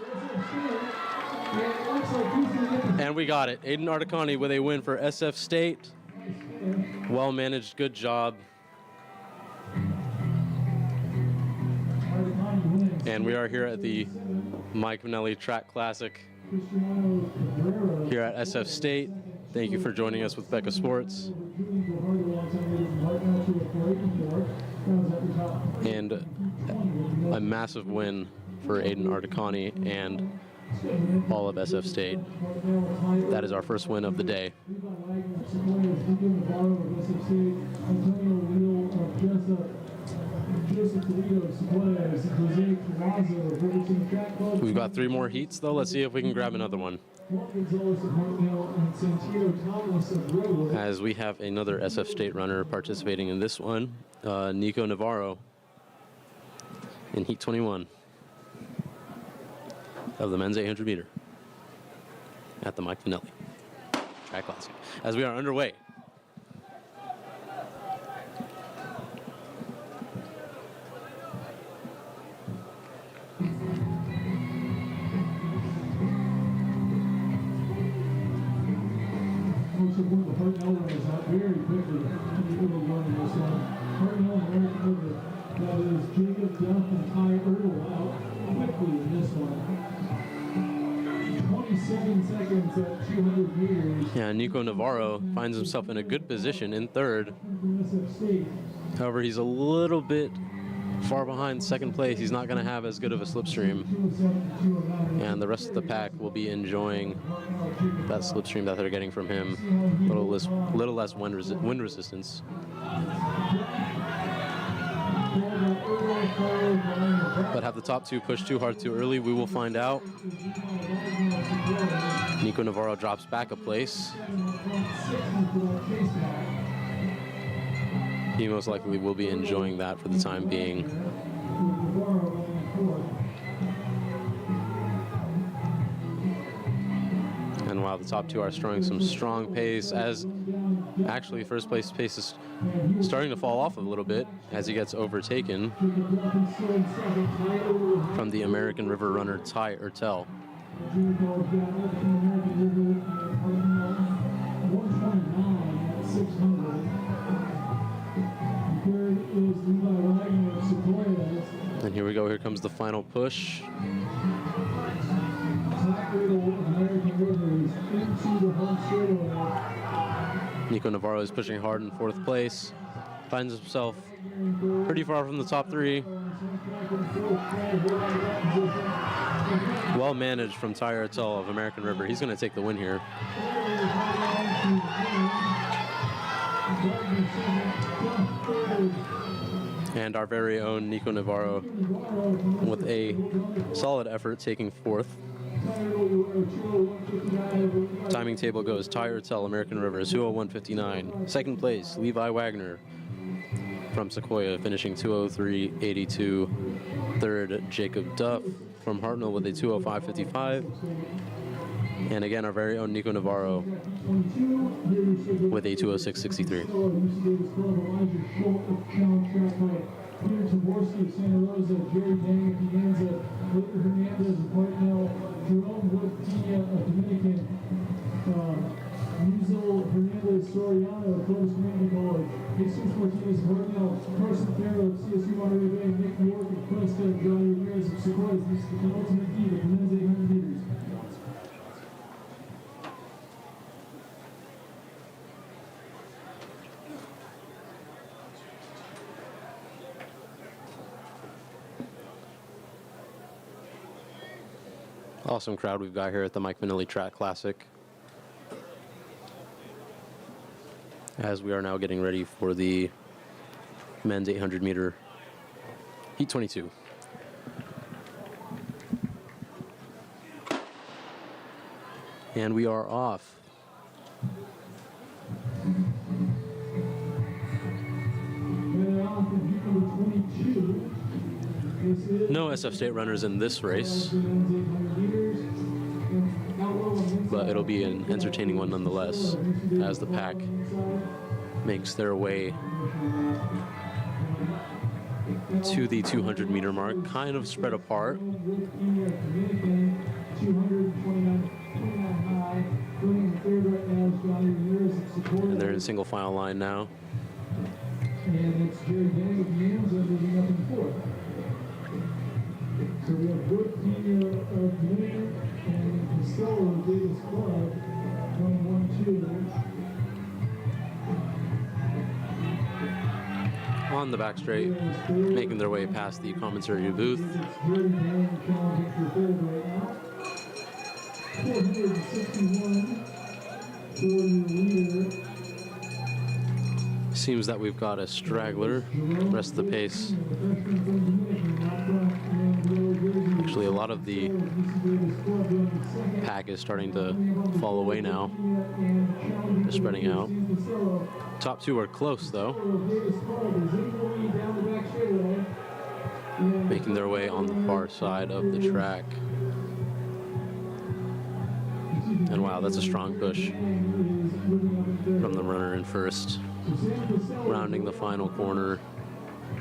And we got it. Aiden Articani with a win for SF State. Well managed, good job. And we are here at the Mike Fanelli Track Classic here at SF State. Thank you for joining us with BECA Sports. And a massive win for Aiden Articani and all of SF State. That is our first win of the day. We've got 3 more heats though. Let's see if we can grab another one. As we have another SF State runner participating in this one, Nico Navarro in heat 21 of the men's 800 meter at the Mike Fanelli Track Classic. As we are underway. Hartnell runners out very quickly. Hartnell and Eric Miller, that is Jacob Duff and Ty Erdl out quickly in this one. 27 seconds at 200 meters. Yeah, Nico Navarro finds himself in a good position in third. However, he's a little bit far behind second place. He's not going to have as good of a slipstream. And the rest of the pack will be enjoying that slipstream that they're getting from him. A little less wind resistance. But have the top 2 pushed too hard too early? We will find out. Nico Navarro drops back a place. He most likely will be enjoying that for the time being. And while the top 2 are showing some strong pace, as actually first place pace is starting to fall off a little bit as he gets overtaken from the American River runner Ty Ertel. And here we go, here comes the final push. Nico Navarro is pushing hard in 4th place. Finds himself pretty far from the top 3. Well managed from Ty Ertel of American River. He's going to take the win here. And our very own Nico Navarro with a solid effort taking 4th. Timing table goes Ty Ertel, American River, 2:01:59. 2nd place, Levi Wagner from Sequoia, finishing 2:03:82. 3rd, Jacob Duff from Hartnell with a 2:05:55. And again, our very own Nico Navarro with a 2:06:63. Peter Taborski of Santa Rosa, Jerry Dang of Pienza, Whitmer Hernandez of Hartnell, Jerome Wood Pena of Dominican, Musil Hernandez Soriano of Clovis Community College, Jesus Martinez of Hartnell, Carson Farrow of CSU Monterey Bay, Nick York of Cuesta, Johnny Ramirez of Sequoia. This is the penultimate heat of the men's 800 meters. Awesome crowd we've got here at the Mike Fanelli Track Classic, as we are now getting ready for the men's 800 meter heat 22. And we are off. No SF State runners in this race, but it'll be an entertaining one nonetheless as the pack makes their way to the 200-meter mark, kind of spread apart. And they're in single file line now. And it's Jerry Gang of Yams moving up in fourth. So we have Wood Pena of Dominican and Costello of Davis Club running 1-2. On the back straight, making their way past the commentary booth. It's Jerry Gang challenging for third right now. 461 for your leader. Seems that we've got a straggler. Rest of the pace. Actually, a lot of the pack is starting to fall away now. They're spreading out. Top two are close, though. Making their way on the far side of the track. And wow, that's a strong push from the runner in first. Rounding the final corner.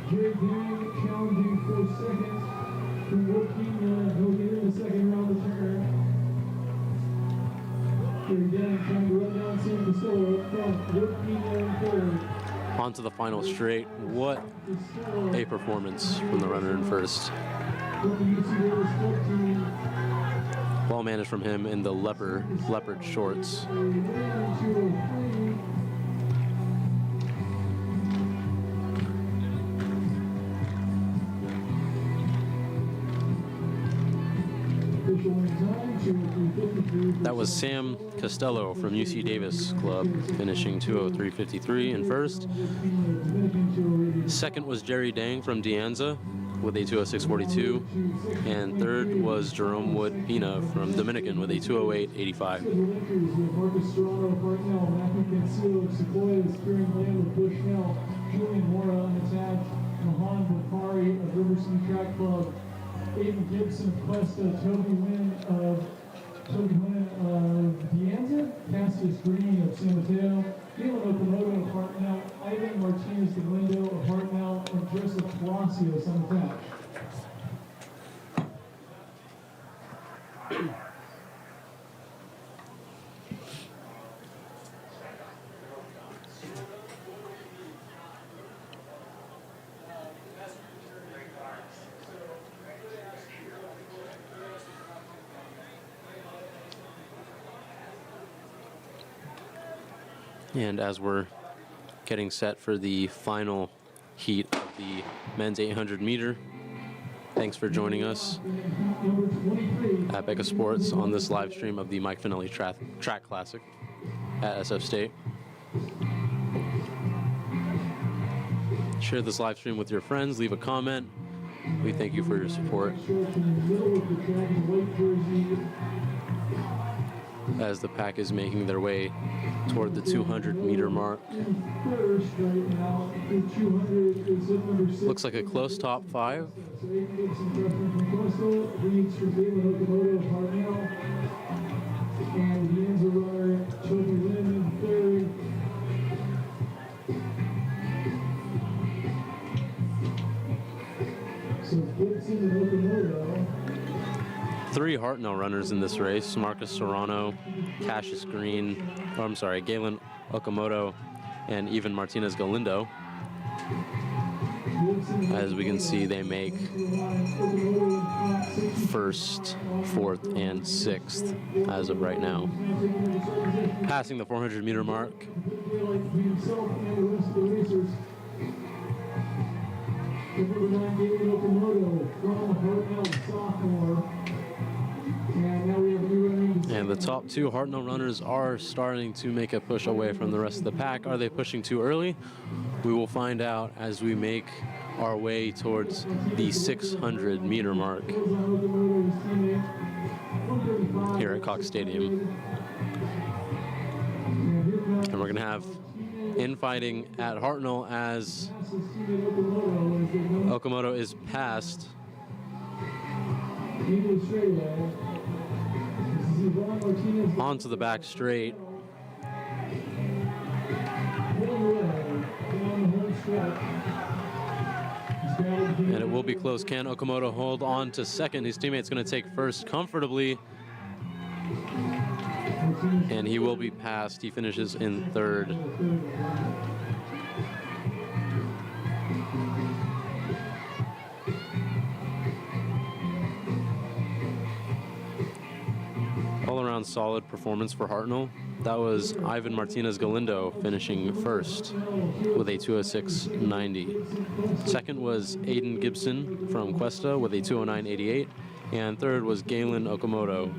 Jerry Gang challenging for second. He'll get in the second round of the turn. Jerry Gang trying to run down Sam Costello up front. Working in third. Onto the final straight. What a performance from the runner in first. Well managed from him in the leopard shorts. That was Sam Costello from UC Davis Club, finishing 2:03.53 in first. Second was Jerry Dang from De Anza with a 2:06.42. And third was Jerome Wood Pena from Dominican with a 2:08.85. Marcus Serrano of Hartnell, Matthew Cancillo of Sequoia, Spearing Land of Bushnell, Julian Mora on the tag, Mahan Bakari of Riverside Track Club, Aiden Gibson of Cuesta, Toby Wynn of De Anza, Cassius Green of San Mateo, Galen Okamoto of Hartnell, Ivan Martinez de Lindo of Hartnell, and Joseph Palacios on the tag. And as we're getting set for the final heat of the men's 800 meter, thanks for joining us at BECA Sports on this live stream of the Mike Fanelli Track Classic at SF State. Share this live stream with your friends, leave a comment. We thank you for your support. As the pack is making their way toward the 200-meter mark. Looks like a close top five. Three Hartnell runners in this race: Marcus Serrano, Cassius Green, Galen Okamoto, and even Martinez Galindo. As we can see, they make first, fourth, and sixth as of right now. Passing the 400-meter mark. And the top two Hartnell runners are starting to make a push away from the rest of the pack. Are they pushing too early? We will find out as we make our way towards the 600-meter mark here at Cox Stadium. And we're going to have infighting at Hartnell as Okamoto is passed. Onto the back straight. And it will be close. Can Okamoto hold on to second? His teammate's going to take first comfortably. And he will be passed. He finishes in third. All-around solid performance for Hartnell. That was Ivan Martinez Galindo finishing first with a 206.90. Second was Aiden Gibson from Cuesta with a 209.88. And third was Galen Okamoto.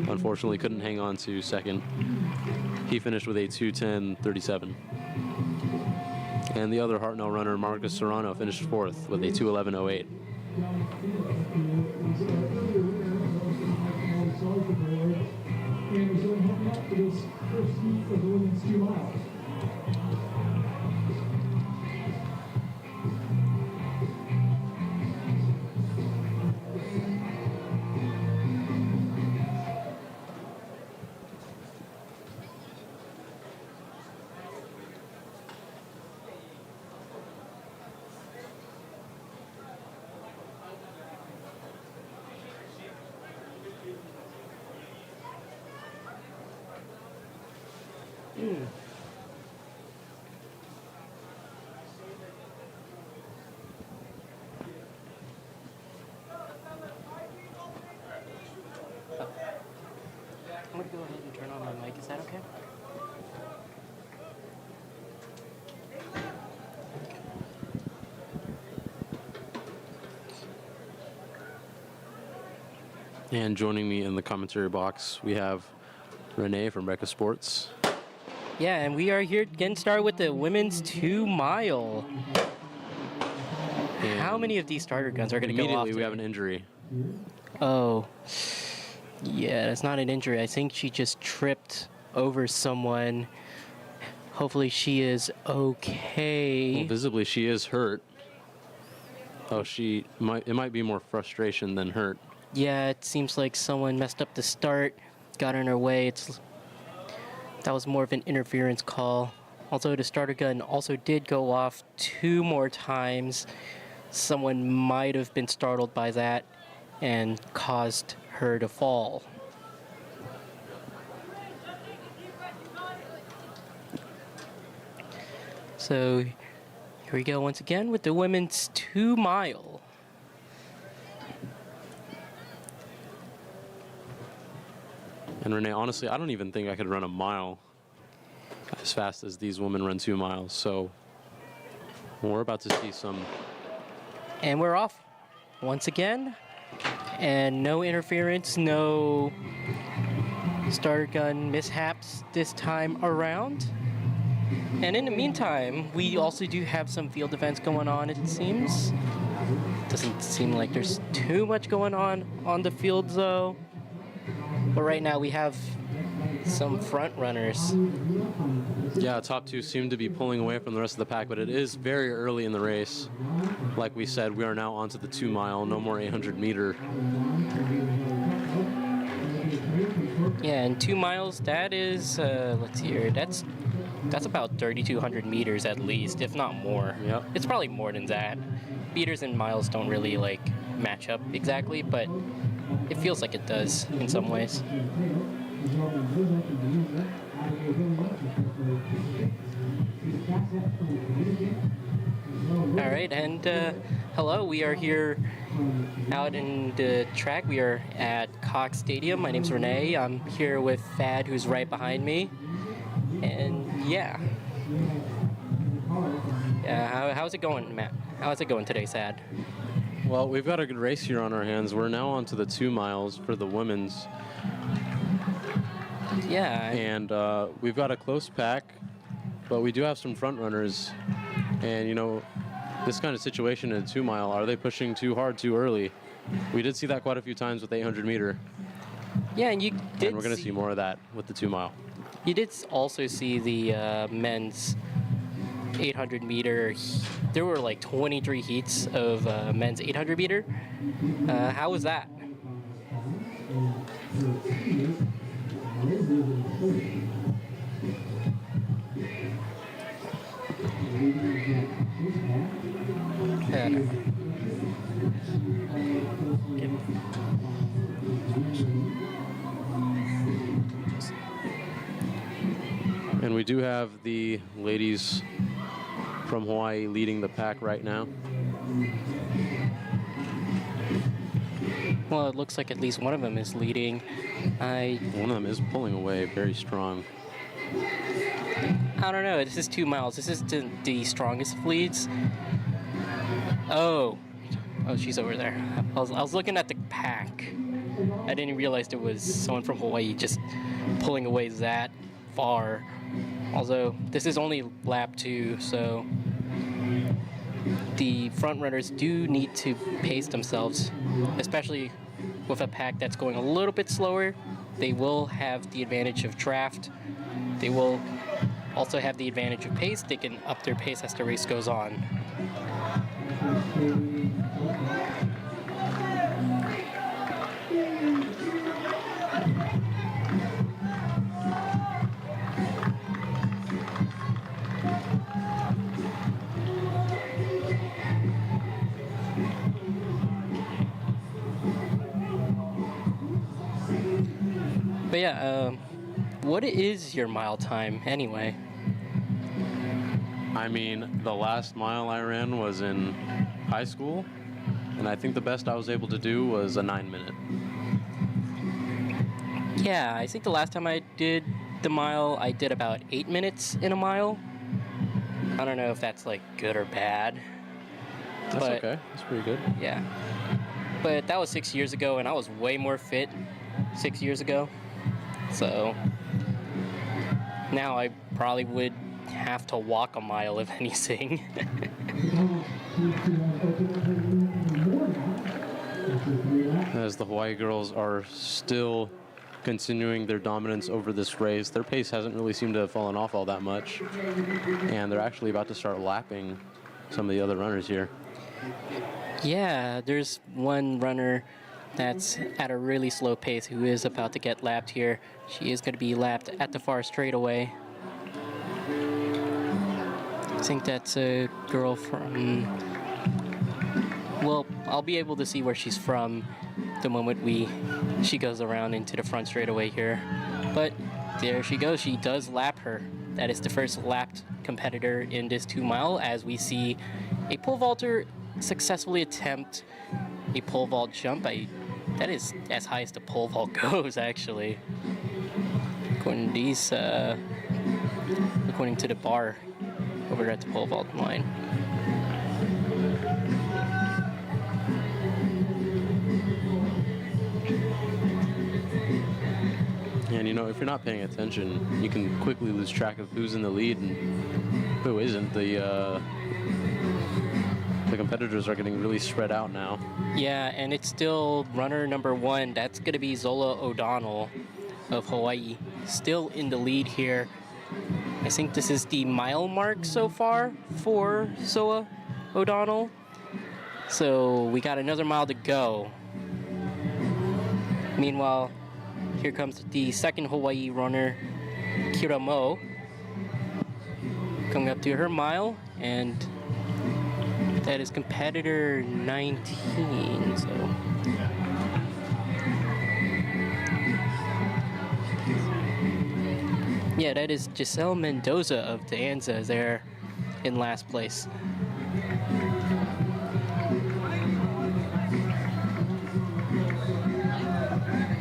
Unfortunately, couldn't hang on to second. He finished with a 210.37. And the other Hartnell runner, Marcus Serrano, finished fourth with a 211.08. And was going to help out for this first heat of the women's 2 miles. I'm gonna go ahead and turn on my mic. Is that okay? And joining me in the commentary box, we have Renee from BECA Sports. Yeah, and we are here getting started with the women's 2 mile. And How many of these starter guns are going to go off? immediately we today? have an injury. Oh, yeah, it's not an injury. I think she just tripped over someone. Hopefully she is okay. Well, visibly she is hurt. Oh, it might be more frustration than hurt. Yeah, it seems like someone messed up the start, got in her way. That was more of an interference call. Although the starter gun also did go off 2 more times. Someone might have been startled by that and caused her to fall. So here we go once again with the women's 2 mile. And Renee, honestly, I don't even think I could run a mile as fast as these women run 2 miles. So we're about to see some. And we're off once again. And no interference, no starter gun mishaps this time around. And in the meantime, we also do have some field events going on, it seems. Doesn't seem like there's too much going on the field, though. But right now we have some front runners. Yeah, top 2 seem to be pulling away from the rest of the pack, but it is very early in the race. Like we said, we are now onto the 2 mile, no more 800 meter. Yeah, and 2 miles, that is, let's see here, that's about 3,200 meters at least, if not more. Yep. It's probably more than that. Meters and miles don't really, match up exactly, but it feels like it does in some ways. All right, and hello, we are here out in the track. We are at Cox Stadium. My name's Renee. I'm here with Thad, who's right behind me. And yeah. How's it going, Matt? How's it going today, Thad? Well, we've got a good race here on our hands. We're now onto the 2 miles for the women's. Yeah. And we've got a close pack, but we do have some front runners. And, you know, this kind of situation in a 2 mile, are they pushing too hard too early? We did see that quite a few times with 800 meter. Yeah, and you did. And we're going to see more of that with the 2 mile. You did also see the men's 800 meter. There were like 23 heats of men's 800 meter. How was that? And we do have the ladies from Hawaii leading the pack right now. Well, it looks like at least one of them is leading. One of them is pulling away very strong. I don't know. This is 2 miles. This is the strongest of leads. Oh, she's over there. I was looking at the pack. I didn't realize there was someone from Hawaii just pulling away that far. Although this is only lap 2, so the front runners do need to pace themselves, especially with a pack that's going a little bit slower. They will have the advantage of draft. They will also have the advantage of pace. They can up their pace as the race goes on. But yeah, what is your mile time anyway? I mean, the last mile I ran was in high school, and I think the best I was able to do was a 9-minute. Yeah, I think the last time I did the mile, I did about 8 minutes in a mile. I don't know if that's like good or bad. That's okay. That's pretty good. Yeah. But that was 6 years ago, and I was way more fit 6 years ago. So now I probably would have to walk a mile, if anything. As the Hawaii girls are still continuing their dominance over this race, their pace hasn't really seemed to have fallen off all that much, and they're actually about to start lapping some of the other runners here. Yeah, there's one runner that's at a really slow pace who is about to get lapped here. She is going to be lapped at the far straightaway. I think that's a girl from... Well, I'll be able to see where she's from the moment she goes around into the front straightaway here. But there she goes. She does lap her. That is the first lapped competitor in this 2 mile, as we see a pole vaulter successfully attempt a pole vault jump. That is as high as the pole vault goes, actually. According to the bar over at the pole vault line. And you know, if you're not paying attention, you can quickly lose track of who's in the lead and who isn't. The competitors are getting really spread out now. Yeah, and it's still runner number 1. That's going to be Zola O'Donnell of Hawaii, still in the lead here. I think this is the mile mark so far for Zola O'Donnell. So we got another mile to go. Meanwhile, here comes the second Hawaii runner, Kira Mo, coming up to her mile, and that is competitor 19, so. Yeah, that is Giselle Mendoza of De Anza there in last place.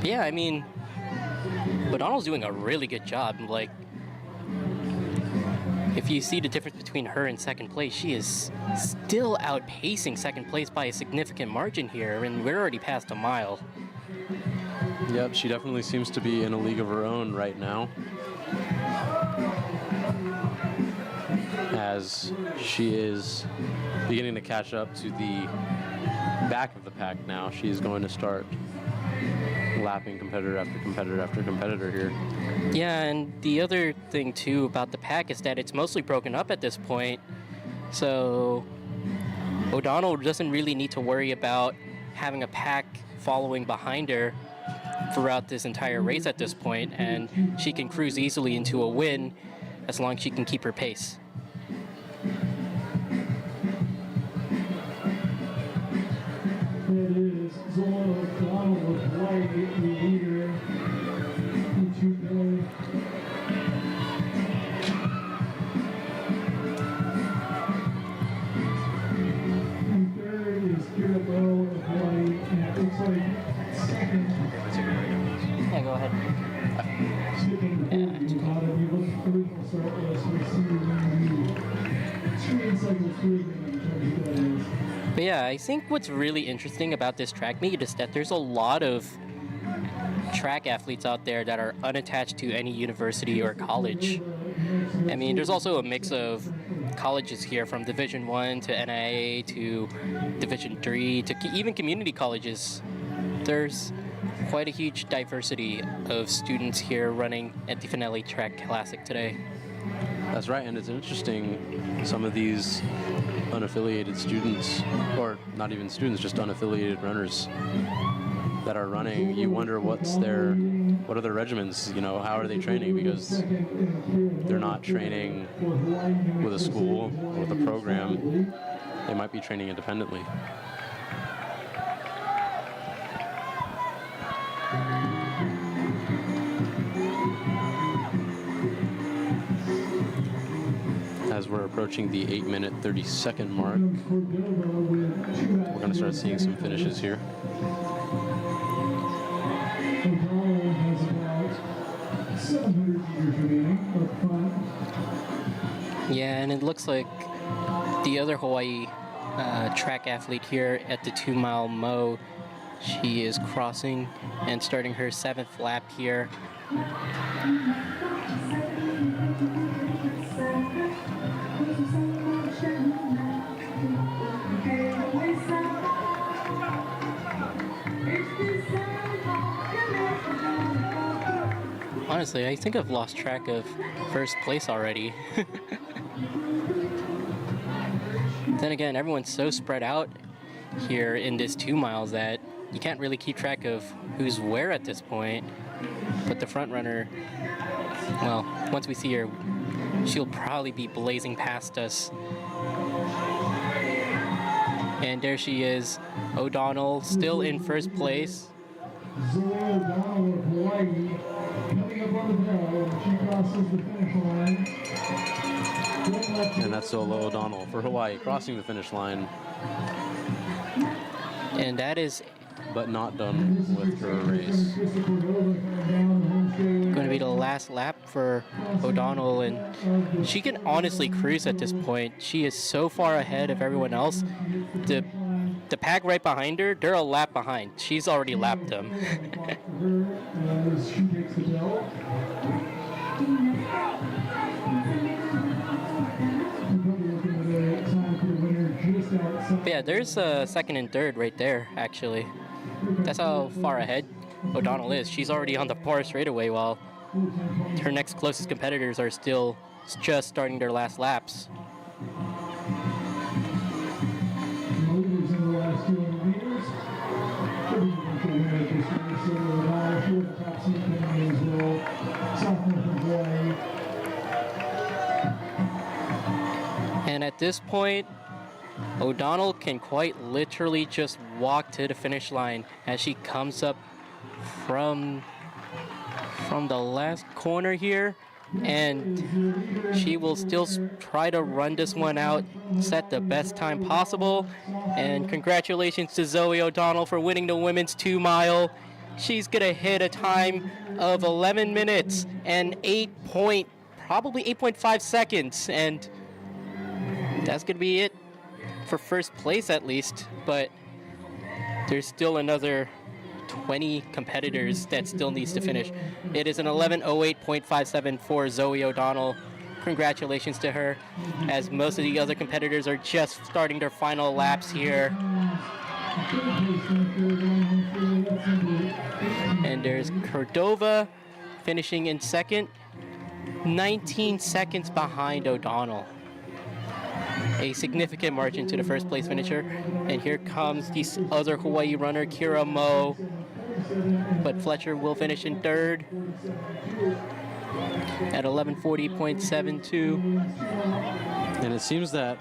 Yeah, I mean, O'Donnell's doing a really good job. Like, if you see the difference between her and second place, she is still outpacing second place by a significant margin here, and we're already past a mile. Yep, she definitely seems to be in a league of her own right now, as she is beginning to catch up to the back of the pack now. She is going to start lapping competitor after competitor after competitor here. Yeah, and the other thing too about the pack is that it's mostly broken up at this point. So O'Donnell doesn't really need to worry about having a pack following behind her throughout this entire race at this point, and she can cruise easily into a win as long as she can keep her pace. O'Donnell of Hawaii, the leader in 2K. And third is Kira Lowe of Hawaii, and it looks like second. Yeah, go ahead. Skipping the 40, you look at the original start list, we see the screen cycle 3 in terms of that is. But yeah, I think what's really interesting about this track meet is that there's a lot of track athletes out there that are unattached to any university or college. I mean, there's also a mix of colleges here from Division 1 to NIA to Division 3 to even community colleges. There's quite a huge diversity of students here running at the Fanelli Track Classic today. That's right, and it's interesting, some of these unaffiliated students, or not even students, just unaffiliated runners that are running, you wonder what are their regimens, you know, how are they training, because they're not training with a school or with a program. They might be training independently. As we're approaching the 8-minute 30-second mark, we're going to start seeing some finishes here. O'Donnell has about 700 meters remaining up front. Yeah, and it looks like the other Hawaii track athlete here at the 2-mile mo, she is crossing and starting her 7th lap here. Honestly, I think I've lost track of first place already. Then again, everyone's so spread out here in this 2 miles that you can't really keep track of who's where at this point. But the front runner, well, once we see her, she'll probably be blazing past us. And there she is, O'Donnell, still in first place. Zoe O'Donnell of Hawaii coming up on the bell when she crosses the finish line. And that's Zoe O'Donnell for Hawaii crossing the finish line, And that is but not done with her race. going to be the last lap for O'Donnell, and she can honestly cruise at this point. She is so far ahead of everyone else. The pack right behind her, they're a lap behind. She's already lapped them. She takes the bell. But yeah, there's second and third right there, actually. That's how far ahead O'Donnell is. She's already on the far straightaway, while her next closest competitors are still just starting their last laps. And at this point, O'Donnell can quite literally just walk to the finish line as she comes up from the last corner here, and she will still try to run this one out, set the best time possible. And congratulations to Zoe O'Donnell for winning the women's 2 mile. She's gonna hit a time of 11 minutes and probably 8.5 seconds, and that's gonna be it for first place at least. But there's still another 20 competitors that still needs to finish. It is an 11:08.57 for Zoe O'Donnell. Congratulations to her, as most of the other competitors are just starting their final laps here. And there's Cordova finishing in second, 19 seconds behind O'Donnell. A significant margin to the first place finisher. And here comes the other Hawaii runner, Kira Mo. But Fletcher will finish in third at 11:40.72. And it seems that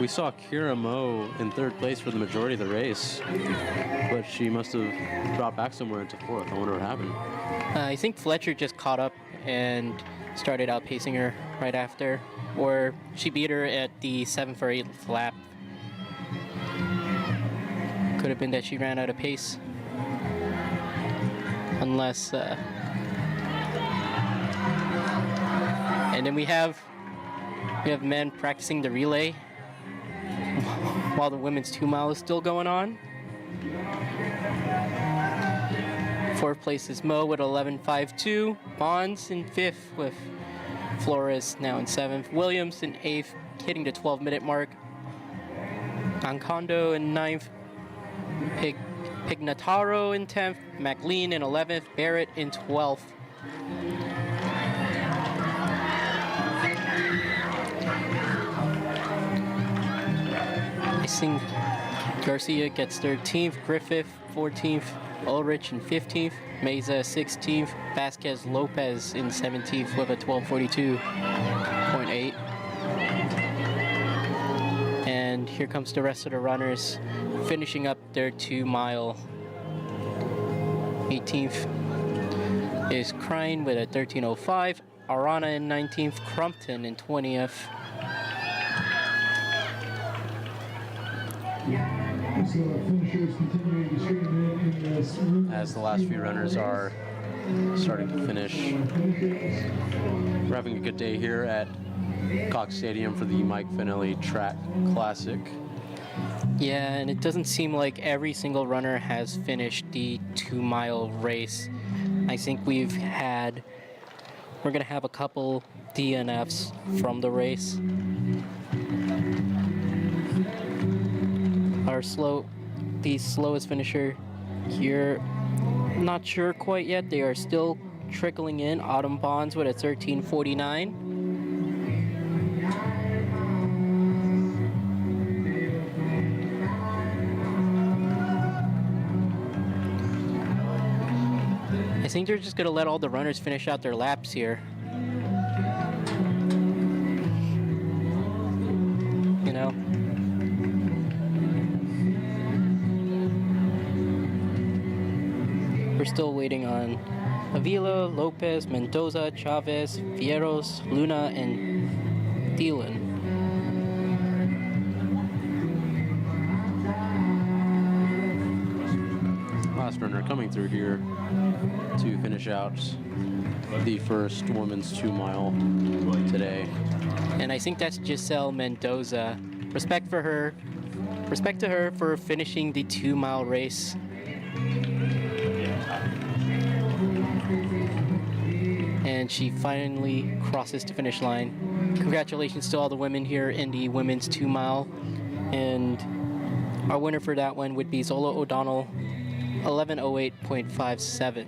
We saw Kira Moe in third place for the majority of the race, but she must have dropped back somewhere into fourth. I wonder what happened. I think Fletcher just caught up and started outpacing her right after, or she beat her at the 7th or 8th lap. Could have been that she ran out of pace. Unless, and then we have men practicing the relay while the women's 2 mile is still going on. Fourth place is Mo with 11.52. Bonds in fifth with Flores now in seventh. Williams in eighth, hitting the 12-minute mark. Ancondo in ninth. Pignataro in 10th. McLean in 11th. Barrett in 12th. I think Garcia gets 13th. Griffith 14th. Ulrich in 15th, Meza 16th, Vasquez Lopez in 17th with a 12:42.8. And here comes the rest of the runners finishing up their 2 mile. 18th is Crine with a 13:05, Arana in 19th, Crumpton in 20th. As the last few runners are starting to finish. We're having a good day here at Cox Stadium for the Mike Fanelli Track Classic. Yeah, and it doesn't seem like every single runner has finished the 2 mile race. I think we're gonna have a couple DNFs from the race. The slowest finisher here, not sure quite yet. They are still trickling in. Autumn Bonds with a 13:49. I think they're just gonna let all the runners finish out their laps here. You know? We're still waiting on Avila, Lopez, Mendoza, Chavez, Fierros, Luna, and Thielen. Last runner coming through here to finish out the first women's 2 mile today. And I think that's Giselle Mendoza. Respect to her for finishing the 2 mile race. And she finally crosses the finish line. Congratulations to all the women here in the women's 2 mile. And our winner for that one would be Zola O'Donnell, 11:08.57.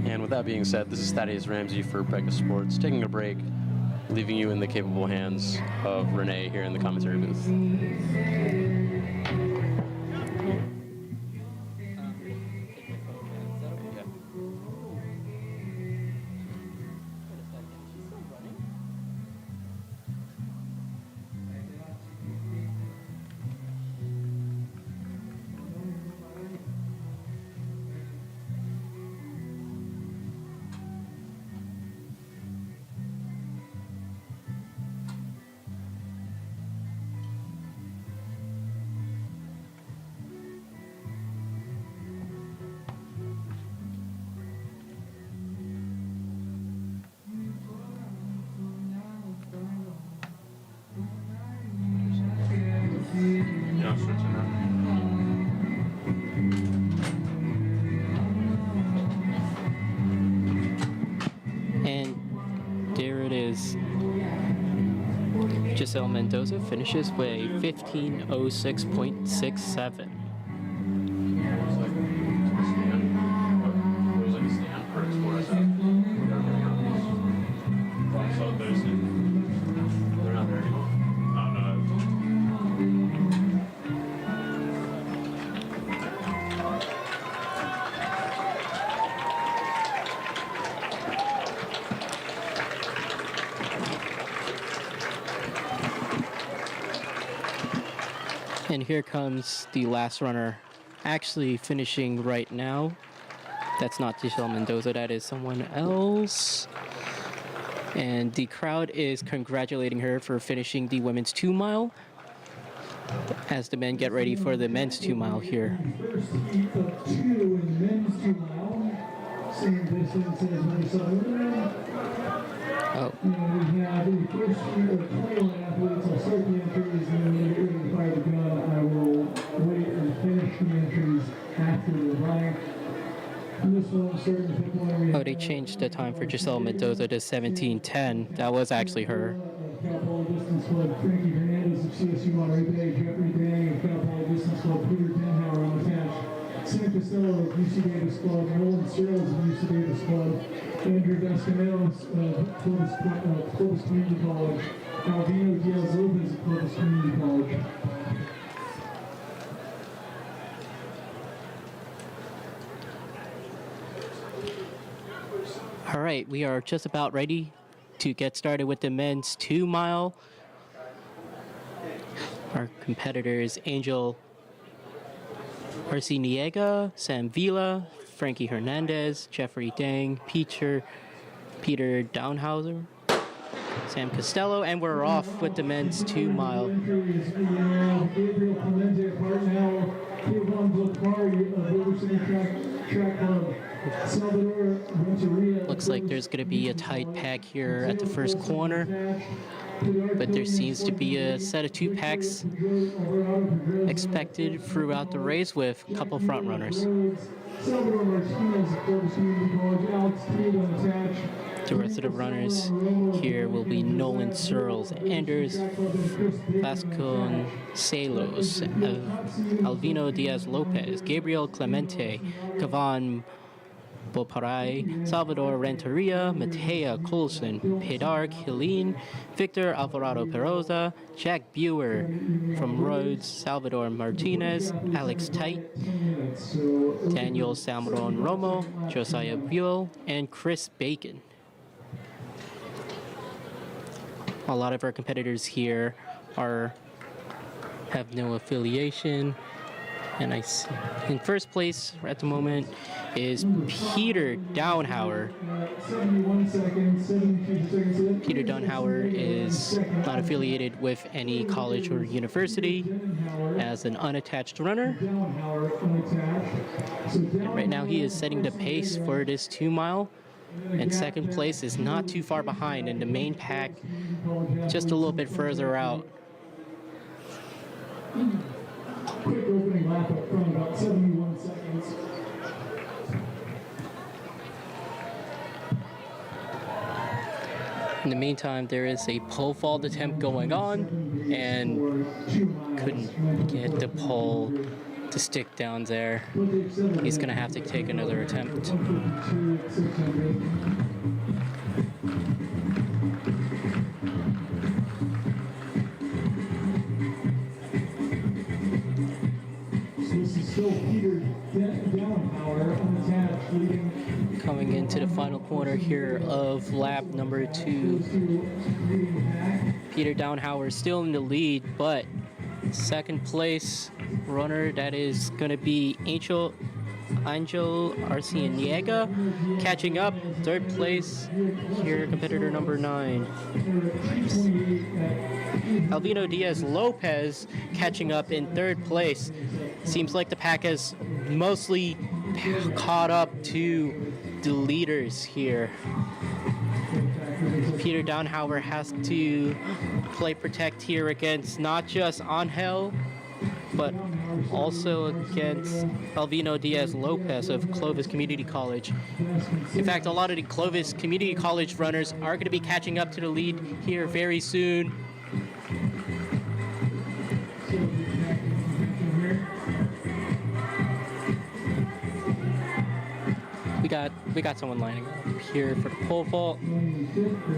And with that being said, this is Thaddeus Ramsey for BECA Sports, taking a break, leaving you in the capable hands of Renee here in the commentary booth. And there it is. Giselle Mendoza finishes with a 15:06.67. And here comes the last runner, actually finishing right now. That's not Giselle Mendoza, that is someone else. And the crowd is congratulating her for finishing the women's 2 mile as the men get ready for the men's 2 mile here. First heat of 2 in the men's 2 mile. Same distance as Minnesota. Oh, And we have the first heat of 21 athletes. I'll start the entries, and then when we get ready to fire the gun, I will wait and finish the entries after the running. This one, starting with one, oh, they changed the time for Giselle Mendoza to 17:10. That was actually her. Foul distance club, Frankie Hernandez of CSU Monterey Bay, Jeffrey Dang of foul distance club, Peter Denhauer on the catch, Sam Costello of UC Davis Club, Nolan Searles of UC Davis Club, Andrew Vasconcelos of Clovis Community College, Alvino Diaz Lopez of Clovis Community College. All right, we are just about ready to get started with the men's 2 mile. Our competitors, Angel Arciniega, Sam Vila, Frankie Hernandez, Jeffrey Dang, Peter Downhauser, Sam Costello, and we're off with the men's 2 mile. Gabriel Clemente of Hartnell, Kevon Blakari of River City Track Club, Salvador Renteria. Looks like there's going to be a tight pack here at the first corner, but there seems to be a set of 2 packs expected throughout the race with a couple front runners. Salvador Martinez of Clovis Community College, Alex Cade on the catch. The rest of the runners here will be Nolan Searles, Anders Vasconcelos, Alvino Diaz Lopez, Gabriel Clemente, Kevon Boparai, Salvador Renteria, Matea Coulson, Pedar Killeen, Victor Alvarado Peroza, Jack Buer from Rhodes, Salvador Martinez, Alex Tite, Daniel Salmon Romo, Josiah Buell, and Chris Bacon. A lot of our competitors here have no affiliation. And I see in first place at the moment is Peter Downhauer. 71 seconds, 72 seconds. Peter Downhauer is not affiliated with any college or university as an unattached runner. And right now he is setting the pace for this 2 mile. And second place is not too far behind in the main pack, just a little bit further out. Quick opening lap up front, about 71 seconds. In the meantime, there is a pole vault attempt going on, and couldn't get the pole to stick down there. He's gonna have to take another attempt. Still Peter Downhauer unattached, leading. Coming into the final corner here of lap number 2. Peter Downhauer still in the lead, but second place runner, that is going to be Angel Arciniega, catching up. Third place here, competitor number 9. Alvino Diaz Lopez catching up in third place. Seems like the pack has mostly caught up to the leaders here. Peter Downhauer has to play protect here against not just Angel, but also against Alvino Diaz Lopez of Clovis Community College. In fact, a lot of the Clovis Community College runners are going to be catching up to the lead here very soon. We got someone lining up here for the pole vault.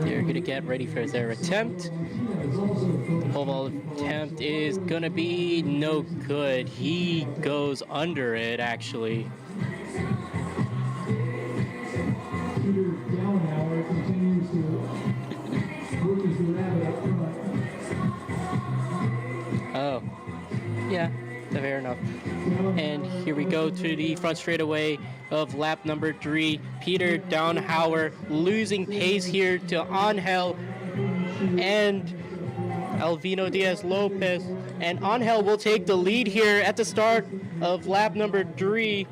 They're gonna get ready for their attempt. The pole vault attempt is gonna be no good. He goes under it, actually. Peter Downhauer continues to work his rabbit up front. Oh. Yeah, fair enough. And here we go to the front straightaway of lap number 3. Peter Downhauer losing pace here to Angel and Alvino Diaz Lopez. And Angel will take the lead here at the start of lap number 3.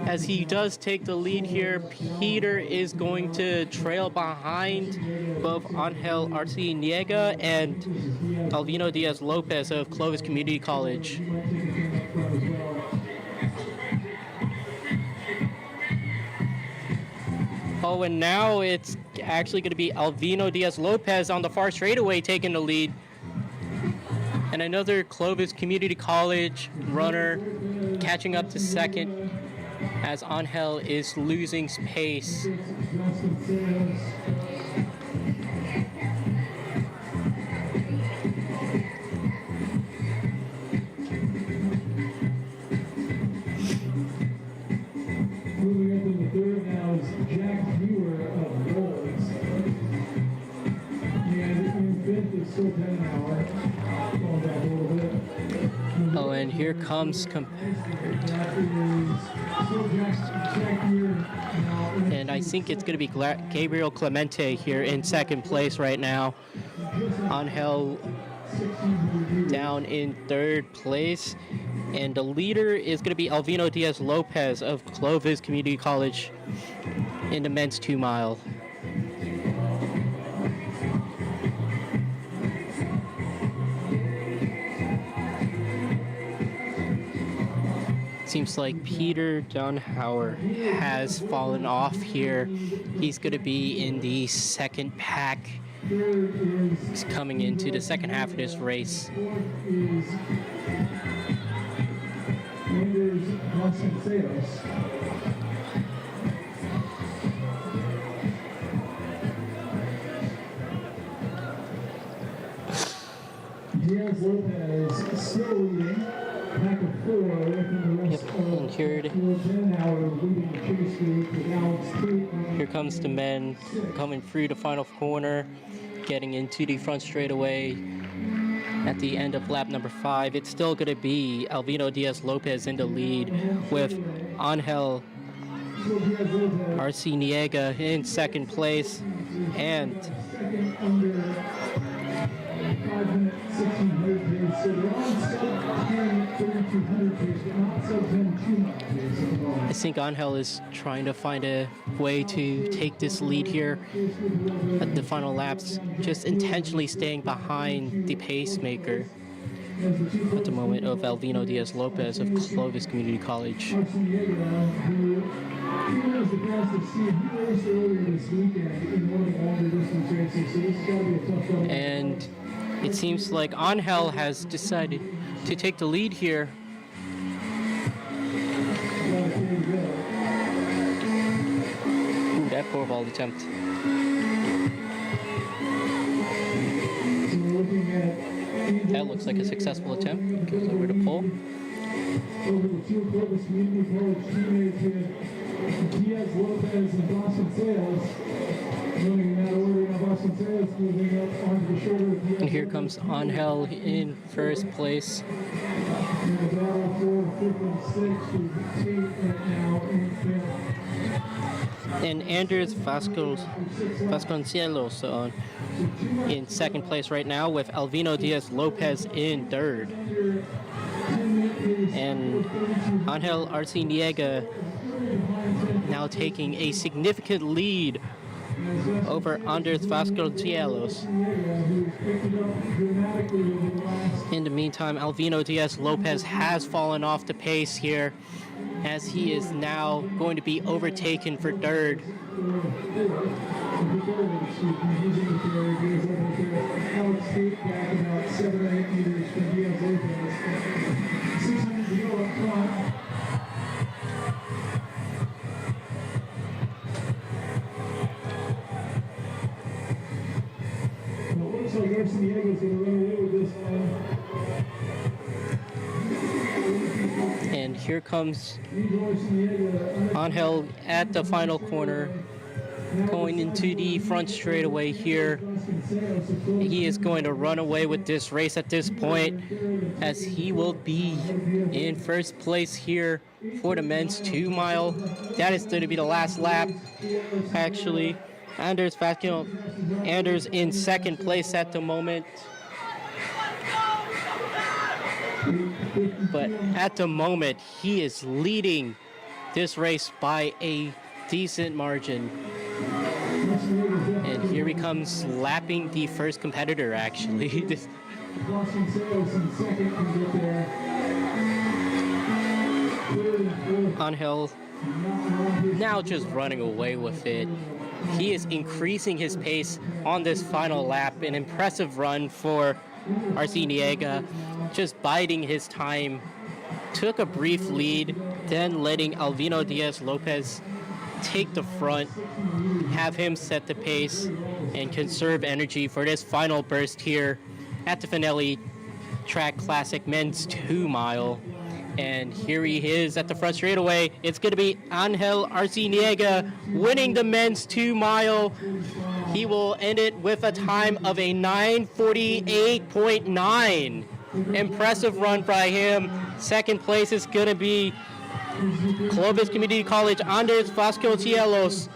As he does take the lead here, Peter is going to trail behind both Angel Arciniega and Alvino Diaz Lopez of Clovis Community College. Oh, and now it's actually going to be Alvino Diaz Lopez on the far straightaway taking the lead. And another Clovis Community College runner catching up to second as Angel is losing pace. Moving up in the third now is Jack Muir of Wolves. And in fifth is still 10 hour. Going back a little bit. Oh, and here comes and I think it's going to be Gabriel Clemente here in second place right now. Angel down in third place. And the leader is going to be Alvino Diaz Lopez of Clovis Community College in the men's 2 mile. Seems like Peter Downhauer has fallen off here. He's going to be in the second pack. He's coming into the second half of this race. Diaz Lopez still leading. Pack of 4 from the rest And here comes the men coming through the final corner, getting into the front straightaway at the end of lap number 5. It's still going to be Alvino Diaz Lopez in the lead with Angel Arciniega in second place and 5-minute 1600 pace, so they're on sub 10 3200 pace, but not sub 10 2-mile pace at the moment. I think Angel is trying to find a way to take this lead here at the final laps, just intentionally staying behind the pacemaker at the moment of Alvino Diaz Lopez of Clovis Community College. And it seems like Angel has decided to take the lead here. Ooh, that poor ball attempt. That looks like a successful attempt. Goes over to pole. Over the two Clovis Community College teammates here, Diaz Lopez and Boston Sales. Running in that order, now Boston Sales moving up onto the shoulder of Diaz. And here comes Angel in first place. In the battle for 5th and 6th, with Tate right now in 5th. And Anders Vasconcelos in second place right now, with Alvino Diaz Lopez in third. And Angel Arciniega now taking a significant lead over Anders Vasconcelos. In the meantime, Alvino Diaz Lopez has fallen off the pace here, as he is now going to be overtaken for third. Looks like Arciniega is going to run away with this one. And here comes Angel at the final corner. going into the front straightaway here. He is going to run away with this race at this point, as he will be in first place here for the men's 2 mile. That is going to be the last lap, actually. Anders in second place at the moment. But at the moment, he is leading this race by a decent margin. And here he comes lapping the first competitor, actually. Angel now just running away with it. He is increasing his pace on this final lap. An impressive run for Arciniega, just biding his time. Took a brief lead, then letting Alvino Diaz-Lopez take the front, have him set the pace, and conserve energy for this final burst here at the Fanelli Track Classic Men's 2 mile. And here he is at the front straightaway. It's going to be Angel Arciniega winning the men's 2 mile. He will end it with a time of a 9:48.9. Impressive run by him. Second place is going to be Clovis Community College, Andres Vasconcelos.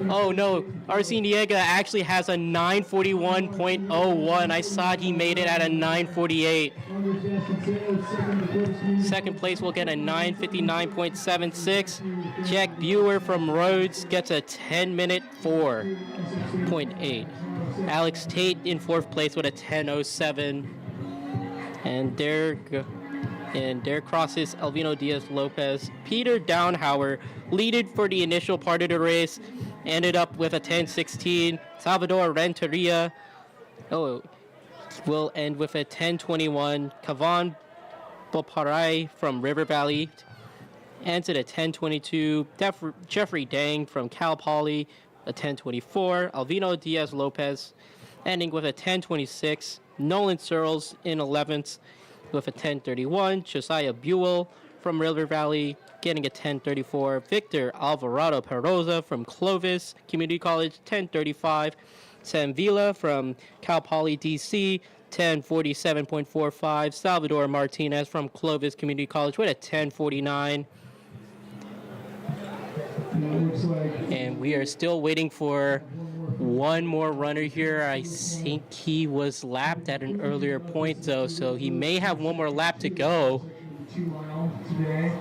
Oh no, Arciniega actually has a 9:41.01. I saw he made it at a 9:48. Second place will get a 9:59.76. Jack Buer from Rhodes gets a 10-minute 4.8. Alex Tate in fourth place with a 10:07. And there crosses Alvino Diaz-Lopez. Peter Downhauer leaded for the initial part of the race, ended up with a 10:16. Salvador Renteria will end with a 10:21. Kavan Boparai from River Valley ends at a 10:22. Jeffrey Dang from Cal Poly, a 10:24. Alvino Diaz-Lopez ending with a 10:26. Nolan Searles in 11th with a 10:31. Josiah Buell from River Valley getting a 10:34. Victor Alvarado Peroza from Clovis Community College, 10:35. Sam Villa from Cal Poly DC, 10:47.45. Salvador Martinez from Clovis Community College with a 10:49. And we are still waiting for one more runner here. I think he was lapped at an earlier point, though, so he may have one more lap to go. 2 mile today.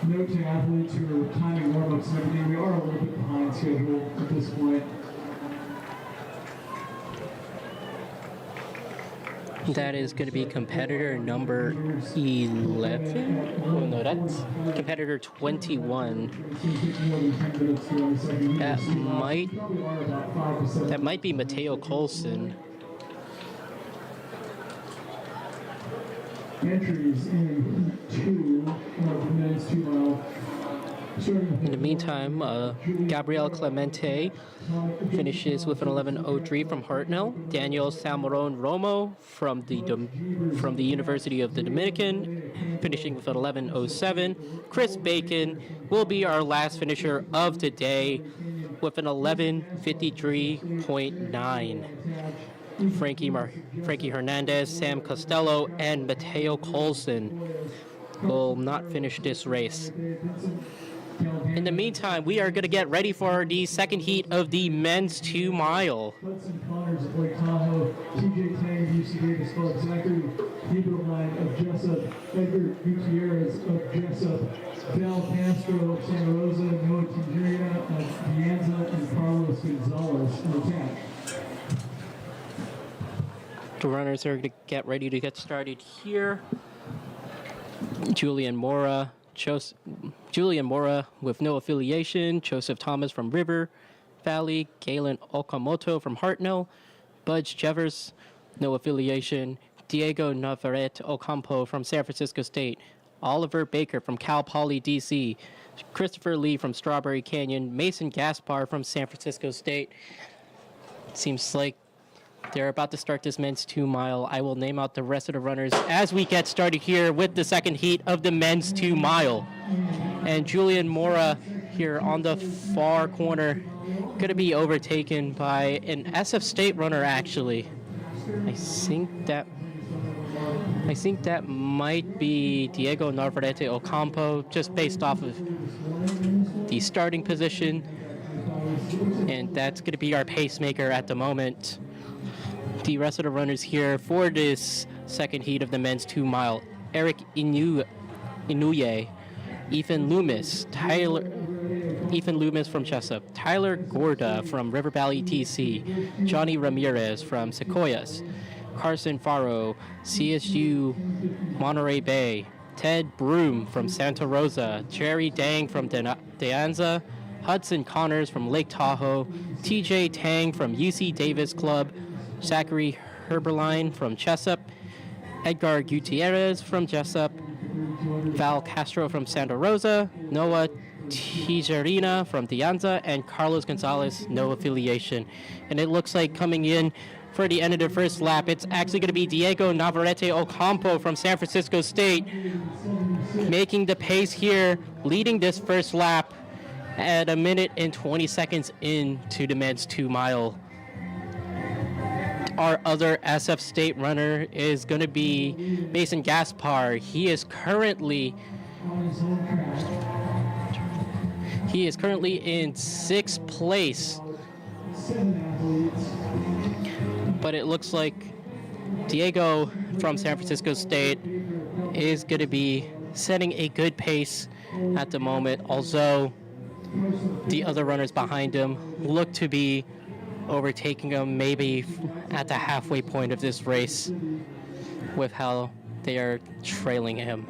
Note to athletes who are timing warm-ups and everything, we are a little bit behind schedule at this point. That is going to be competitor number 11. Oh, no, that's competitor 21. That might be Mateo Colson. Entries in Heat 2 of the men's 2 mile. In the meantime, Gabriel Clemente finishes with an 11:03 from Hartnell. Daniel Salmoron Romo from the University of the Dominican, finishing with an 11:07. Chris Bacon will be our last finisher of the day with an 11:53.9. Frankie Hernandez, Sam Costello, and Mateo Colson will not finish this race. In the meantime, we are going to get ready for the second heat of the men's 2 mile. Hudson Connors of Lake Tahoe, TJ Tang of UC Davis, Zachary Lieberlein of Jessup, Edgar Gutierrez of Jessup, Val Castro of Santa Rosa, Noah Tingeria of Pianza, and Carlos Gonzalez of Attack. The runners are going to get ready to get started here. Julian Mora with no affiliation, Joseph Thomas from River Valley, Galen Okamoto from Hartnell, Budge Jevers, no affiliation, Diego Navarrete Ocampo from San Francisco State, Oliver Baker from Cal Poly DC, Christopher Lee from Strawberry Canyon, Mason Gaspar from San Francisco State. Seems like They're about to start this men's 2 mile. I will name out the rest of the runners as we get started here with the second heat of the men's 2 mile. And Julian Mora here on the far corner, going to be overtaken by an SF State runner, actually. I think that might be Diego Navarrete Ocampo, just based off of the starting position. And that's going to be our pacemaker at the moment. The rest of the runners here for this second heat of the men's 2 mile: Eric Inouye, Ethan Loomis from Jessup, Tyler Gorda from River Valley TC, Johnny Ramirez from Sequoias, Carson Faro, CSU Monterey Bay, Ted Broom from Santa Rosa, Jerry Dang from De Anza, Hudson Connors from Lake Tahoe, TJ Tang from UC Davis Club, Zachary Herberline from Jessup, Edgar Gutierrez from Jessup, Val Castro from Santa Rosa, Noah Tijerina from De Anza, and Carlos Gonzalez, no affiliation. And it looks like coming in for the end of the first lap, it's actually going to be Diego Navarrete Ocampo from San Francisco State making the pace here, leading this first lap at 1 minute and 20 seconds into the men's 2 mile. Our other SF State runner is going to be Mason Gaspar. He is currently in 6th place. But it looks like Diego from San Francisco State is going to be setting a good pace at the moment, although the other runners behind him look to be overtaking him maybe at the halfway point of this race with how they are trailing him.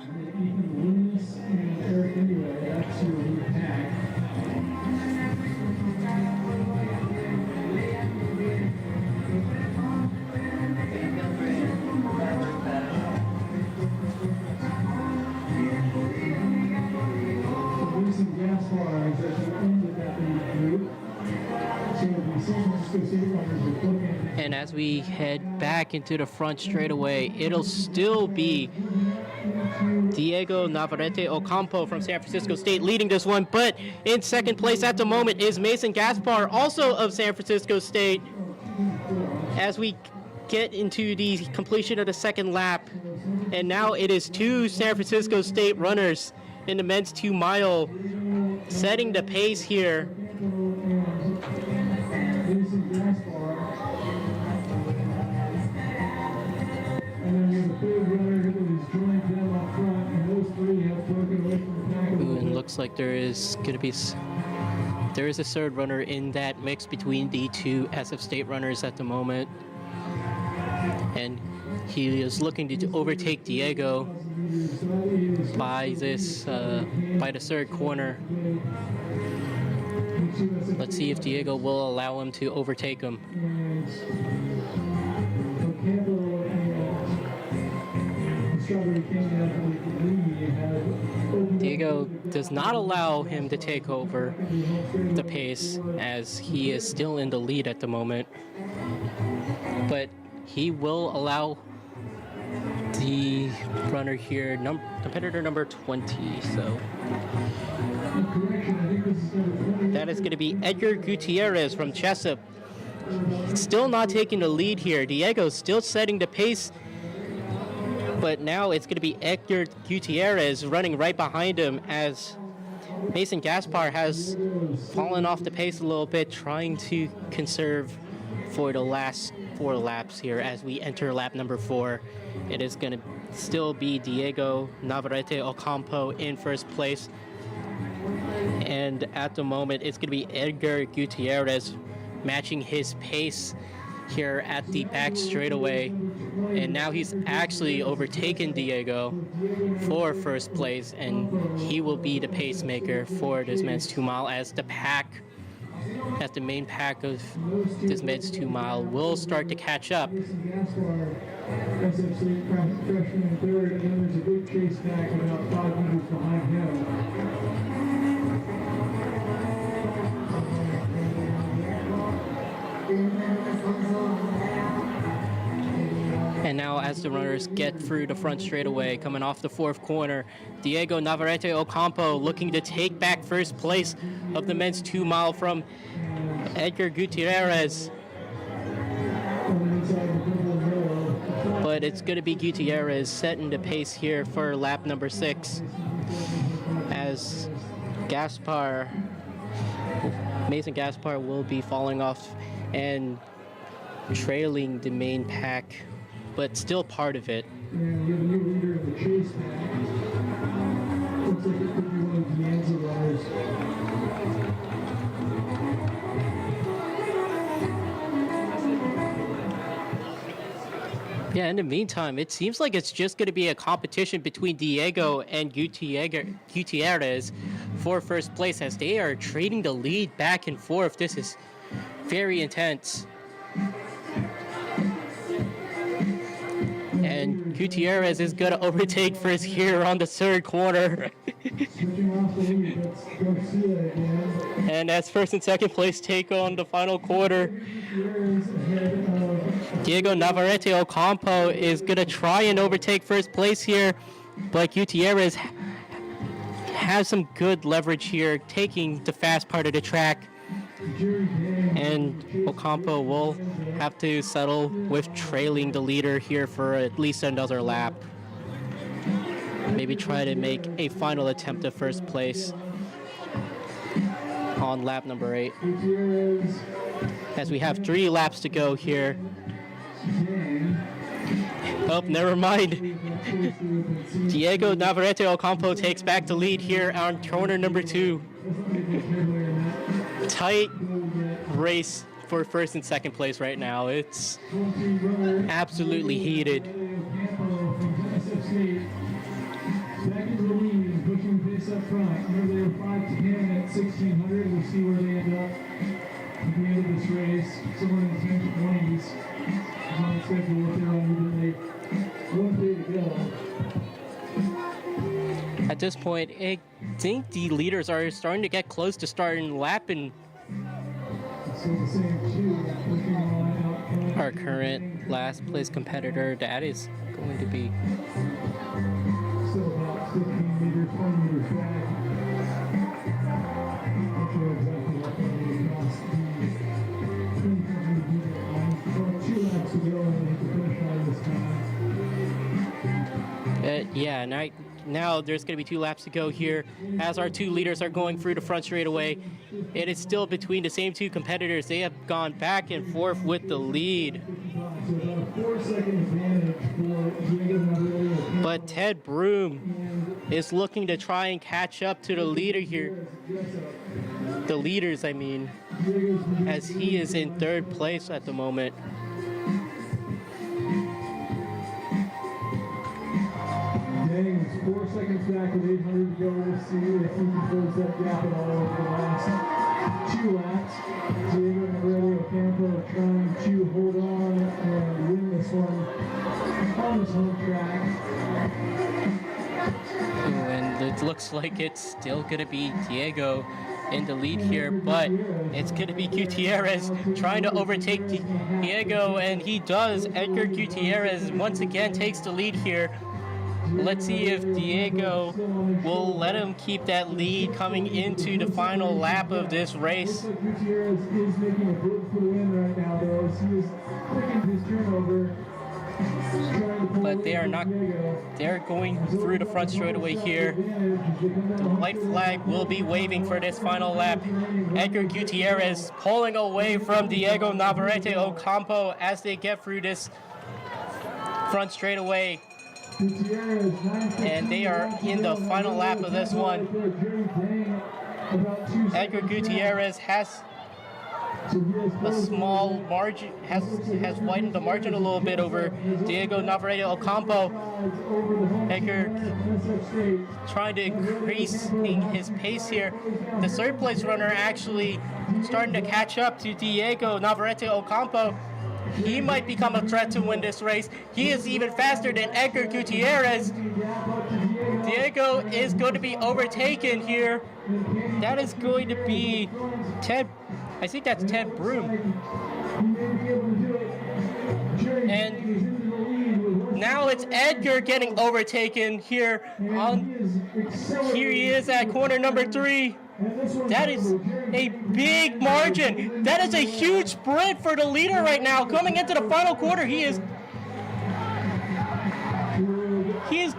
And as we head back into the front straightaway, it'll still be Diego Navarrete Ocampo from San Francisco State leading this one, but in second place at the moment is Mason Gaspar, also of San Francisco State. As we get into the completion of the second lap, and now it is 2 San Francisco State runners in the men's 2 mile setting the pace here. And looks like there is a third runner in that mix between the 2 SF State runners at the moment, and he is looking to overtake Diego by the third corner. Let's see if Diego will allow him to overtake him. Diego does not allow him to take over the pace, as he is still in the lead at the moment, but he will allow the runner here, competitor number 20, so that is going to be Edgar Gutierrez from Jessup. Still not taking the lead here. Diego's still setting the pace, but now it's going to be Edgar Gutierrez running right behind him, as Mason Gaspar has fallen off the pace a little bit, trying to conserve for the last 4 laps here as we enter lap number 4. It is going to still be Diego Navarrete Ocampo in first place, and at the moment it's going to be Edgar Gutierrez matching his pace here at the back straightaway, and now he's actually overtaken Diego for first place, and he will be the pacemaker for this men's 2 mile, as the main pack of this men's 2 mile will start to catch up. And now as the runners get through the front straightaway, coming off the fourth corner, Diego Navarrete Ocampo looking to take back first place of the men's 2-mile from Edgar Gutierrez. But it's going to be Gutierrez setting the pace here for lap number 6 as Mason Gaspar will be falling off and trailing the main pack, but still part of it. And we have a new leader of the chase pack. Looks like it could be one of the Anza runners. Yeah, in the meantime, it seems like it's just going to be a competition between Diego and Gutierrez for first place as they are trading the lead back and forth. This is very intense. And Gutierrez is going to overtake first here on the third corner. And as first and second place take on the final quarter, Diego Navarrete Ocampo is going to try and overtake first place here, but Gutierrez has some good leverage here, taking the fast part of the track. And Ocampo will have to settle with trailing the leader here for at least another lap. Maybe try to make a final attempt at first place on lap number 8. As we have 3 laps to go here. Oh, never mind. Diego Navarrete Ocampo takes back the lead here on corner number 2. Tight race for first and second place right now. It's absolutely heated. Back into the lead, pushing the pace up front. Remember they were 5 to 10 at 1600. We'll see where they end up at the end of this race. Somewhere in the 10 to 20s. Is on the schedule with their own. One day to go. At this point, I think the leaders are starting to get close to starting lapping So the same 2 pushing on out front. our current last place competitor. That is going to be Still about 15 meters, 20 meters back. Not sure exactly what that is across the 300-meter line. Well, 2 laps to go and hit the finish line this time. yeah, now there's going to be 2 laps to go here as our 2 leaders are going through the front straightaway. It is still between the same 2 competitors. They have gone back and forth with the lead. So about a 4-second advantage for Diego Navarrete. But Ted Broom is looking to try and catch up to the leader here. The leaders, I mean, as he is in 3rd place at the moment. Dang, it's 4 seconds back with 800 to go. We'll see if he can close that gap at all over the last 2 laps. Diego Navarrete Ocampo trying to hold on and win this one on his home track. And it looks like it's still going to be Diego in the lead here, but it's going to be Gutierrez trying to overtake Diego, and he does. Edgar Gutierrez once again takes the lead here. Let's see if Diego will let him keep that lead coming into the final lap of this race. Gutierrez is making a bid for the win right now, though, as he is taking his turnover. But they are not. They're going through the front straightaway here. The white flag will be waving for this final lap. Edgar Gutierrez pulling away from Diego Navarrete Ocampo as they get through this front straightaway. And they are in the final lap of this one. Edgar Gutierrez has a small margin, has widened the margin a little bit over Diego Navarrete Ocampo. Edgar trying to increase his pace here. The 3rd place runner actually starting to catch up to Diego Navarrete Ocampo. He might become a threat to win this race. He is even faster than Edgar Gutierrez. Diego is going to be overtaken here. That is going to be Ted I think that's Ted Broom. And now it's Edgar getting overtaken here. Here he is at corner number 3. That is a big margin. That is a huge sprint for the leader right now. Coming into the final quarter, he is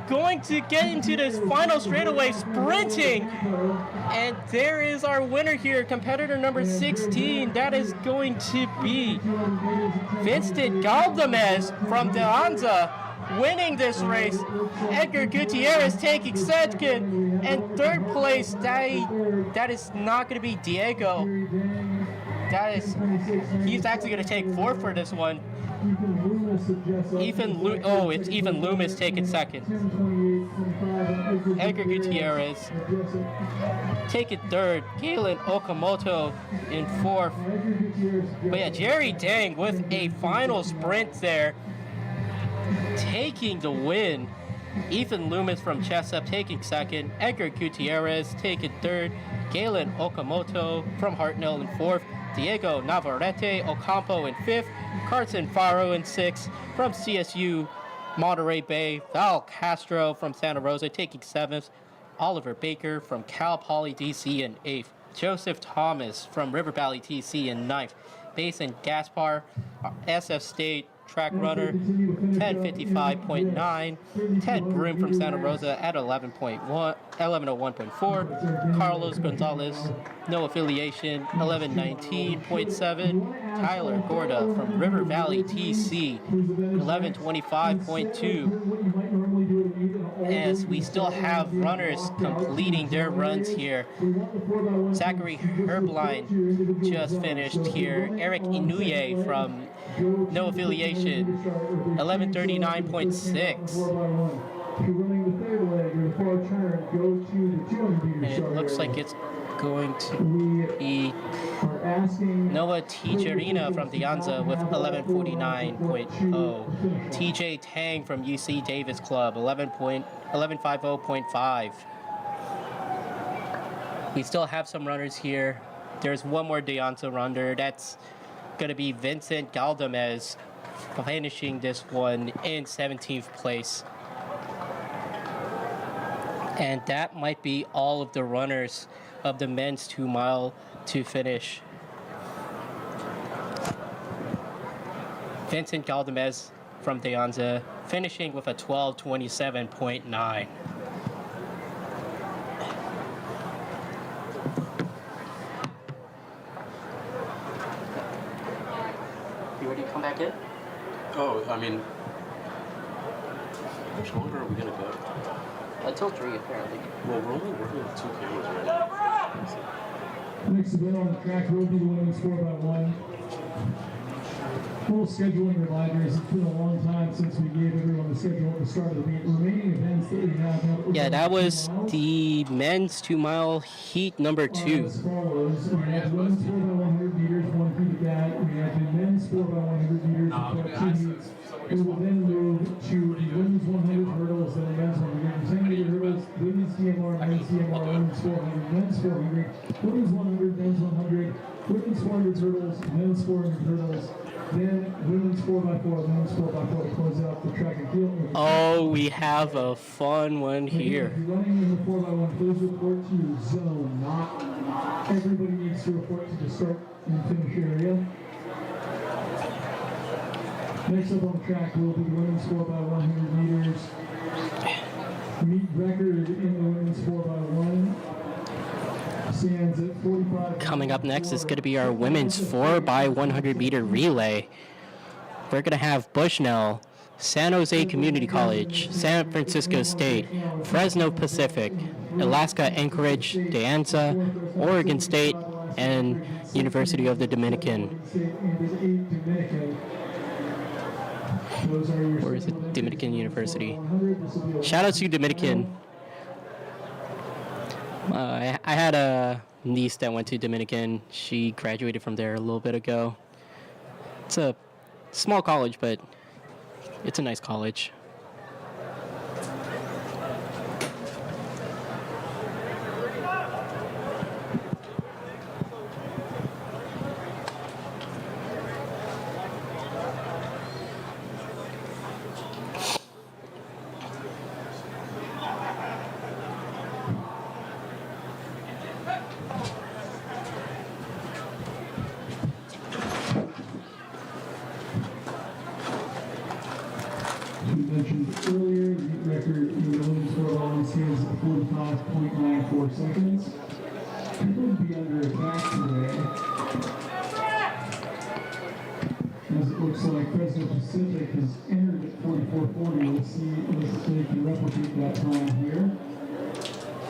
going to get into this final straightaway sprinting. And there is our winner here, competitor number 16. That is going to be Vincent Galdamez from De Anza, winning this race. Edgar Gutierrez taking second, and third place, that is not going to be Diego. He's actually going to take fourth for this one. It's Ethan Loomis taking second. Edgar Gutierrez taking third. Galen Okamoto in fourth. But yeah, Jerry Dang with a final sprint there, taking the win. Ethan Loomis from Jessup taking second. Edgar Gutierrez taking third. Galen Okamoto from Hartnell in fourth. Diego Navarrete Ocampo in fifth. Carson Faro in sixth. From CSU Monterey Bay, Val Castro from Santa Rosa taking seventh. Oliver Baker from Cal Poly DC in eighth. Joseph Thomas from River Valley TC in ninth. Basin Gaspar, SF State track runner, 10:55.9. Ted Broom from Santa Rosa at 11:01.4. Carlos Gonzalez, no affiliation, 11:19.7. Tyler Gorda from River Valley TC, 11:25.2. As we still have runners completing their runs here. Zachary Herbline just finished here. Eric Inouye from no affiliation, 11:39.6. And it looks like it's going to be Noah Tijerina from De Anza with 11:49.0. TJ Tang from UC Davis Club, 11:50.5. We still have some runners here. There's one more De Anza runner. That's going to be Vincent Galdamez, finishing this one in 17th place. And that might be all of the runners of the men's 2 mile to finish. Vincent Galdamez from De Anza finishing with a 12:27.9. You ready to come back in? Oh, I mean, how much longer are we going to go? Until 3, apparently. Well, we're only working with 2 cameras right now. Next event on the track will be the women's 4x1. Full scheduling reminders. It's been a long time since we gave everyone the schedule at the start of the meet. Remaining events that we have. Yeah, that was the men's 2 mile heat number 2. As follows: we have women's 4x100 meters, 1 heat of that. We have the men's 4x100 meters, 2 heats. We will then move to the women's 100 hurdles and the men's 100. 10 meter hurdles, women's DMR, men's DMR, women's 400, men's 400, women's 100, men's 100, women's 400 hurdles, men's 400 hurdles. Then women's 4x4, men's 4x4 to close out the track and field. Oh, we have a fun one here. If you're running in the 4x1, please report to your zone. Not everybody needs to report to the start and finish area. Next up on the track will be the women's 4x100 meters. Meet record in the women's 4x1. Stands at 45. Coming up next is going to be our women's 4x100 meter relay. We're going to have Bushnell, San Jose Community College, San Francisco State, Fresno Pacific, Alaska Anchorage, De Anza, Oregon State, and University of the Dominican. Or is it Dominican University? Shout out to Dominican. I had a niece that went to Dominican. She graduated from there a little bit ago. It's a small college, but it's a nice college. 45.94 seconds. It wouldn't be under attack today, as it looks like Fresno Pacific has entered at 44.40. Let's see if they can replicate that time here.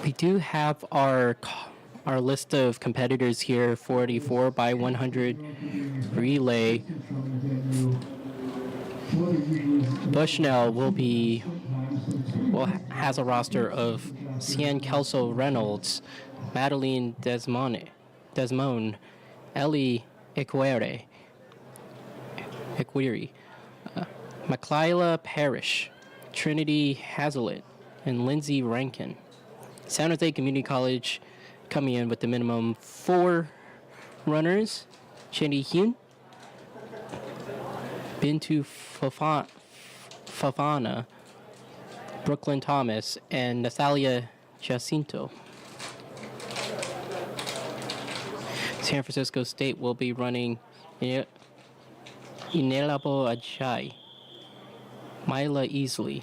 We do have our list of competitors here. 44 by 100 relay. Bushnell has a roster of Cian Kelso Reynolds, Madeline Desmond, Ellie Equiri, Makayla Parrish, Trinity Hazlitt, and Lindsay Rankin. San Jose Community College coming in with the minimum 4 runners: Chindy Hyun, Bintu Fafana, Brooklyn Thomas, and Natalia Jacinto. San Francisco State will be running Inelabo Ajay, Myla Easley,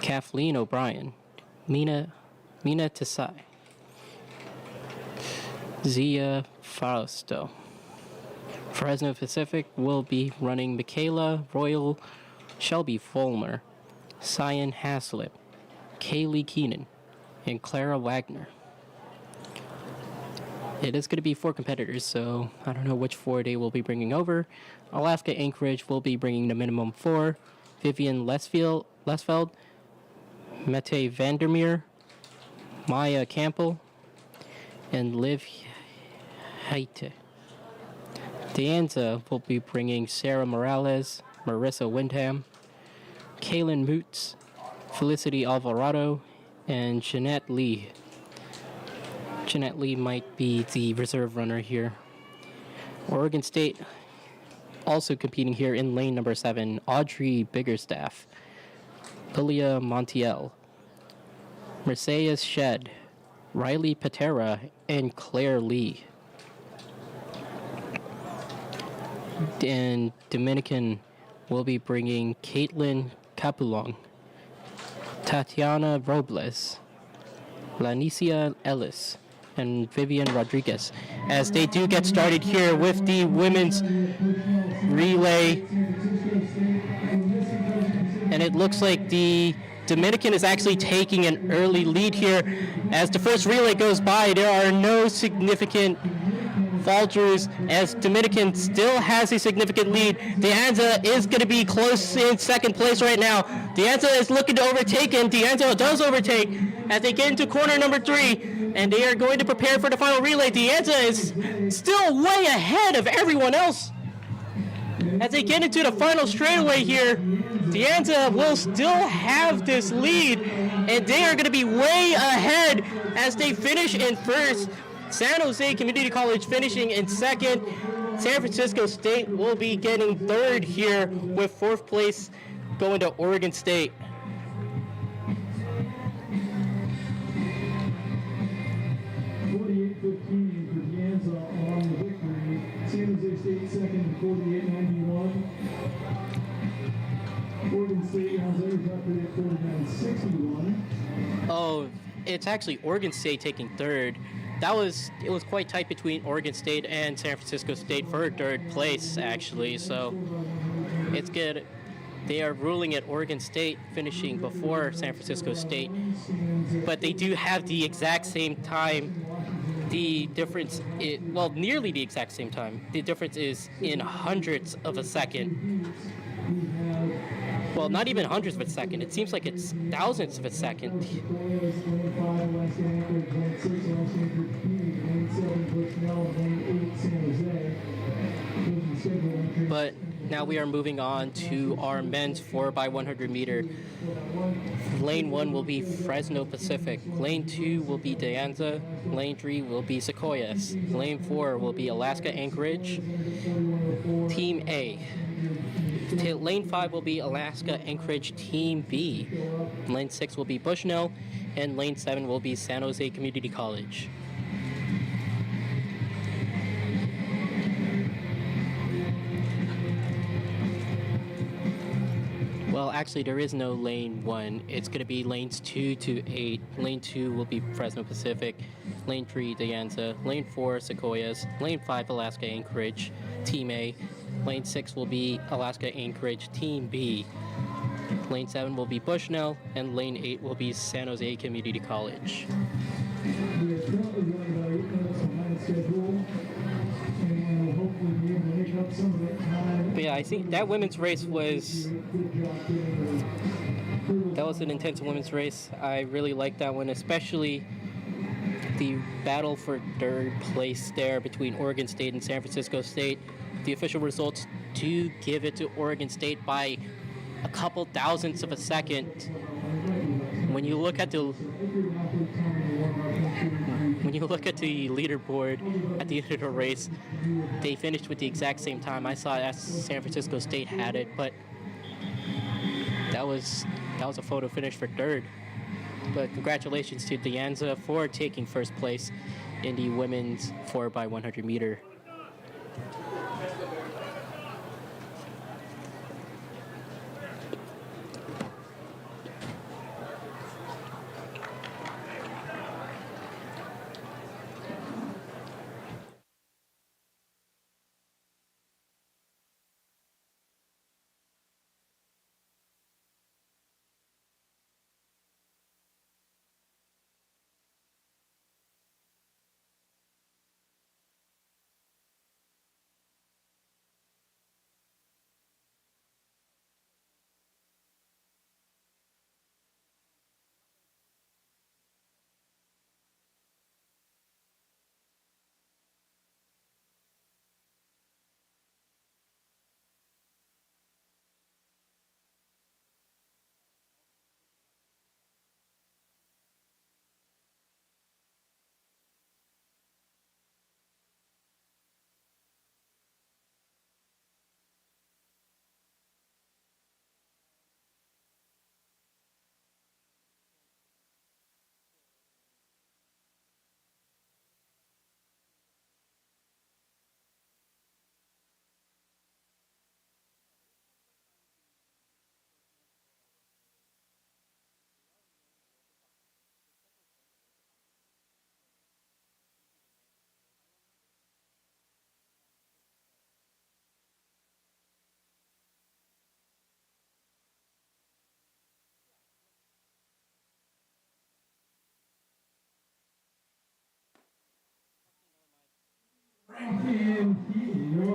Kathleen O'Brien, Mina Tesai, Zia Fausto. Fresno Pacific will be running Michaela Royal, Shelby Fulmer, Cyan Haslip, Kaylee Keenan, and Clara Wagner. It is going to be 4 competitors, so I don't know which 4 they will be bringing over. Alaska Anchorage will be bringing the minimum 4. Vivian Lesfeld, Mette Vandermeer, Maya Campbell, and Liv Haite. Deanza will be bringing Sarah Morales, Marissa Windham, Kaylin Moots, Felicity Alvarado, and Jeanette Lee. Jeanette Lee might be the reserve runner here. Oregon State also competing here in lane number 7, Audrey Biggerstaff, Lilia Montiel, Mercedes Shed, Riley Patera, and Claire Lee. And Dominican will be bringing Caitlin Capulong, Tatiana Robles, Lanicia Ellis, and Vivian Rodriguez, as they do get started here with the women's relay. And it looks like the Dominican is actually taking an early lead here. As the first relay goes by, there are no significant falters, as Dominican still has a significant lead. Deanza is going to be close in second place right now. Deanza is looking to overtake, and Deanza does overtake as they get into corner number 3, and they are going to prepare for the final relay. Deanza is still way ahead of everyone else. As they get into the final straightaway here, Deanza will still have this lead, and they are going to be way ahead as they finish in first. San Jose Community College finishing in second. San Francisco State will be getting third here, with 4th place going to Oregon State. San Jose State second, 48.91. Oregon State has their record at 49.61. Oh, it's actually Oregon State taking third. It was quite tight between Oregon State and San Francisco State for third place, actually. So it's good. They are ruling at Oregon State finishing before San Francisco State, but they do have the exact same time. The difference is, well, nearly the exact same time. The difference is in hundredths of a second. Well, not even hundredths of a second. It seems like it's thousandths of a second. But now we are moving on to our men's 4x100 meter. Lane 1 will be Fresno Pacific. Lane 2 will be Deanza. Lane 3 will be Sequoias. Lane 4 will be Alaska Anchorage, Team A. Lane 5 will be Alaska Anchorage Team B. Lane 6 will be Bushnell, and Lane 7 will be San Jose Community College. Well, actually, there is no lane 1. It's going to be lanes 2 to 8. Lane 2 will be Fresno Pacific. Lane 3, De Anza. Lane 4, Sequoias. Lane 5, Alaska Anchorage, Team A. Lane 6 will be Alaska Anchorage, Team B. Lane 7 will be Bushnell, and Lane 8 will be San Jose Community College. We are currently running about 8 minutes behind schedule, and we'll hopefully be able to make up some of that time. But yeah, I think that women's race was an intense women's race. I really liked that one, especially the battle for third place there between Oregon State and San Francisco State. The official results do give it to Oregon State by a couple thousandths of a second. When you look at the leaderboard at the end of the race, they finished with the exact same time. I saw as San Francisco State had it, but that was a photo finish for third. But congratulations to De Anza for taking first place in the women's 4x100 meter.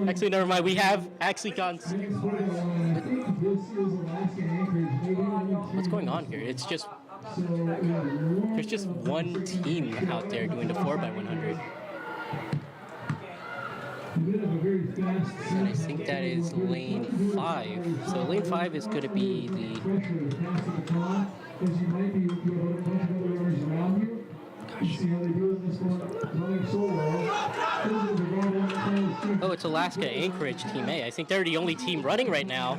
Actually, never mind. We have actually gone. What's going on here? It's just there's just one team out there doing the 4x100. And I think that is lane 5. So lane 5 is going to be the. Oh, it's Alaska Anchorage Team A. I think they're the only team running right now.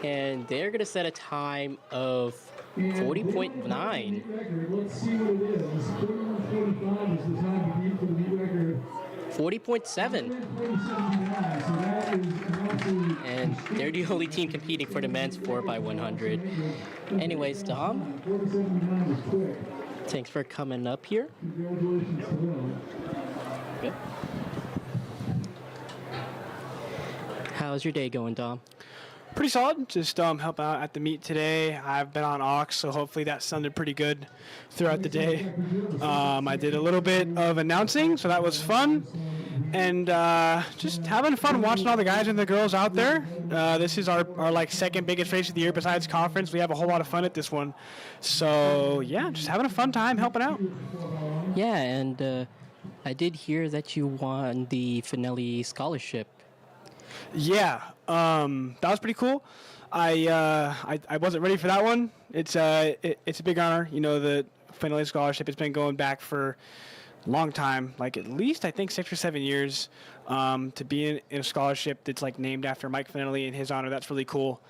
And they're going to set a time of 40.9. Let's see what it is. 41:45 is the time to beat for the meet record. 40.7. And they're the only team competing for the men's 4x100. Anyways, Dom, thanks for coming up here. Good. How's your day going, Dom? Pretty solid. Just helping out at the meet today. I've been on aux, so hopefully that sounded pretty good throughout the day. I did a little bit of announcing, so that was fun. And just having fun watching all the guys and the girls out there. This is our like second biggest race of the year besides conference. We have a whole lot of fun at this one. So yeah, just having a fun time helping out. Yeah, and I did hear that you won the Fanelli scholarship. Yeah, that was pretty cool. I wasn't ready for that one. It's a big honor. You know, the Fanelli scholarship has been going back for a long time, like at least I think 6 or 7 years. To be in a scholarship that's like named after Mike Fanelli in his honor, that's really cool.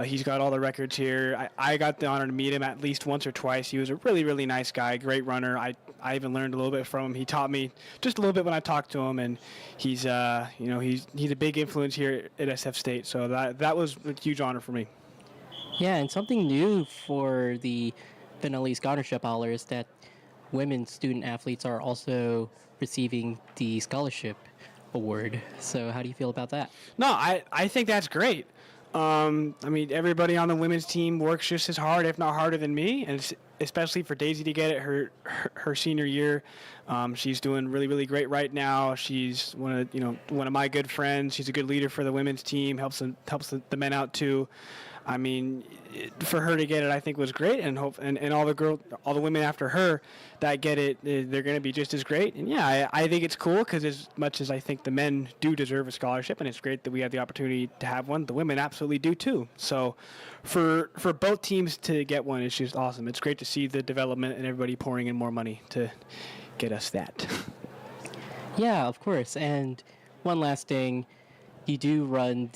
He's got all the records here. I got the honor to meet him at least once or twice. He was a really, really nice guy, great runner. I even learned a little bit from him. He taught me just a little bit when I talked to him, and he's he's a big influence here at SF State. So that was a huge honor for me. Yeah, and something new for the Fanelli Scholarship Holler is that women student athletes are also receiving the scholarship award. So, how do you feel about that? No, I think that's great. I mean, everybody on the women's team works just as hard, if not harder than me, and especially for Daisy to get it her senior year. She's doing really, really great right now. She's one of my good friends. She's a good leader for the women's team. Helps the men out too. I mean, for her to get it, I think was great, and all the women after her that get it, they're going to be just as great. And yeah, I think it's cool because as much as I think the men do deserve a scholarship, and it's great that we have the opportunity to have one, the women absolutely do too. So, for both teams to get one, it's just awesome. It's great to see the development and everybody pouring in more money to get us that. Yeah, of course. And one last thing, you do run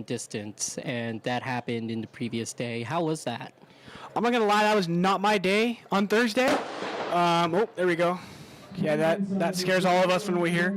distance, and that happened in the previous day. How was that? I'm not gonna lie, that was not my day on Thursday. Oh, there we go. Yeah, that scares all of us when we're here.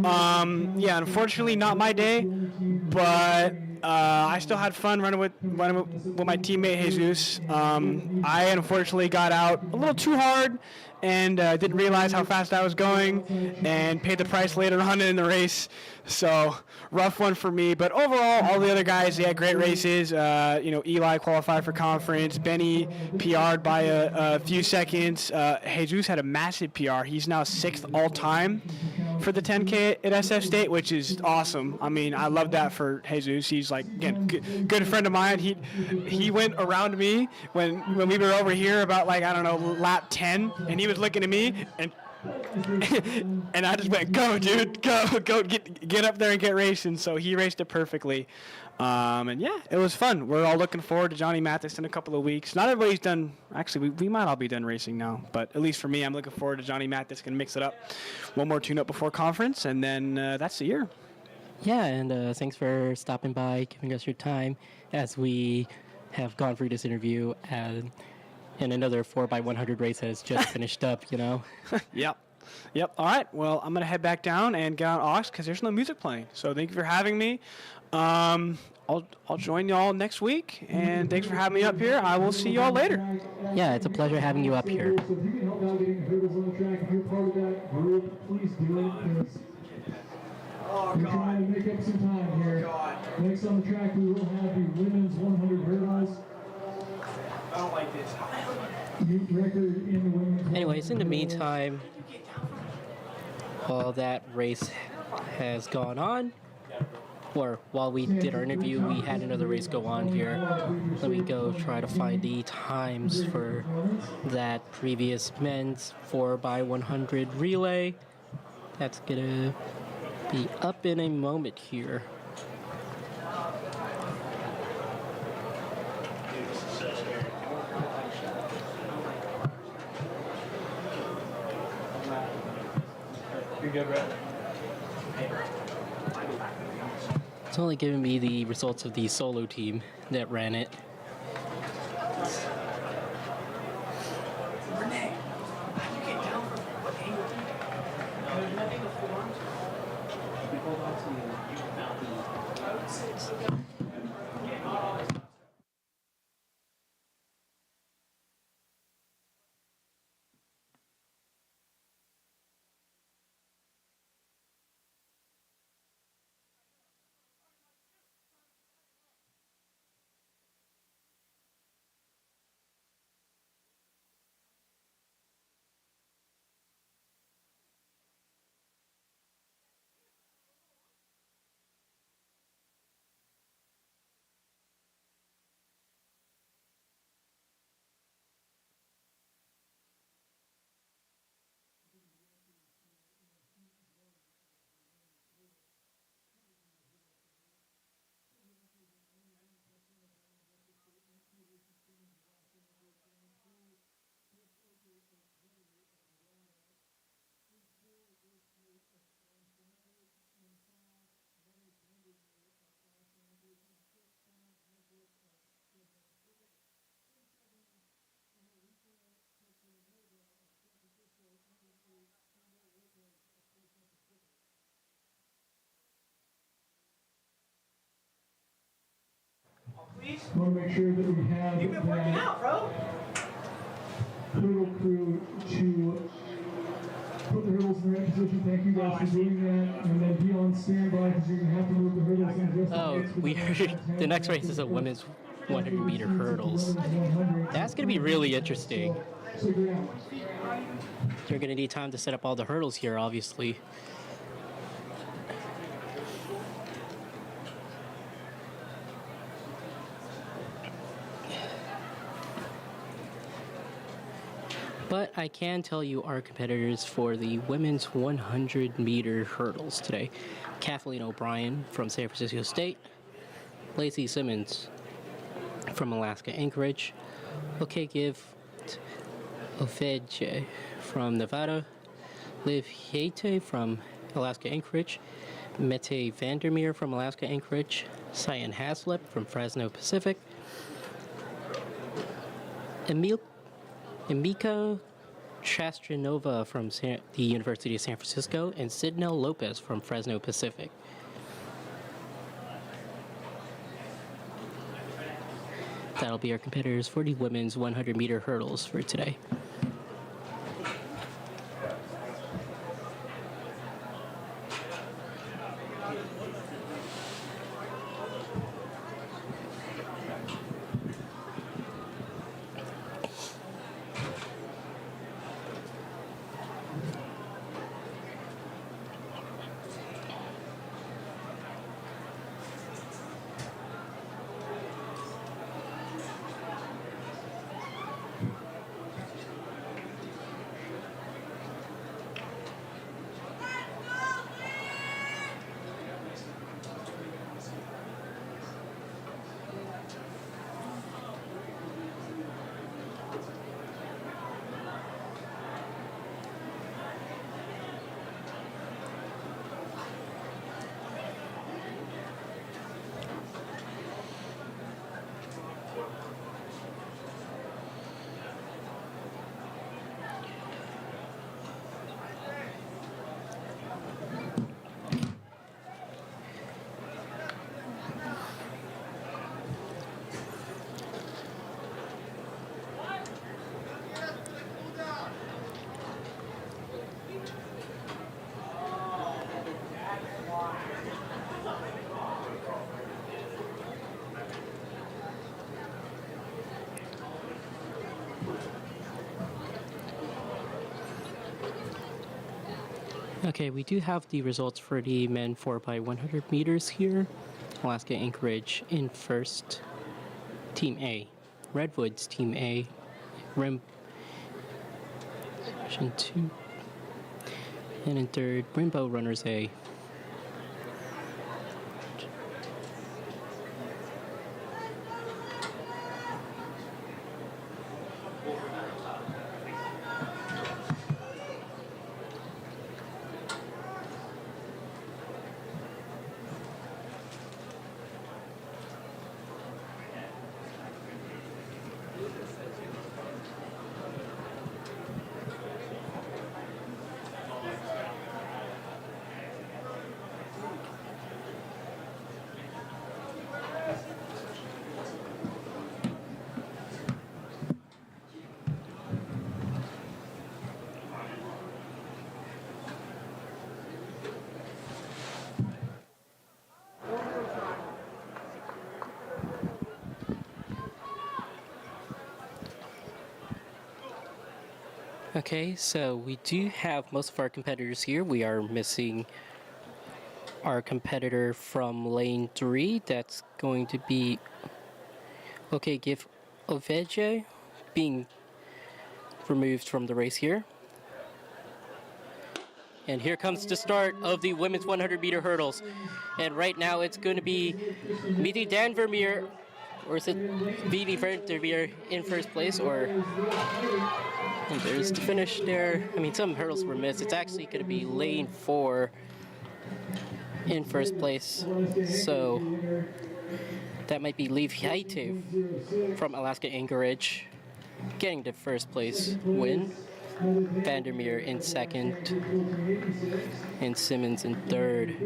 Yeah, unfortunately, not my day, but I still had fun running with my teammate Jesus. I unfortunately got out a little too hard and didn't realize how fast I was going, and paid the price later on in the race. So rough one for me, but overall, all the other guys, they had great races. Eli qualified for conference. Benny PR'd by a few seconds. Jesus had a massive PR. He's now 6th all time for the 10K at SF State, which is awesome. I mean, I love that for Jesus. He's like, again, good friend of mine. He went around me when we were over here about lap 10, and he was looking at me and and I just went, go, dude, go, get up there and get racing. So he raced it perfectly. And yeah, it was fun. We're all looking forward to Johnny Mathis in a couple of weeks. Not everybody's done. Actually, we might all be done racing now. But at least for me, I'm looking forward to Johnny Mathis. Going to mix it up. One more tune-up before conference, and then that's the year. Yeah, and thanks for stopping by, giving us your time as we have gone through this interview. And another 4x100 race has just finished up, Yep. All right. Well, I'm going to head back down and get on aux because there's no music playing. So thank you for having me. I'll join you all next week. And thanks for having me up here. I will see you all later. Yeah, it's a pleasure having you up here. So if you can help out getting hurdles on the track, if you're part of that group, please do it. We're trying to make up some time here. Next on the track, we will have the women's 100 hurdles. I don't like this. Record in the women's. Anyways, in the meantime, while that race has gone on, or while we did our interview, we had another race go on here. Let me go try to find the times for that previous men's 4x100 relay. That's gonna be up in a moment here. You're good, Brett. It's only giving me the results of the solo team that ran it. want to make sure that we have You've been working out, bro. hurdle crew to put the hurdles in the right position. Thank you guys for doing that. And then be on standby because you're going to have to move the hurdles in just Oh, we heard the next race is a women's 100-meter hurdles. That's going to be really interesting. You're going to need time to set up all the hurdles here, obviously. But I can tell you our competitors for the women's 100-meter hurdles today. Kathleen O'Brien from San Francisco State, Lacey Simmons from Alaska Anchorage, Give Ofeje from Nevada, Liv Hiete from Alaska Anchorage, Mette Vandermeer from Alaska Anchorage, Cyan Haslip from Fresno Pacific, Emika Chastranova from the University of San Francisco, and Sidnell Lopez from Fresno Pacific. That'll be our competitors for the women's 100-meter hurdles for today. Okay, we do have the results for the men 4x100 meters here. Alaska Anchorage in first, Team A. Redwoods, Team A. Section 2. And in third, Rainbow Runners A. Okay, so we do have most of our competitors here. We are missing our competitor from lane 3. That's going to be Give Oveje being removed from the race here. And here comes the start of the women's 100-meter hurdles. And right now it's going to be Midi Dan Vermeer, or is it Vini Vermeer in first place, or... And there's the finish there. I mean, some hurdles were missed. It's actually going to be lane 4 in first place. So that might be Liv Hiete from Alaska Anchorage getting the first place win. Vandermeer in second, and Simmons in third.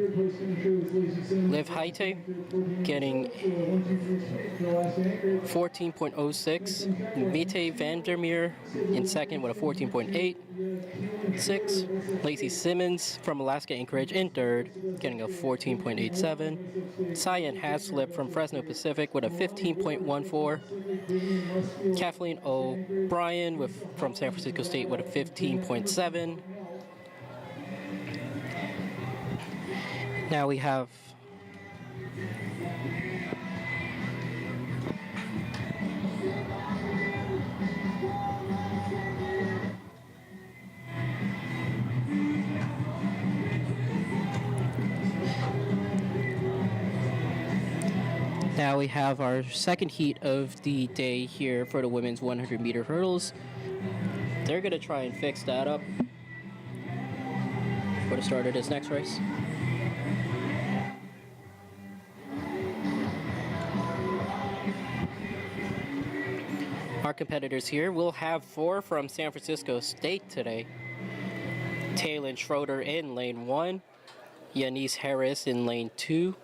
Liv Haite getting 14.06. Vite Vandermeer in second with a 14.86. Lacey Simmons from Alaska Anchorage in third, getting a 14.87. Cyan Haslip from Fresno Pacific with a 15.14. Kathleen O'Brien from San Francisco State with a 15.7. Now we have our second heat of the day here for the women's 100-meter hurdles. They're going to try and fix that up for the start of this next race. Our competitors here will have 4 from San Francisco State today. Taylon Schroeder in lane 1, Yanis Harris in lane 2,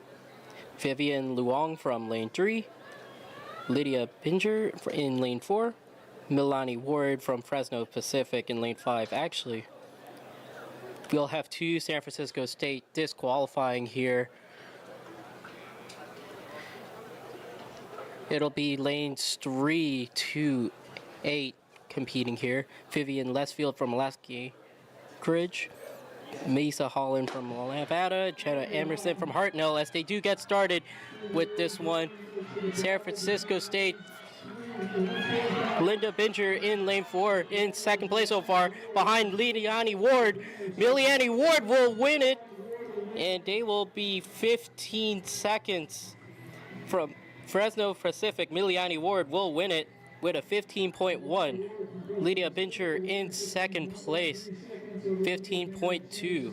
Vivian Luong from lane 3, Lydia Binger in lane 4, Milani Ward from Fresno Pacific in lane 5. Actually, we'll have 2 San Francisco State disqualifying here. It'll be lanes 3 to 8 competing here. Vivian Lesfield from Alaska Anchorage, Mesa Holland from Nevada, Jenna Emerson from Hartnell as they do get started with this one. San Francisco State, Linda Binger in lane 4 in second place so far, behind Liliani Ward. Miliani Ward will win it, and they will be 15 seconds from Fresno Pacific. Miliani Ward will win it with a 15.1. Lydia Binger in second place, 15.2.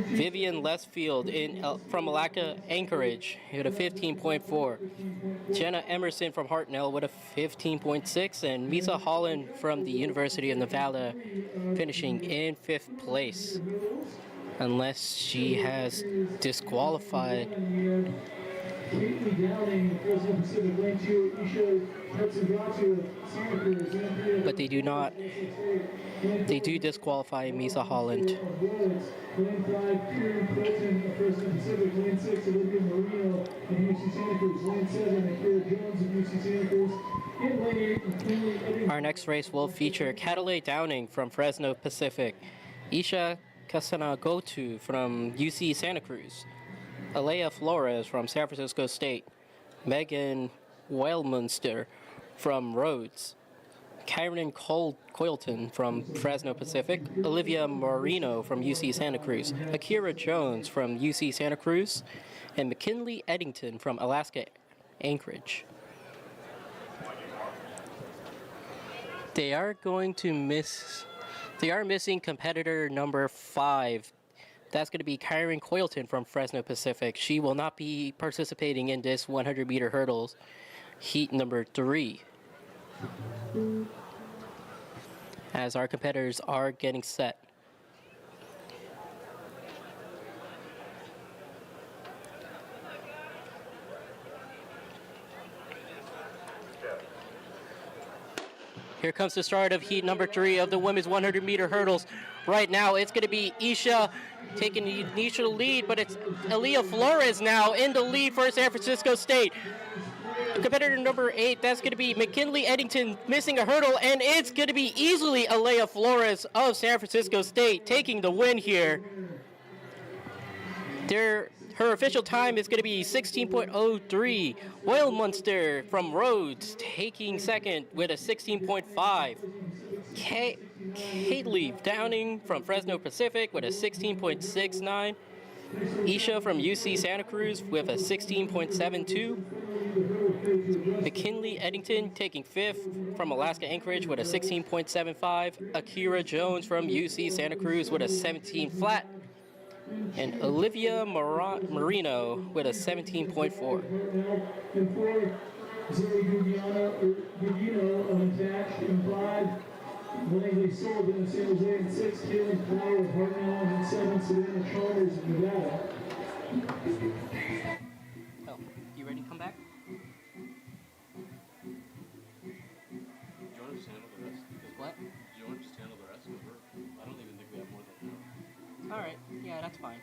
Vivian Lesfield from Alaska Anchorage with a 15.4. Jenna Emerson from Hartnell with a 15.6, and Misa Holland from the University of Nevada finishing in 5th place, unless she has disqualified. But they do not. They do disqualify Misa Holland. Our next race will feature Catalay Downing from Fresno Pacific, Isha Kasanagotu from UC Santa Cruz, Alea Flores from San Francisco State, Megan Weilmunster from Rhodes, Kyron Coylton from Fresno Pacific, Olivia Marino from UC Santa Cruz, Akira Jones from UC Santa Cruz, and McKinley Eddington from Alaska Anchorage. They are missing competitor number 5. That's going to be Kyron Coylton from Fresno Pacific. She will not be participating in this 100-meter hurdles heat number 3, as our competitors are getting set. Here comes the start of heat number 3 of the women's 100-meter hurdles. Right now, it's going to be Isha taking the initial lead, but it's Alea Flores now in the lead for San Francisco State. Competitor number 8, that's going to be McKinley Eddington missing a hurdle, and it's going to be easily Alea Flores of San Francisco State taking the win here. Her official time is going to be 16.03. Weilmunster from Rhodes taking second with a 16.5. Kaylee Downing from Fresno Pacific with a 16.69. Isha from UC Santa Cruz with a 16.72. McKinley Eddington taking 5th from Alaska Anchorage with a 16.75. Akira Jones from UC Santa Cruz with a 17 flat. And Olivia Marino with a 17.4. Langley Sullivan of San Jose in 6, Caitlin Flower of Hartnell in 7, Savannah Chalmers of Nevada. Oh, you ready to come back? Do you want to just handle the rest? What? Do you want to just handle the rest? Because I don't even think we have more than enough. All right. Yeah, that's fine.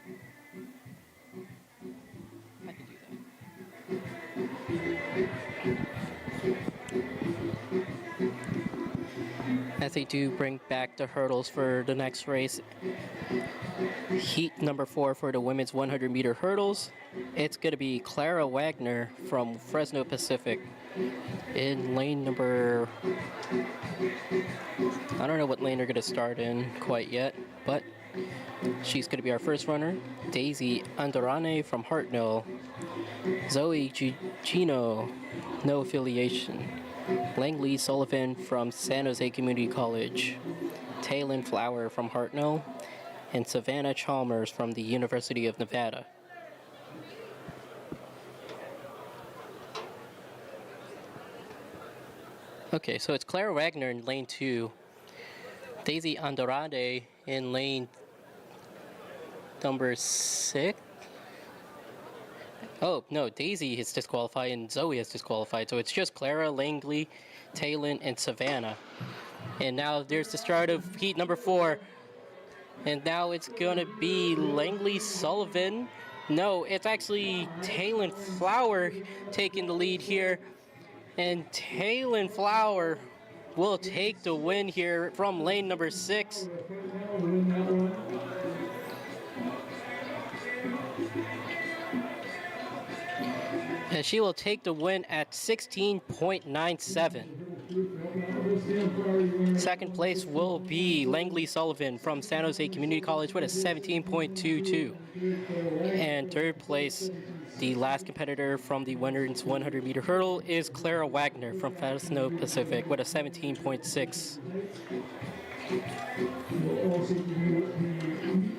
I can do that. As they do bring back the hurdles for the next race, heat number 4 for the women's 100-meter hurdles, it's going to be Clara Wagner from Fresno Pacific in lane number... I don't know what lane they're going to start in quite yet, but she's going to be our first runner. Daisy Andarane from Hartnell. Zoe Gino, no affiliation. Langley Sullivan from San Jose Community College. Taylin Flower from Hartnell. And Savannah Chalmers from the University of Nevada. Okay, so it's Clara Wagner in lane 2. Daisy Andrade in lane number 6. Oh, no, Daisy is disqualified and Zoe is disqualified. So it's just Clara, Langley, Taylin, and Savannah. And now there's the start of heat number 4. And now it's going to be Langley Sullivan. No, it's actually Taylin Flower taking the lead here. And Taylin Flower will take the win here from lane number 6. And she will take the win at 16.97. Second place will be Langley Sullivan from San Jose Community College with a 17.22. And third place, the last competitor from the women's 100-meter hurdle is Clara Wagner from Fresno Pacific with a 17.6. We'll also give you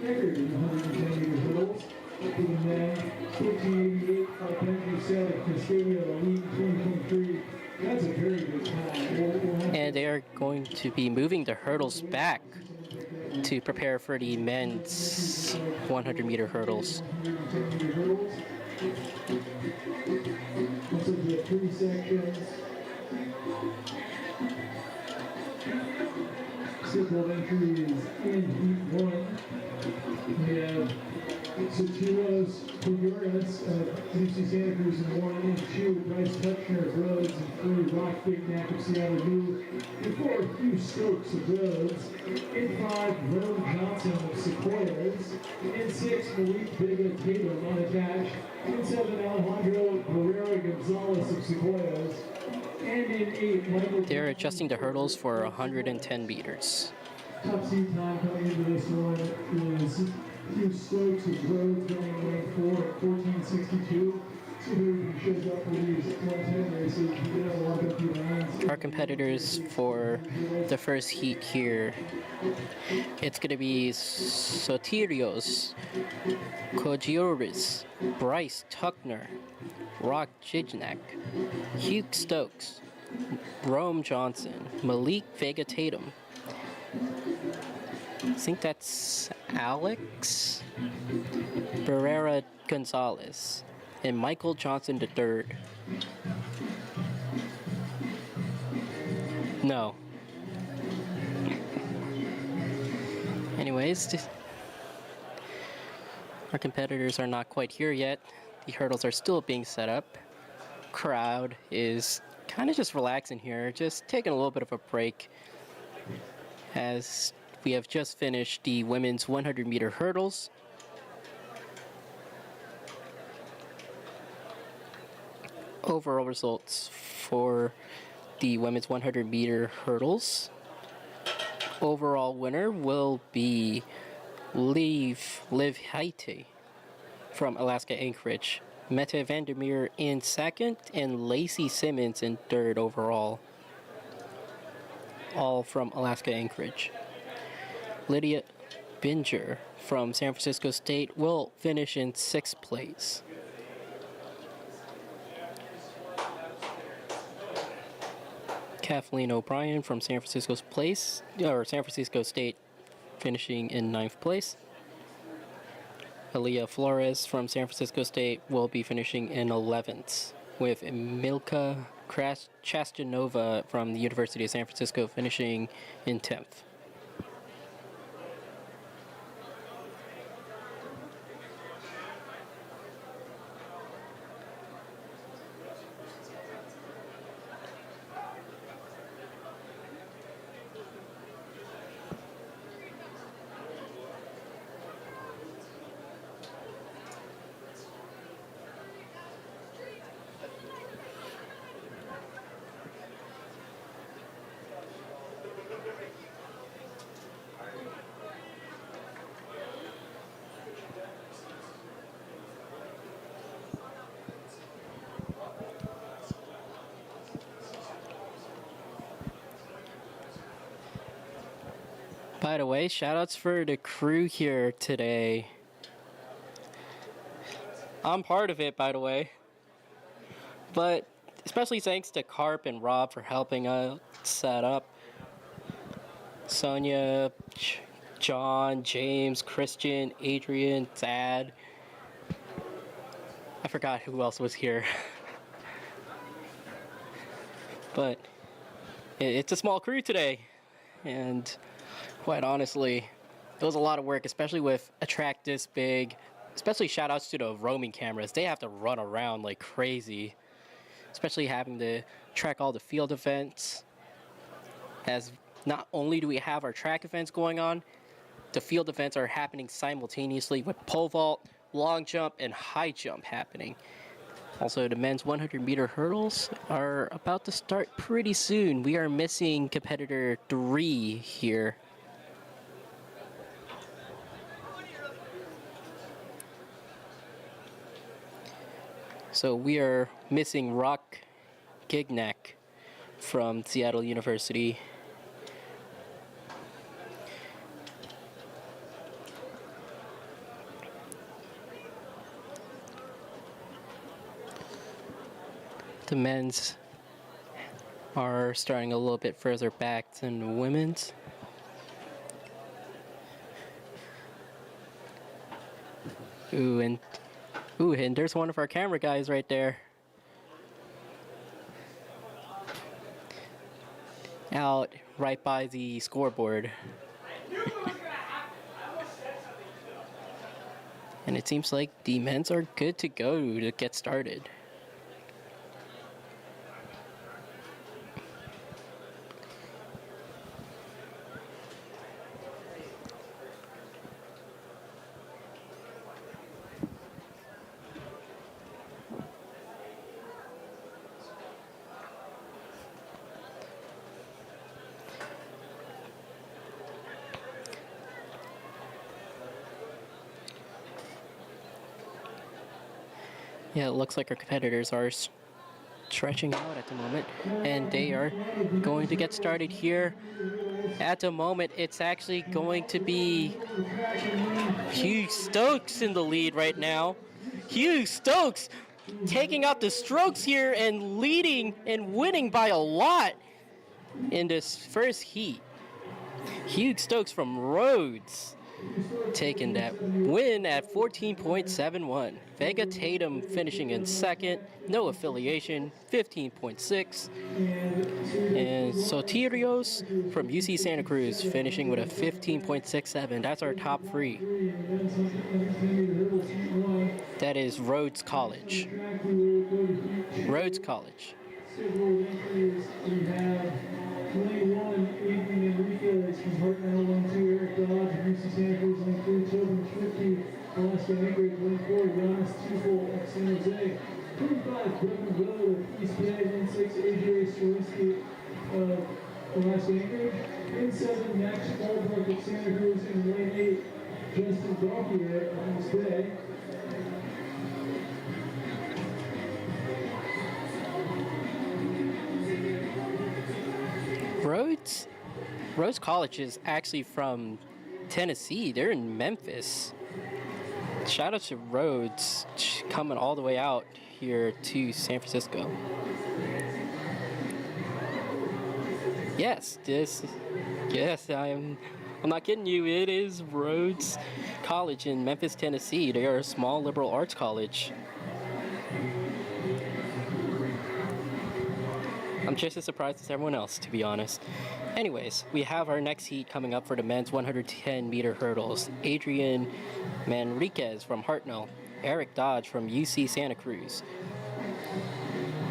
the record in the 110-meter hurdles. For the men, 1488 by Benji Said at Cascadia Elite 2023. That's a very good time. And they are going to be moving the hurdles back to prepare for the men's 100-meter hurdles. Also, we have 3 sections. Simple entries in heat 1. We have Satiros Figueres of UC Santa Cruz in 1, and 2, Bryce Tuchner of Rhodes, and 3, Rock Big Knack of Seattle U, and 4, Hugh Stokes of Rhodes, in 5, Rome Johnson of Sequoias, in 6, Malik Vega Tatum unattached, in 7, Alejandro Herrera Gonzalez of Sequoias, and in 8, Michael... They're adjusting the hurdles for 110 meters. Top seed time coming into this one is Hugh Stokes of Rhodes running lane 4 at 14:62. See who shows up for these 110 races. We have a lot of good lines. Our competitors for the first heat here, it's going to be Sotirios Kojioris, Bryce Tuchner, Rock Jijnak, Hugh Stokes, Rome Johnson, Malik Vega Tatum. I think that's Alex Barrera Gonzalez and Michael Johnson III. No. Anyways, our competitors are not quite here yet. The hurdles are still being set up. Crowd is kind of just relaxing here, just taking a little bit of a break as we have just finished the women's 100-meter hurdles. Overall results for the women's 100-meter hurdles. Overall winner will be Liv Haite from Alaska Anchorage. Mette Vandermeer in second and Lacey Simmons in third overall. All from Alaska Anchorage. Lydia Binger from San Francisco State will finish in 6th place. Kathleen O'Brien from San Francisco State, finishing in 9th place. Aaliyah Flores from San Francisco State will be finishing in 11th, with Milka Chastanova from the University of San Francisco finishing in 10th. By the way, shoutouts for the crew here today. I'm part of it, by the way. But especially thanks to Carp and Rob for helping us set up. Sonia, John, James, Christian, Adrian, Thad. I forgot who else was here. But it's a small crew today. And quite honestly, it was a lot of work, especially with a track this big. Especially shout outs to the roaming cameras. They have to run around like crazy. Especially having to track all the field events. As not only do we have our track events going on, the field events are happening simultaneously with pole vault, long jump, and high jump happening. Also, the men's 100-meter hurdles are about to start pretty soon. We are missing competitor 3 here. So we are missing Rock Gignac from Seattle University. The men's are starting a little bit further back than the women's. And there's one of our camera guys right there. Out right by the scoreboard. And it seems like the men's are good to go to get started. Yeah, it looks like our competitors are stretching out at the moment, and they are going to get started here. At the moment, it's actually going to be Hugh Stokes in the lead right now. Hugh Stokes taking out the strokes here and leading and winning by a lot in this first heat. Hugh Stokes from Rhodes taking that win at 14.71. Vega Tatum finishing in second, no affiliation, 15.6. And Sotirios from UC Santa Cruz finishing with a 15.67. That's our top 3. That is Rhodes College. Rhodes College. 21, Adrian Enriquez from Hartnell, 1-2, Eric Dodge, UC Santa Cruz, 1-3, Tobin 50, Alaska Anchorage, 1-4, Giannis Tufel at San Jose, 25, Brendan Will with BSPN, 1-6, AJ Swilinski of Alaska Anchorage, in 7, Max Ballpark at Santa Cruz, and lane 8, Justin Gauthier of East Bay. Rhodes College is actually from Tennessee. They're in Memphis. Shout out to Rhodes coming all the way out here to San Francisco. Yes, I'm not kidding you. It is Rhodes College in Memphis, Tennessee. They are a small liberal arts college. I'm just as surprised as everyone else, to be honest. Anyways, we have our next heat coming up for the men's 110-meter hurdles. Adrian Manriquez from Hartnell, Eric Dodge from UC Santa Cruz,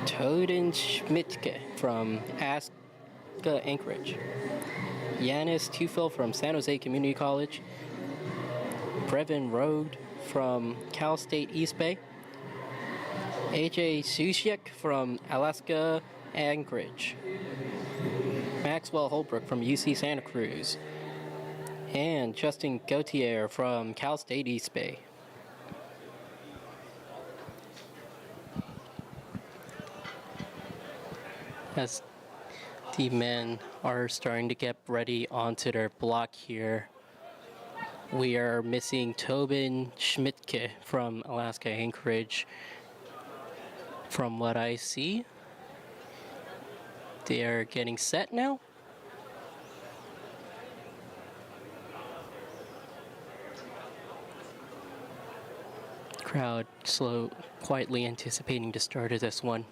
Toden Schmidtke from ASCA Anchorage, Yanis Tufel from San Jose Community College, Brevin Rode from Cal State East Bay, AJ Susiek from Alaska Anchorage, Maxwell Holbrook from UC Santa Cruz, and Justin Gauthier from Cal State East Bay. As the men are starting to get ready onto their block here, we are missing Tobin Schmidtke from Alaska Anchorage. From what I see, they are getting set now. Crowd quietly anticipating the start of this one.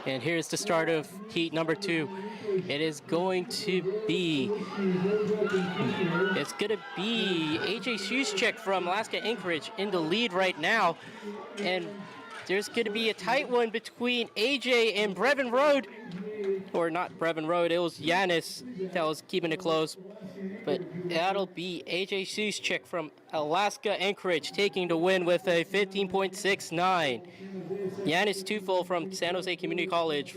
And here's the start of heat number 2. It's going to be AJ Shuschek from Alaska Anchorage in the lead right now. And there's going to be a tight one between AJ and Brevin Rode. Or not Brevin Rode, it was Yanis that was keeping it close. But that'll be AJ Shuschek from Alaska Anchorage taking the win with a 15.69. Yanis Tufel from San Jose Community College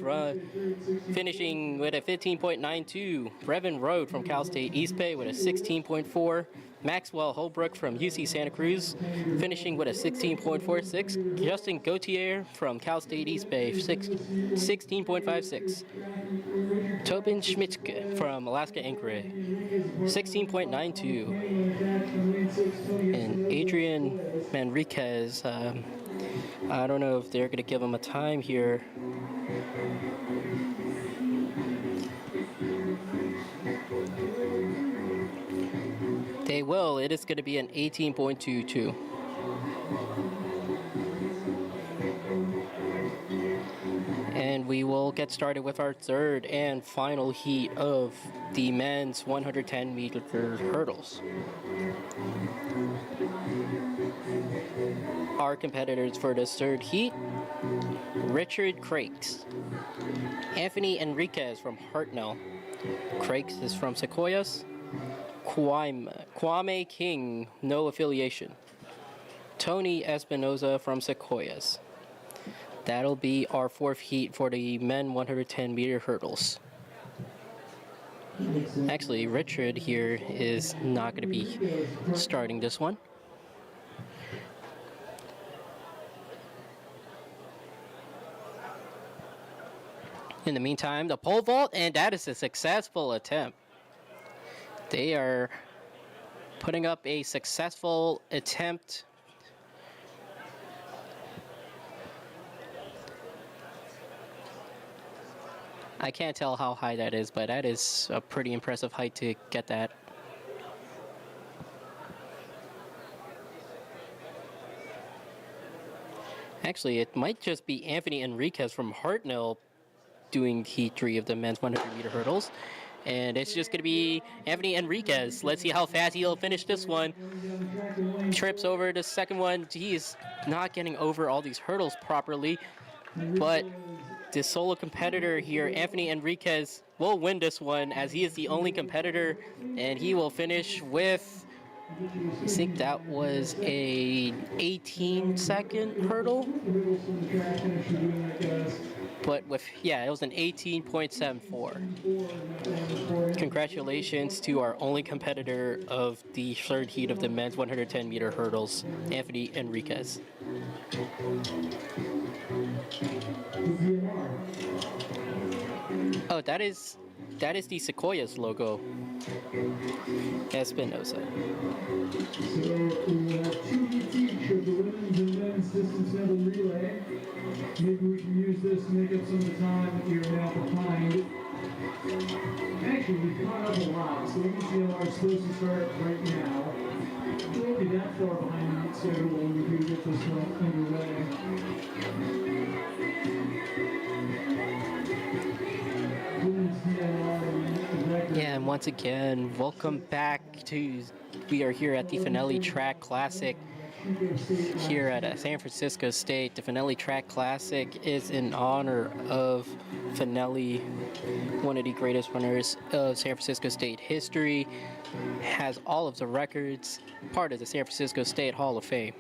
finishing with a 15.92. Brevin Rode from Cal State East Bay with a 16.4. Maxwell Holbrook from UC Santa Cruz finishing with a 16.46. Justin Gauthier from Cal State East Bay, 16.56. Tobin Schmidtke from Alaska Anchorage, 16.92. And Adrian Manriquez, I don't know if they're going to give him a time here. They will. It is going to be an 18.22. And we will get started with our third and final heat of the men's 110-meter hurdles. Our competitors for this third heat: Richard Crakes, Anthony Enriquez from Hartnell. Crakes is from Sequoias. Kwame King, no affiliation. Tony Espinoza from Sequoias. That'll be our fourth heat for the men 110-meter hurdles. Actually, Richard here is not going to be starting this one. In the meantime, the pole vault, and that is a successful attempt. They are putting up a successful attempt. I can't tell how high that is, but that is a pretty impressive height to get that. Actually, it might just be Anthony Enriquez from Hartnell doing heat 3 of the men's 100-meter hurdles. And it's just going to be Anthony Enriquez. Let's see how fast he'll finish this one. Trips over the second one. He's not getting over all these hurdles properly. But the solo competitor here, Anthony Enriquez, will win this one as he is the only competitor. And he will finish with, I think that was a 18-second hurdle. But with, yeah, it was an 18.74. Congratulations to our only competitor of the third heat of the men's 110-meter hurdles, Anthony Enriquez. Oh, that is that is the Sequoia's logo. Espinosa. So we have 2 heats each of the women's and men's distance medley relay. Maybe we can use this to make up some of the time that we are now behind. Actually, we've caught up a lot, so we can see how our supposed to start right now. We won't be that far behind the schedule when we do get this one underway. Yeah, and once again, welcome back to, we are here at the Fanelli Track Classic here at San Francisco State. The Fanelli Track Classic is in honor of Fanelli, one of the greatest runners of San Francisco State history, has all of the records, part of the San Francisco State Hall of Fame.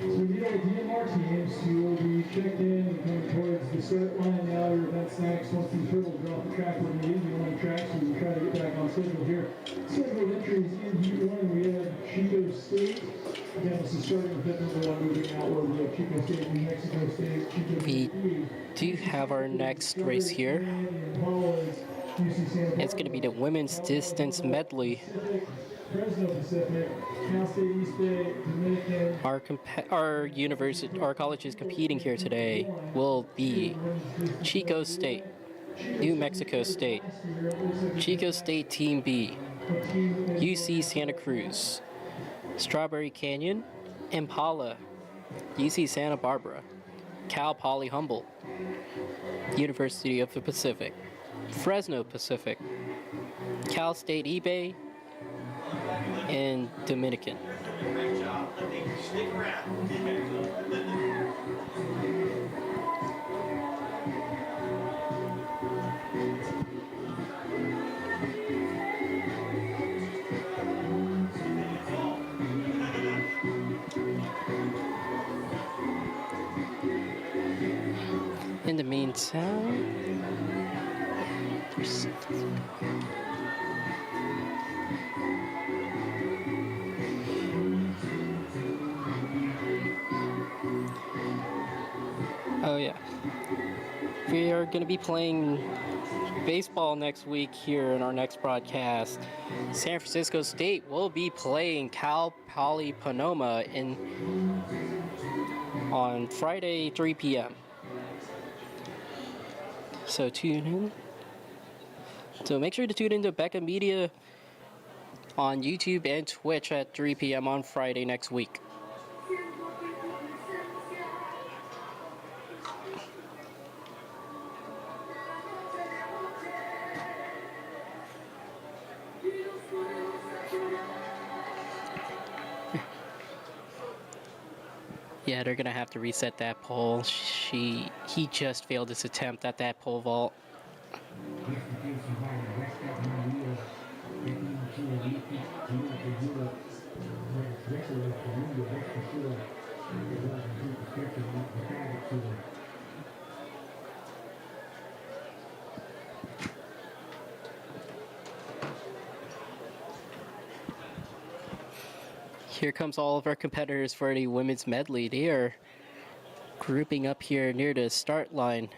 So the idea of our teams, you will be checked in and coming towards the start line now. Your event's next. Once these hurdles drop the track, we're going to get you on the track, so we try to get back on schedule here. Scheduled entries in Heat 1, we have Chico State. Again, this is starting with that number 1 moving outward. We have Chico State, New Mexico State, Chico We State. do have our next race here. It's going to be the women's distance medley. Fresno Pacific, Cal State East Bay, Dominican. Our colleges competing here today will be Chico State, New Mexico State, Chico State Team B, UC Santa Cruz, Strawberry Canyon, Impala, UC Santa Barbara, Cal Poly Humboldt, University of the Pacific, Fresno Pacific, Cal State eBay, and Dominican. In the meantime, oh yeah, we are going to be playing baseball next week here in our next broadcast. San Francisco State will be playing Cal Poly Panoma on Friday, 3 p.m. So tune in. So make sure to tune into BECA Media on YouTube and Twitch at 3 p.m. on Friday next week. Yeah, they're gonna have to reset that pole. He just failed his attempt at that pole vault. Here comes all of our competitors for the women's medley. They are grouping up here near the start line.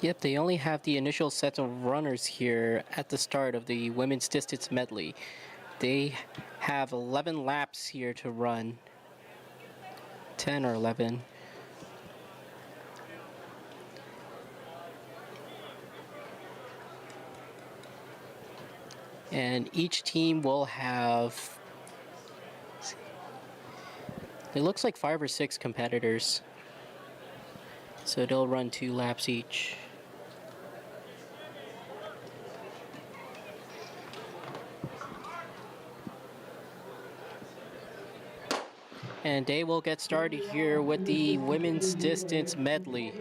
Yep, they only have the initial set of runners here at the start of the women's distance medley. They have 11 laps here to run. 10 or 11. And each team will have, it looks like 5 or 6 competitors. So they'll run 2 laps each. And they will get started here with the women's distance medley.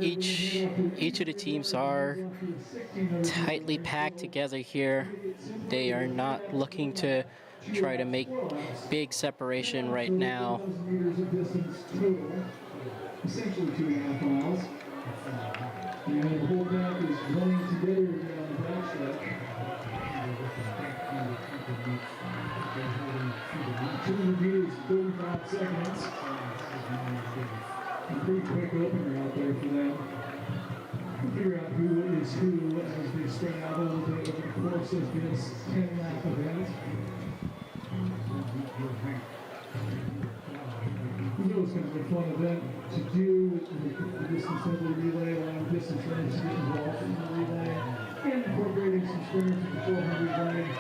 Each of the teams are tightly packed together here. They are not looking to try to make big separation right now. Essentially 2.5 miles. And the whole pack is running together again on the backstretch. 200 meters, 35 seconds. A pretty quick opener out there for them. We'll figure out who is who as they spread out a little bit over the course of this 10-lap event. We know it's going to be a fun event to do the distance medley relay, allowing distance runners to get involved in the relay, and incorporating some sprinters in the 400 running.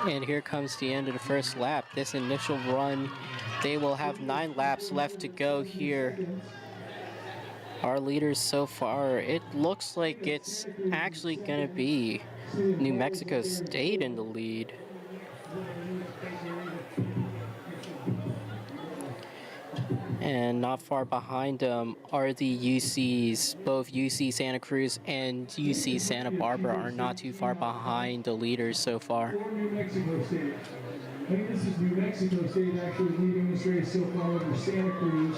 And here comes the end of the first lap. This initial run, they will have 9 laps left to go here. Our leaders so far, it looks like it's actually going to be New Mexico State in the lead. And not far behind them are the UCs. Both UC Santa Cruz and UC Santa Barbara are not too far behind the leaders so far. New Mexico State. I think this is New Mexico State actually leading this race so far over Santa Cruz.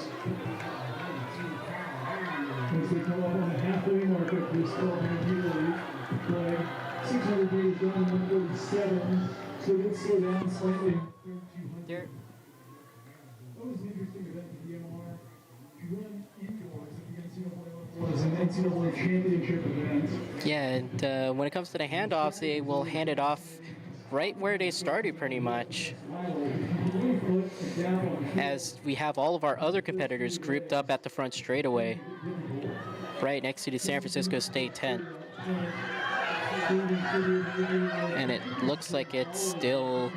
As they come up on the halfway mark of this 1200 meter flag. 600 meters down to 147. So let's slow down slightly. There. That was an interesting event at the MR. You run indoors at the NCAA was an NCAA championship event. Yeah, and when it comes to the handoffs, they will hand it off right where they started pretty much. As we have all of our other competitors grouped up at the front straightaway, right next to the San Francisco State tent. And it looks like it's still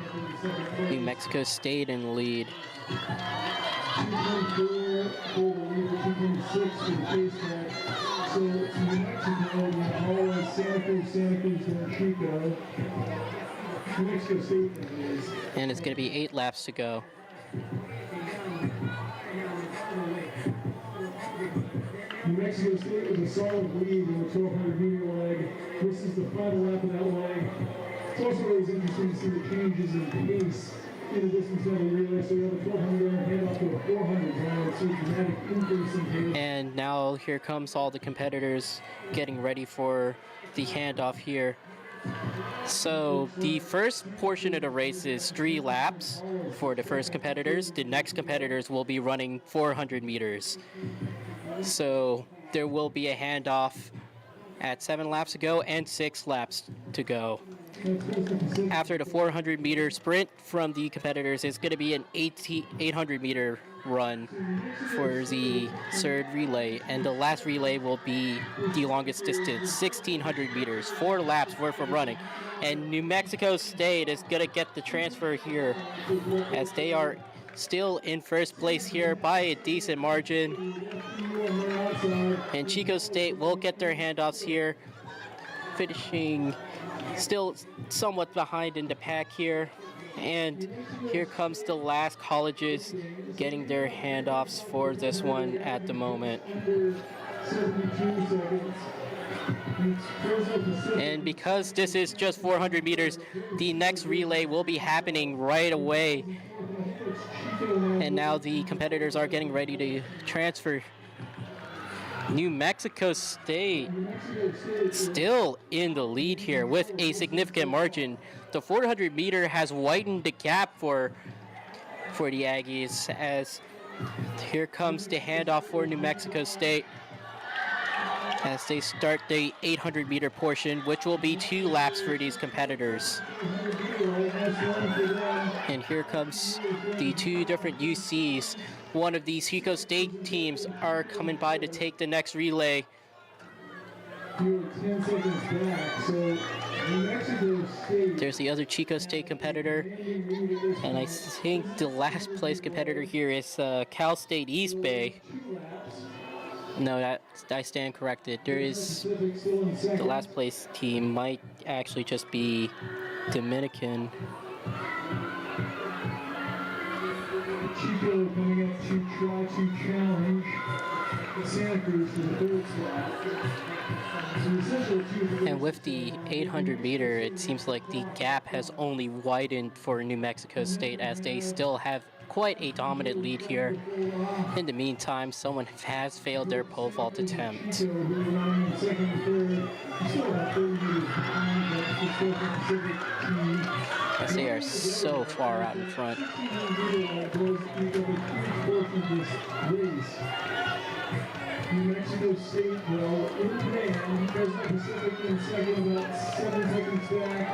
New Mexico State in the lead. 2.4 for the leader, 2.6 for the pace track. So it's New Mexico, we have always Santa Cruz, and Chico. New Mexico State is. And it's going to be 8 laps to go. New Mexico State with a solid lead in the 1200 meter leg. This is the final lap of that leg. It's also always interesting to see the changes in pace in the distance medley relay. So we have a 1200 runner hand off to a 400 runner. So a dramatic increase in pace. And now here comes all the competitors getting ready for the handoff here. So the first portion of the race is 3 laps for the first competitors. The next competitors will be running 400 meters. So there will be a handoff at 7 laps to go and 6 laps to go. After the 400 meter sprint from the competitors, it's going to be an 800 meter run for the third relay, and the last relay will be the longest distance, 1600 meters, 4 laps worth of running. And New Mexico State is going to get the transfer here as they are still in first place here by a decent margin. And Chico State will get their handoffs here, finishing still somewhat behind in the pack here. And here comes the last colleges getting their handoffs for this one at the moment. And because this is just 400 meters, the next relay will be happening right away. And now the competitors are getting ready to transfer. New Mexico State still in the lead here with a significant margin. The 400 meter has widened the gap for the Aggies, as here comes the handoff for New Mexico State as they start the 800 meter portion, which will be 2 laps for these competitors. And here comes the two different UCs. One of these Chico State teams are coming by to take the next relay. You're 10 seconds back, so New Mexico State. There's the other Chico State competitor. And I think the last place competitor here is Cal State East Bay. No, I stand corrected. There is the last place team might actually just be Dominican. Chico coming up to try to challenge Santa Cruz for the third spot. And with the 800 meter, it seems like the gap has only widened for New Mexico State as they still have quite a dominant lead here. In the meantime, someone has failed their pole vault attempt. As they are so far out in front. New Mexico State, though, in command. Fresno Pacific in second, about 7 seconds back.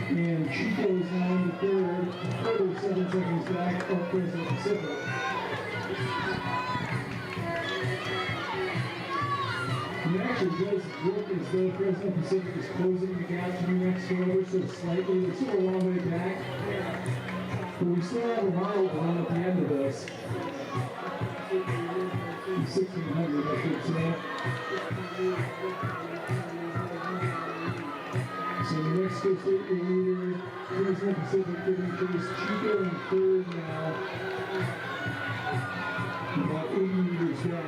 And Chico is now in the third, further 7 seconds back of Fresno Pacific. It actually does look as though Fresno Pacific is closing the gap to New Mexico ever so slightly. They're still a long way back. But we still have a mile run at the end of this. 1600, I should say. So New Mexico State, the leader, Fresno Pacific giving chase. Chico in third now. About 80 meters back.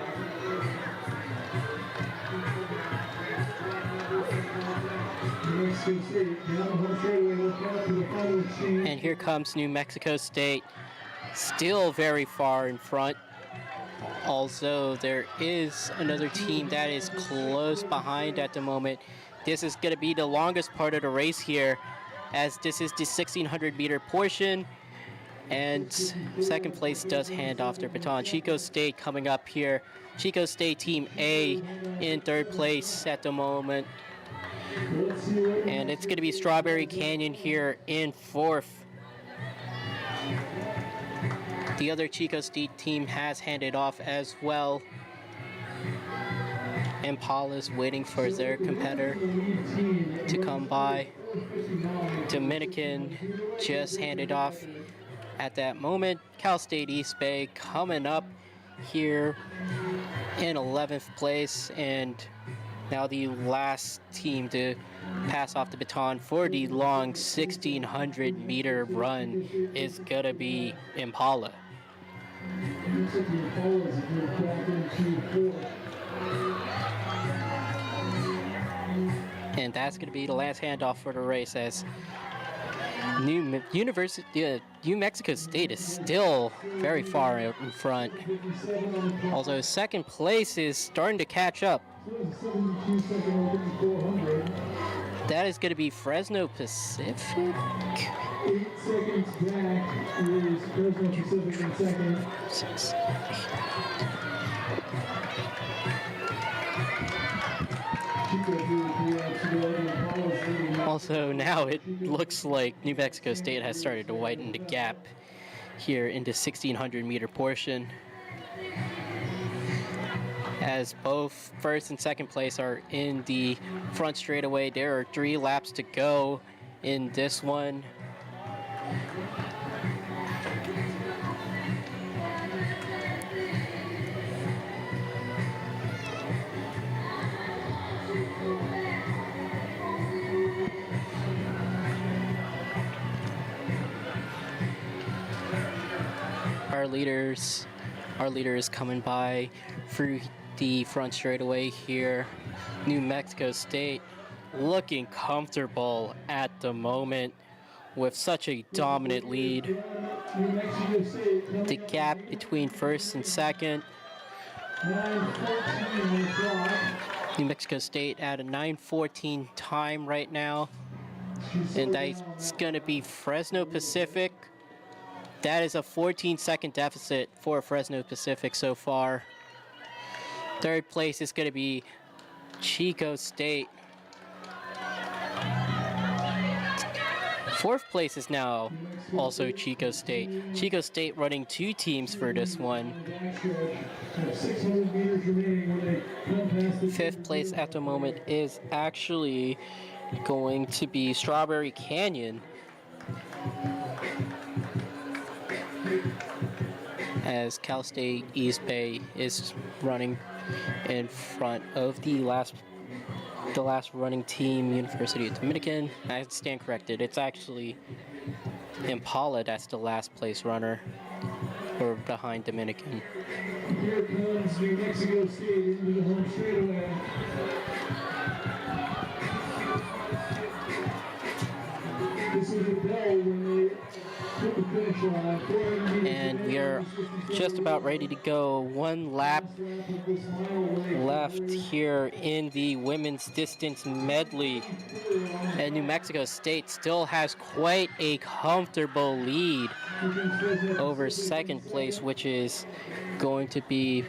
New Mexico State down the home straightaway, look out for the final exchange. And here comes New Mexico State, still very far in front. Also, there is another team that is close behind at the moment. This is going to be the longest part of the race here, as this is the 1600 meter portion. And second place does hand off their baton. Chico State coming up here. Chico State Team A in third place at the moment. And it's going to be Strawberry Canyon here in fourth. The other Chico State team has handed off as well. Impala's waiting for their competitor to come by. Dominican just handed off at that moment. Cal State East Bay coming up here in 11th place, and now the last team to pass off the baton for the long 1600 meter run is gonna be Impala. And that's going to be the last handoff for the race, as New Mexico State is still very far in front. Although second place is starting to catch up. That is going to be Fresno Pacific. 8 seconds back is Fresno Pacific in second. Also, now it looks like New Mexico State has started to widen the gap here in the 1600 meter portion, as both first and second place are in the front straightaway. There are 3 laps to go in this one. Our leader is coming by through the front straightaway here. New Mexico State looking comfortable at the moment with such a dominant lead. The gap between first and second. New Mexico State at a 9:14 time right now. And that's going to be Fresno Pacific. That is a 14-second deficit for Fresno Pacific so far. Third place is going to be Chico State. Fourth place is now also Chico State. Chico State running 2 teams for this one. 600 meters remaining when they come past the Fifth place at the moment is actually going to be Strawberry Canyon, as Cal State East Bay is running in front of the last running team, University of Dominican. I stand corrected. It's actually Impala that's the last place runner, or behind Dominican. Here comes New Mexico State into the home straightaway. This is a bell when they hit the finish line. And we are just about ready to go. One lap left here in the women's distance medley. And New Mexico State still has quite a comfortable lead over second place, which is going to be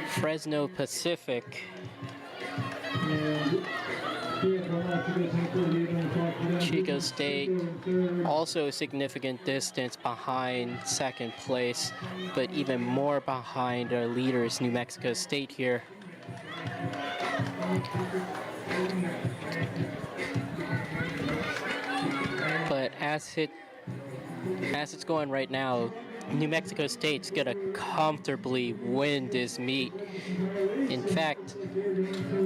Fresno Pacific. Chico State also a significant distance behind second place, but even more behind our leaders, New Mexico State here. But as it's going right now, New Mexico State's gonna comfortably win this meet. In fact,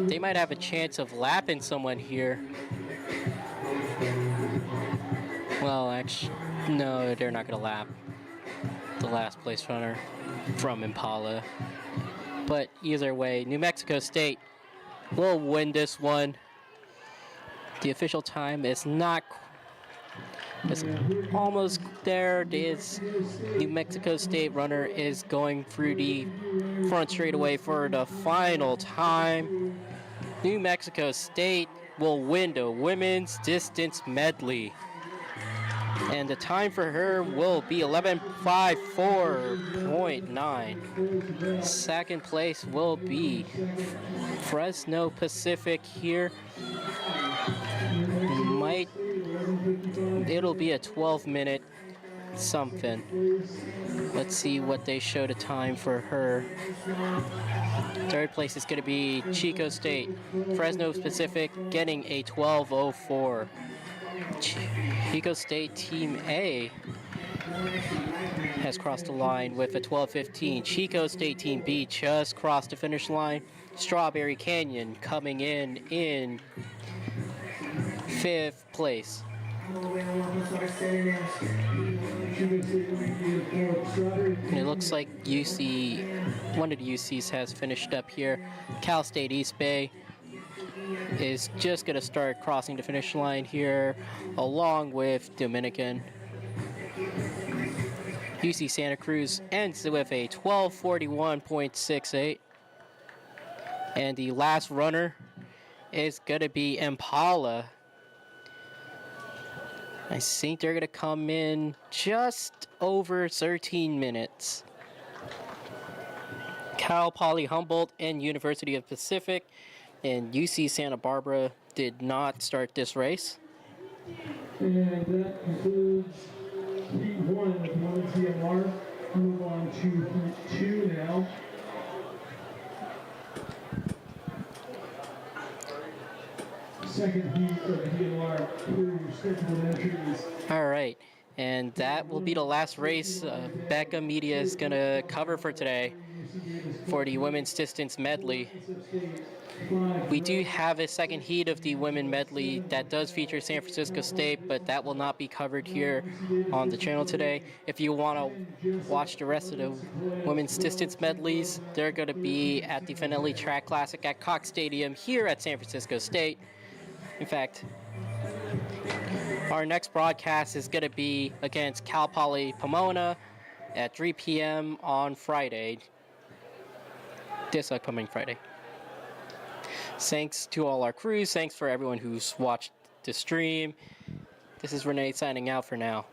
they might have a chance of lapping someone here. Well, actually, no, they're not gonna lap the last place runner from Impala. But either way, New Mexico State will win this one. The official time is not. It's almost there. This New Mexico State runner is going through the front straightaway for the final time. New Mexico State will win the women's distance medley. And the time for her will be 11:54.9. Second place will be Fresno Pacific here. It'll be a 12-minute something. Let's see what they show the time for her. Third place is going to be Chico State. Fresno Pacific getting a 12:04. Chico State Team A has crossed the line with a 12:15. Chico State Team B just crossed the finish line. Strawberry Canyon coming in fifth place. And it looks like one of the UCs has finished up here. Cal State East Bay is just going to start crossing the finish line here, along with Dominican. UC Santa Cruz ends with a 12:41.68. And the last runner is going to be Impala. I think they're going to come in just over 13 minutes. Cal Poly Humboldt and University of Pacific and UC Santa Barbara did not start this race. And that concludes Heat 1 of the women's DMR. Move on to Heat 2 now. Second heat of the DMR crew scheduled entries. All right, and that will be the last race BECA Media is going to cover for today for the women's distance medley. We do have a second heat of the women medley that does feature San Francisco State, but that will not be covered here on the channel today. If you want to watch the rest of the women's distance medleys, they're going to be at the Fanelli Track Classic at Cox Stadium here at San Francisco State. In fact, our next broadcast is going to be against Cal Poly Pomona at 3 p.m. on Friday, this upcoming Friday. Thanks to all our crews. Thanks for everyone who's watched the stream. This is Renee signing out for now.